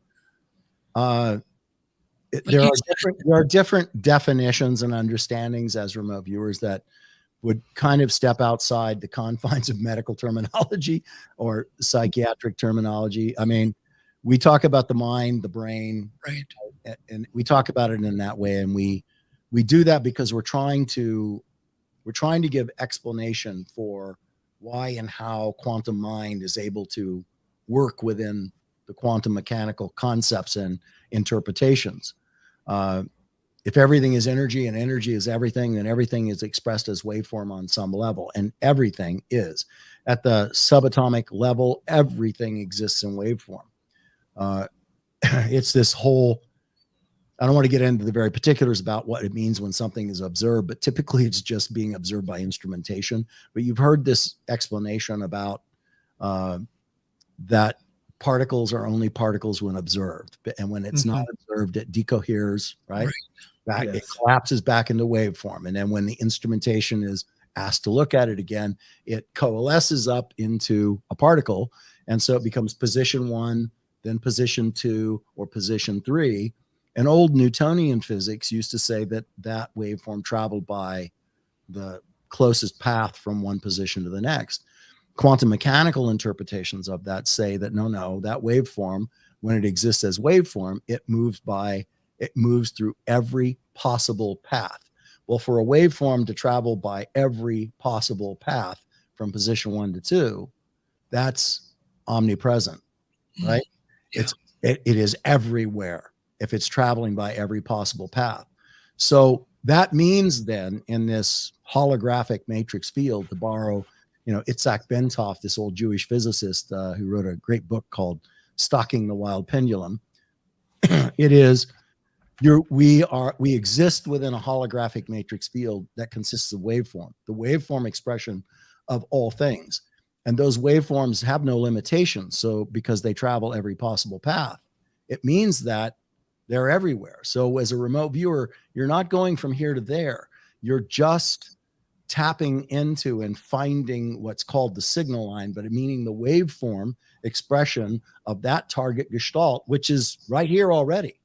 C: there are different definitions and understandings as remote viewers that would kind of step outside the confines of medical terminology or psychiatric terminology. I mean, we talk about the mind, the brain,
A: right,
C: and we talk about it in that way, and we do that because we're trying to give explanation for why and how quantum mind is able to work within the quantum mechanical concepts and interpretations. If everything is energy and energy is everything, then everything is expressed as waveform on some level, and everything is. At the subatomic level, everything exists in waveform. It's this whole, I don't want to get into the very particulars about what it means when something is observed, but typically it's just being observed by instrumentation. But you've heard this explanation about that particles are only particles when observed. And when it's not observed, it decoheres, right? Back,
B: Yes.
C: It collapses back into waveform. And then when the instrumentation is asked to look at it again, it coalesces up into a particle. And so it becomes position 1, then position 2, or position 3. And old Newtonian physics used to say that that waveform traveled by the closest path from one position to the next. Quantum mechanical interpretations of that say that no, that waveform, when it exists as waveform, it moves through every possible path. Well, for a waveform to travel by every possible path from position 1 to 2, that's omnipresent, right?
A: Yeah.
C: It is everywhere if it's traveling by every possible path. So that means then in this holographic matrix field, to borrow, Itzhak Bentov, this old Jewish physicist who wrote a great book called Stalking the Wild Pendulum, it is we exist within a holographic matrix field that consists of waveform, the waveform expression of all things. And those waveforms have no limitations. So because they travel every possible path, it means that they're everywhere. So as a remote viewer, you're not going from here to there. You're just tapping into and finding what's called the signal line, but meaning the waveform expression of that target gestalt, which is right here already,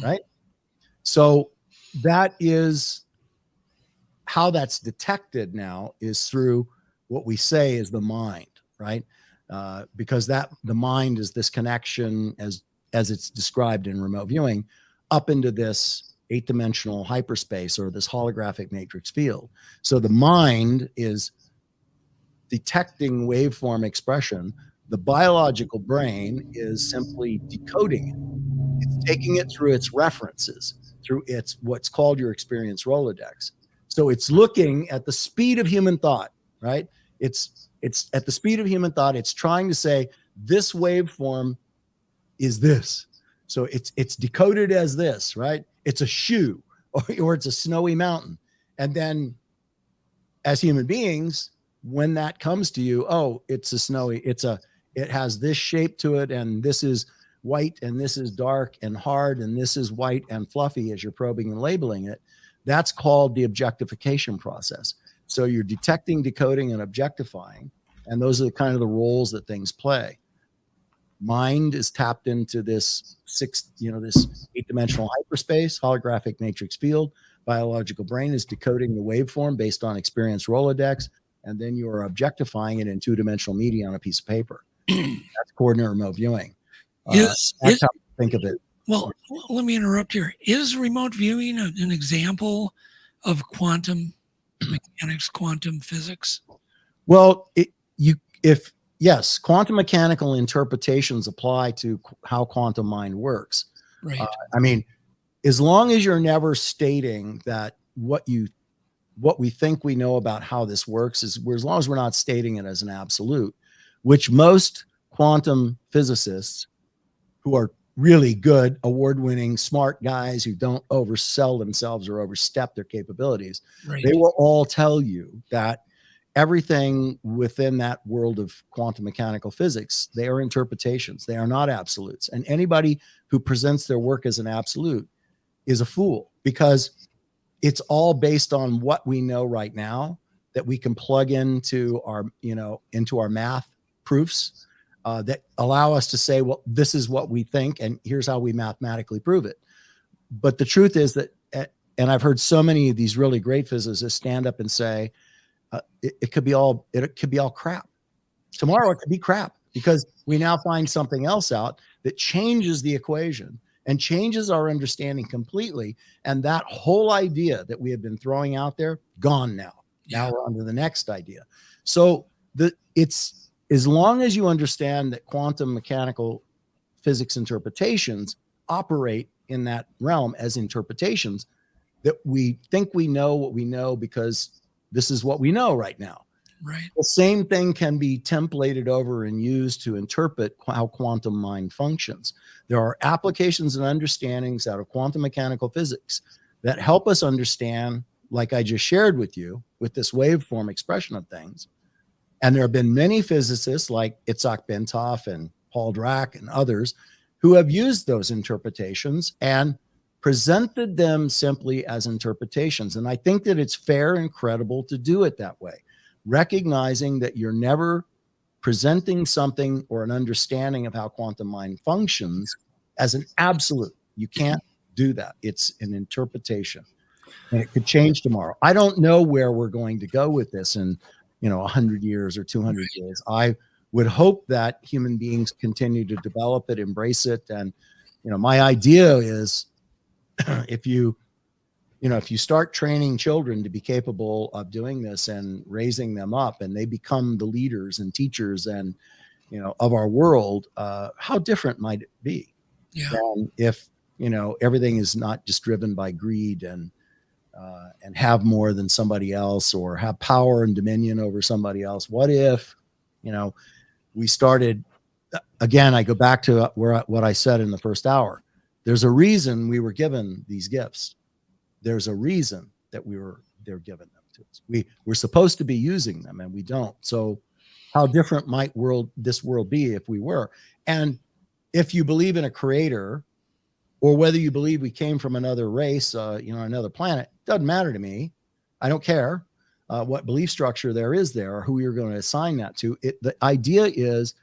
C: right? So that is how that's detected now, is through what we say is the mind, right? Because the mind is this connection, as it's described in remote viewing, up into this 8-dimensional hyperspace or this holographic matrix field. So the mind is detecting waveform expression. The biological brain is simply decoding it. It's taking it through its references, through its what's called your experience Rolodex. So it's looking at the speed of human thought, right? It's at the speed of human thought. It's trying to say this waveform is this. So it's decoded as this, right? It's a shoe or it's a snowy mountain. And then as human beings, when that comes to you, oh, it's a snowy, it has this shape to it, and this is white, and this is dark and hard, and this is white and fluffy as you're probing and labeling it. That's called the objectification process. So you're detecting, decoding, and objectifying. And those are the kind of the roles that things play. Mind is tapped into this this 8-dimensional hyperspace, holographic matrix field. Biological brain is decoding the waveform based on experience Rolodex. And then you are objectifying it in 2-dimensional media on a piece of paper. That's coordinate remote viewing. That's how I think of it.
A: Well, let me interrupt here. Is remote viewing an example of quantum mechanics, quantum physics?
C: Well, yes, quantum mechanical interpretations apply to how quantum mind works.
A: Right.
C: I mean, as long as you're never stating that what we think we know about how this works as long as we're not stating it as an absolute, which most quantum physicists who are really good, award-winning, smart guys who don't oversell themselves or overstep their capabilities,
A: Right.
C: They will all tell you that everything within that world of quantum mechanical physics, they are interpretations. They are not absolutes. And anybody who presents their work as an absolute is a fool, because it's all based on what we know right now that we can plug into our math proofs that allow us to say, well, this is what we think, and here's how we mathematically prove it. But the truth is that, and I've heard so many of these really great physicists stand up and say, it could be all crap. Tomorrow it could be crap, because we now find something else out that changes the equation and changes our understanding completely. And that whole idea that we have been throwing out there, gone now.
A: Yeah.
C: Now we're on to the next idea. So it's as long as you understand that quantum mechanical physics interpretations operate in that realm as interpretations, that we think we know what we know because this is what we know right now.
A: Right.
C: The same thing can be templated over and used to interpret how quantum mind functions. There are applications and understandings out of quantum mechanical physics that help us understand, like I just shared with you, with this waveform expression of things, And there have been many physicists like Itzhak Bentov and Paul Dirac and others who have used those interpretations and presented them simply as interpretations. And I think that it's fair and credible to do it that way, recognizing that you're never presenting something or an understanding of how quantum mind functions as an absolute. You can't do that. It's an interpretation, and it could change tomorrow. I don't know where we're going to go with this in 100 years or 200 years. I would hope that human beings continue to develop it, embrace it. And, my idea is if you start training children to be capable of doing this and raising them up, and they become the leaders and teachers and, of our world, how different might it be?
A: Yeah.
C: If, everything is not just driven by greed and have more than somebody else or have power and dominion over somebody else. What if, we started, again, I go back to what I said in the first hour. There's a reason we were given these gifts. There's a reason that they're given them to us. We're supposed to be using them and we don't. So how different might this world be if we were? And if you believe in a creator, or whether you believe we came from another race, another planet, doesn't matter to me. I don't care what belief structure there is there or who you're going to assign that to. The idea is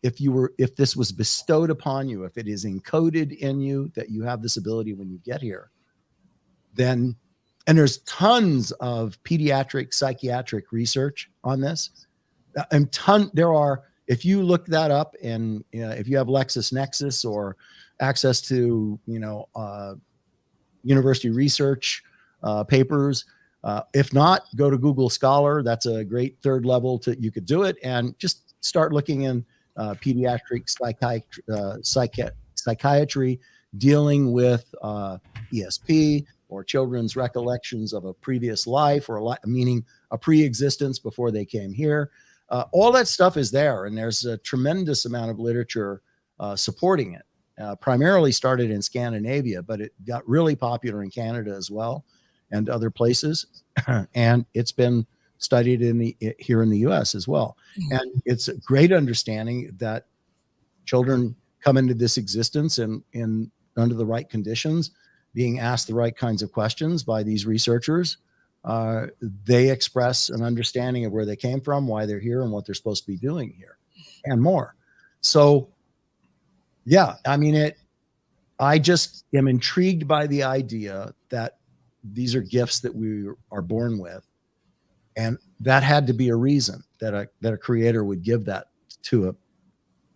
C: if this was bestowed upon you, if it is encoded in you that you have this ability when you get here, then, and there's tons of pediatric psychiatric research on this. And if you look that up and if you have LexisNexis or access to, university research papers. If not, go to Google Scholar. That's a great third level you could do it and just start looking in pediatric psychiatry dealing with ESP or children's recollections of a previous life or meaning a pre-existence before they came here. All that stuff is there, and there's a tremendous amount of literature supporting it. Primarily started in Scandinavia, but it got really popular in Canada as well and other places. And it's been studied here in the US as well. And it's a great understanding that children come into this existence and under the right conditions, being asked the right kinds of questions by these researchers. They express an understanding of where they came from, why they're here, and what they're supposed to be doing here, and more. So, yeah, I mean, I just am intrigued by the idea that these are gifts that we are born with, and that had to be a reason that a creator would give that to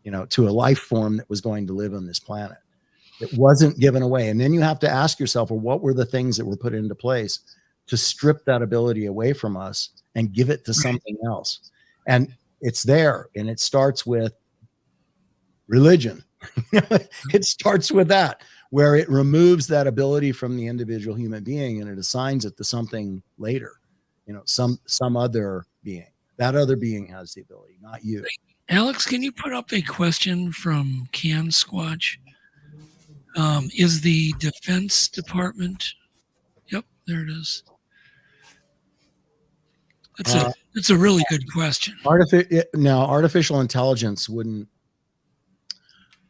C: a life form that was going to live on this planet. It wasn't given away, and then you have to ask yourself, well, what were the things that were put into place to strip that ability away from us and give it to something else? And it's there, and it starts with religion. It starts with that, where it removes that ability from the individual human being and it assigns it to something later, some other being. That other being has the ability, not you.
A: Alex, can you put up a question from Can Squatch? Is the Defense Department? Yep, there it is. That's a really good question.
C: Artificial intelligence would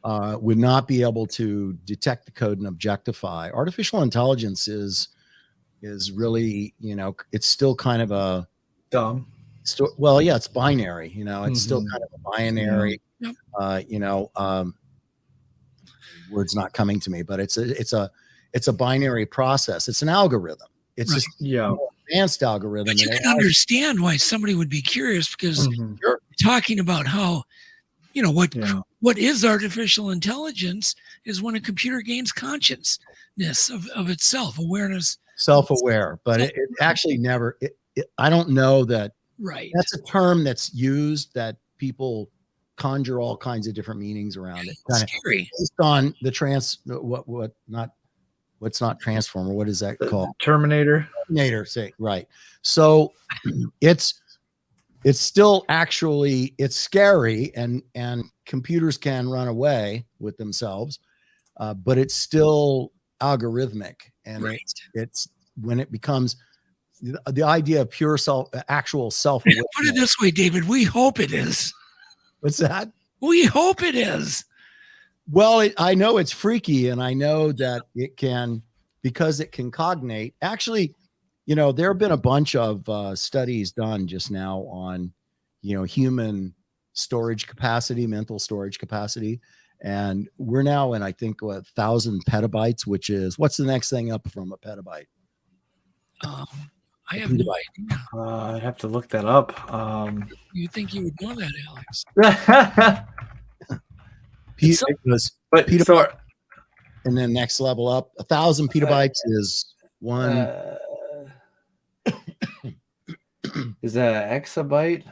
C: not be able to detect the code and objectify. Artificial intelligence is really, it's still kind of a
B: dumb.
C: Well, yeah, it's binary. It's still kind of a binary.
A: Yep.
C: Words not coming to me, but it's a binary process. It's an algorithm. It's just advanced algorithm.
A: But you can understand why somebody would be curious because you're talking about how, what is artificial intelligence is when a computer gains consciousness of itself, awareness.
C: Self-aware, but it actually never, I don't know that.
A: Right.
C: That's a term that's used that people conjure all kinds of different meanings around it. Kind
A: scary.
C: Based on the what's not transformer. What is that called?
B: Terminator.
C: Say right. So it's still actually, it's scary and computers can run away with themselves, but it's still algorithmic. And it's when it becomes the idea of pure actual self.
A: Put it this way, David. We hope it is.
C: What's that?
A: We hope it is.
C: Well, I know it's freaky, and I know that it can, because it can cognate. Actually, there have been a bunch of studies done just now on, human storage capacity, mental storage capacity. And we're now in, I think, 1,000 petabytes, which is, what's the next thing up from a petabyte?
A: I have no idea.
B: I'd have to look that up.
A: You think you would know that, Alex?
C: And then next level up, 1,000 petabytes is one.
B: Is that exabyte?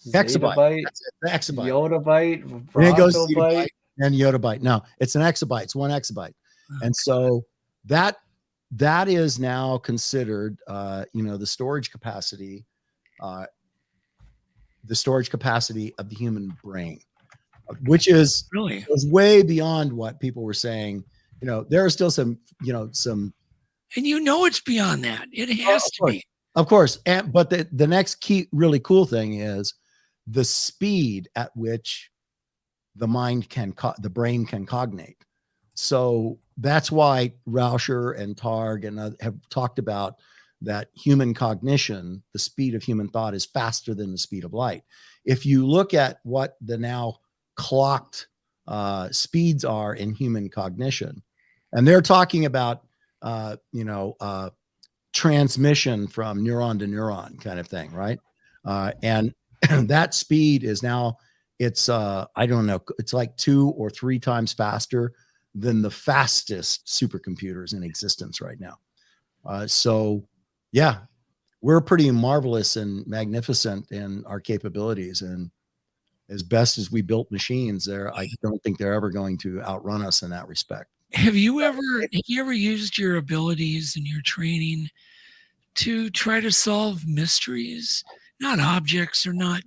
C: Exabyte. Exabyte.
B: Yottabyte.
C: Then it goes zettabyte and yottabyte. No, it's an exabyte. It's 1 exabyte.
A: Okay.
C: And so that is now considered, the storage capacity of the human brain, which is
A: really
C: was way beyond what people were saying. There are still some, and
A: it's beyond that. It has to be.
C: Of course. But the next key, really cool thing is the speed at which the brain can cognate. So that's why Rauscher and Targ and have talked about that human cognition, the speed of human thought, is faster than the speed of light. If you look at what the now clocked speeds are in human cognition, and they're talking about, transmission from neuron to neuron kind of thing, right? And that speed is now, it's I don't know, it's like 2 or 3 times faster than the fastest supercomputers in existence right now. So yeah, we're pretty marvelous and magnificent in our capabilities, and as best as we built machines there, I don't think they're ever going to outrun us in that respect.
A: Have you ever used your abilities and your training to try to solve mysteries? Not objects or not,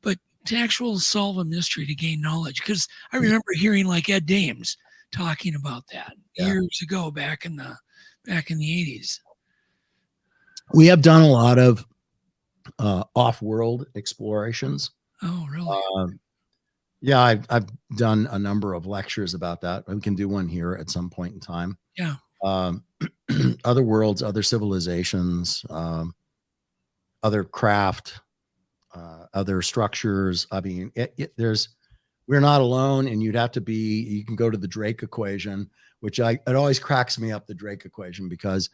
A: but to actually solve a mystery to gain knowledge. Because I remember hearing like Ed Dames talking about that years ago, back in the 80s.
C: We have done a lot of off-world explorations.
A: Oh, really?
C: Yeah, I've done a number of lectures about that. We can do one here at some point in time.
A: Yeah.
C: Other worlds, other civilizations, other craft, other structures. I mean, we're not alone, and you can go to the Drake equation, which it always cracks me up, the Drake equation, because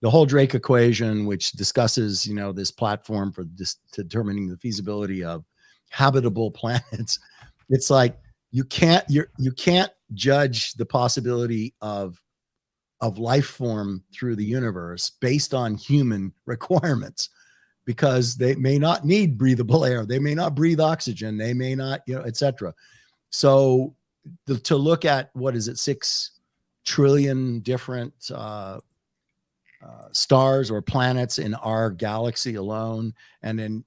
C: the whole Drake equation, which discusses, this platform for determining the feasibility of habitable planets. It's like you can't judge the possibility of life form through the universe based on human requirements, because they may not need breathable air, they may not breathe oxygen, they may not, etc. So to look at, what is it, 6 trillion different stars or planets in our galaxy alone, and then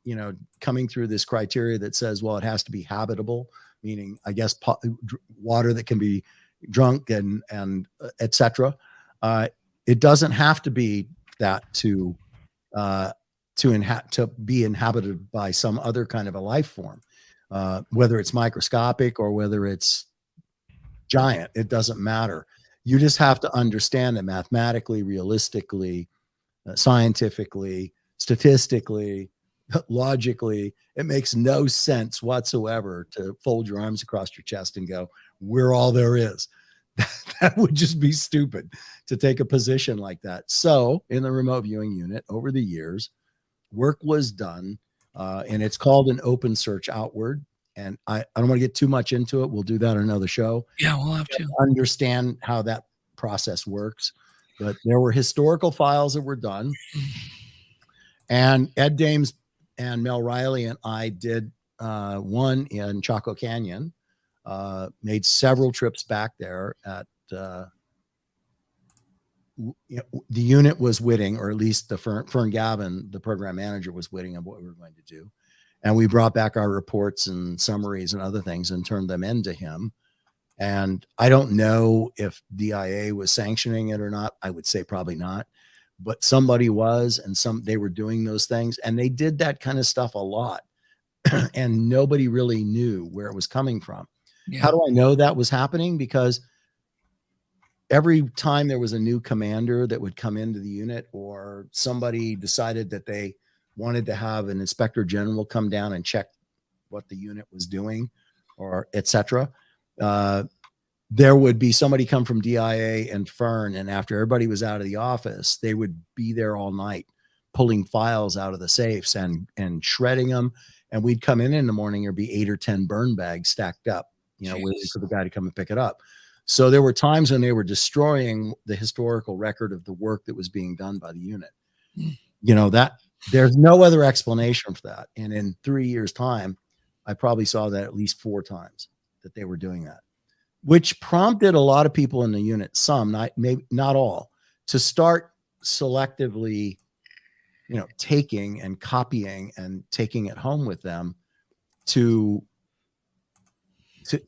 C: coming through this criteria that says, well, it has to be habitable, meaning, I guess, water that can be drunk and etc. It doesn't have to be that to be inhabited by some other kind of a life form, whether it's microscopic or whether it's giant. It doesn't matter. You just have to understand that mathematically, realistically, scientifically, statistically, logically, it makes no sense whatsoever to fold your arms across your chest and go, we're all there is. That would just be stupid to take a position like that. So in the remote viewing unit, over the years, work was done, and it's called an open search outward. And I don't want to get too much into it. We'll do that on another show.
A: Yeah, we'll have to
C: understand how that process works. But there were historical files that were done. And Ed Dames and Mel Riley and I did one in Chaco Canyon, made several trips back there. The unit was witting, or at least the Fern Gavin, the program manager, was witting of what we were going to do. And we brought back our reports and summaries and other things and turned them into him. And I don't know if DIA was sanctioning it or not. I would say probably not. but somebody was, and they were doing those things, and they did that kind of stuff a lot. And nobody really knew where it was coming from.
A: Yeah.
C: How do I know that was happening? Because every time there was a new commander that would come into the unit, or somebody decided that they wanted to have an inspector general come down and check what the unit was doing, or etc., there would be somebody come from DIA and Fern, and after everybody was out of the office, they would be there all night pulling files out of the safes and shredding them. And we'd come in the morning, there'd be 8 or 10 burn bags stacked up, waiting for the guy to come and pick it up. So there were times when they were destroying the historical record of the work that was being done by the unit. That there's no other explanation for that. And in 3 years' time, I probably saw that at least 4 times that they were doing that, which prompted a lot of people in the unit, some, maybe not all, to start selectively, taking and copying and taking it home with them to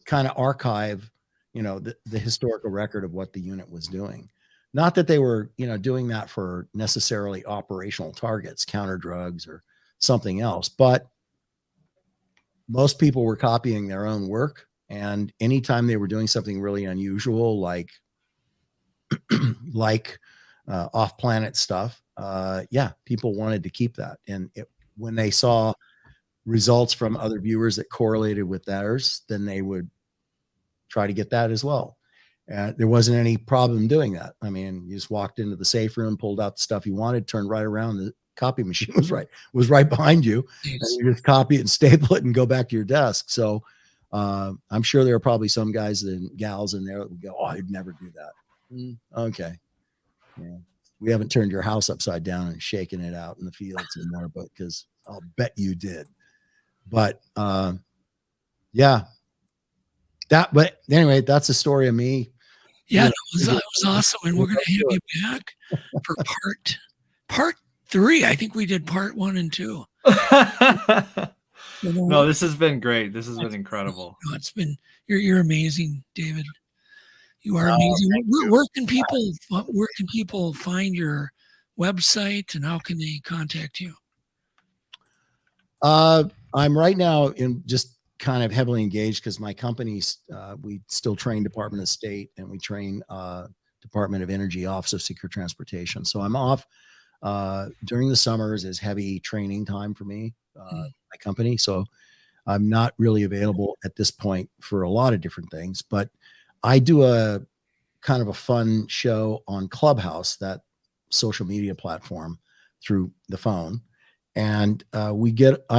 C: kind of archive, the historical record of what the unit was doing. Not that they were, doing that for necessarily operational targets, counter drugs or something else, but most people were copying their own work. And anytime they were doing something really unusual, like off-planet stuff, people wanted to keep that. And when they saw results from other viewers that correlated with theirs, then they would try to get that as well. There wasn't any problem doing that. I mean, you just walked into the safe room, pulled out the stuff you wanted, turned right around, the copy machine was right behind you, and you just copy it and staple it and go back to your desk. So I'm sure there are probably some guys and gals in there that would go, "Oh, I'd never do that." Okay. Yeah. We haven't turned your house upside down and shaken it out in the fields anymore, but because I'll bet you did. But but anyway, that's the story of me.
A: Yeah, that was awesome. And we're going to have you back for part 3. I think we did part 1 and 2.
B: No, this has been great. This has been incredible.
A: No, it's been, you're amazing, David. You are amazing. Where can people find your website, and how can they contact you?
C: I'm right now in just kind of heavily engaged because my company's, we still train Department of State, and we train Department of Energy, Office of Secure Transportation. So I'm off during the summers is heavy training time for me, my company. So I'm not really available at this point for a lot of different things, but I do a kind of a fun show on Clubhouse, that social media platform, through the phone. And I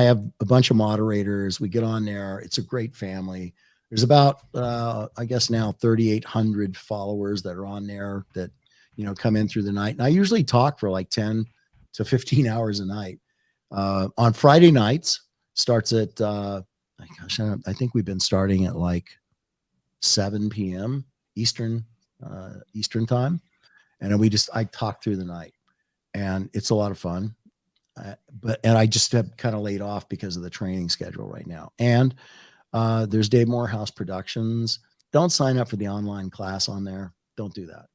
C: have a bunch of moderators. We get on there. It's a great family. There's about, I guess now 3,800 followers that are on there that, come in through the night. And I usually talk for like 10 to 15 hours a night. On Friday nights, starts at, I think we've been starting at like 7 p.m. Eastern time. And I talk through the night, and it's a lot of fun. And I just have kind of laid off because of the training schedule right now. And there's Dave Morehouse Productions. Don't sign up for the online class on there. Don't do that.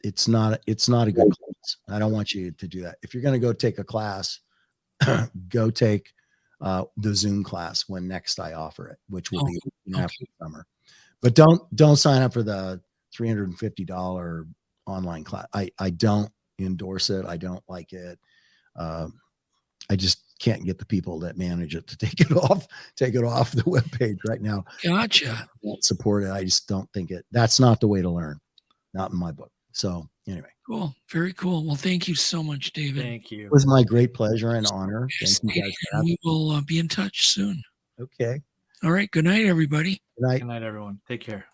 C: It's not a good class. I don't want you to do that. If you're going to go take a class, go take the Zoom class when next I offer it, which will be after the summer. But don't sign up for the $350 online class. I don't endorse it. I don't like it. I just can't get the people that manage it to take it off the webpage right now.
A: Gotcha.
C: I won't support it. I just don't think that's not the way to learn. Not in my book. So anyway.
A: Cool. Very cool. Well, thank you so much, David.
B: Thank you.
C: It was my great pleasure and honor. Thank you guys for having me.
A: We will be in touch soon.
C: Okay.
A: All right. Good night, everybody.
C: Good night.
B: Good night, everyone. Take care.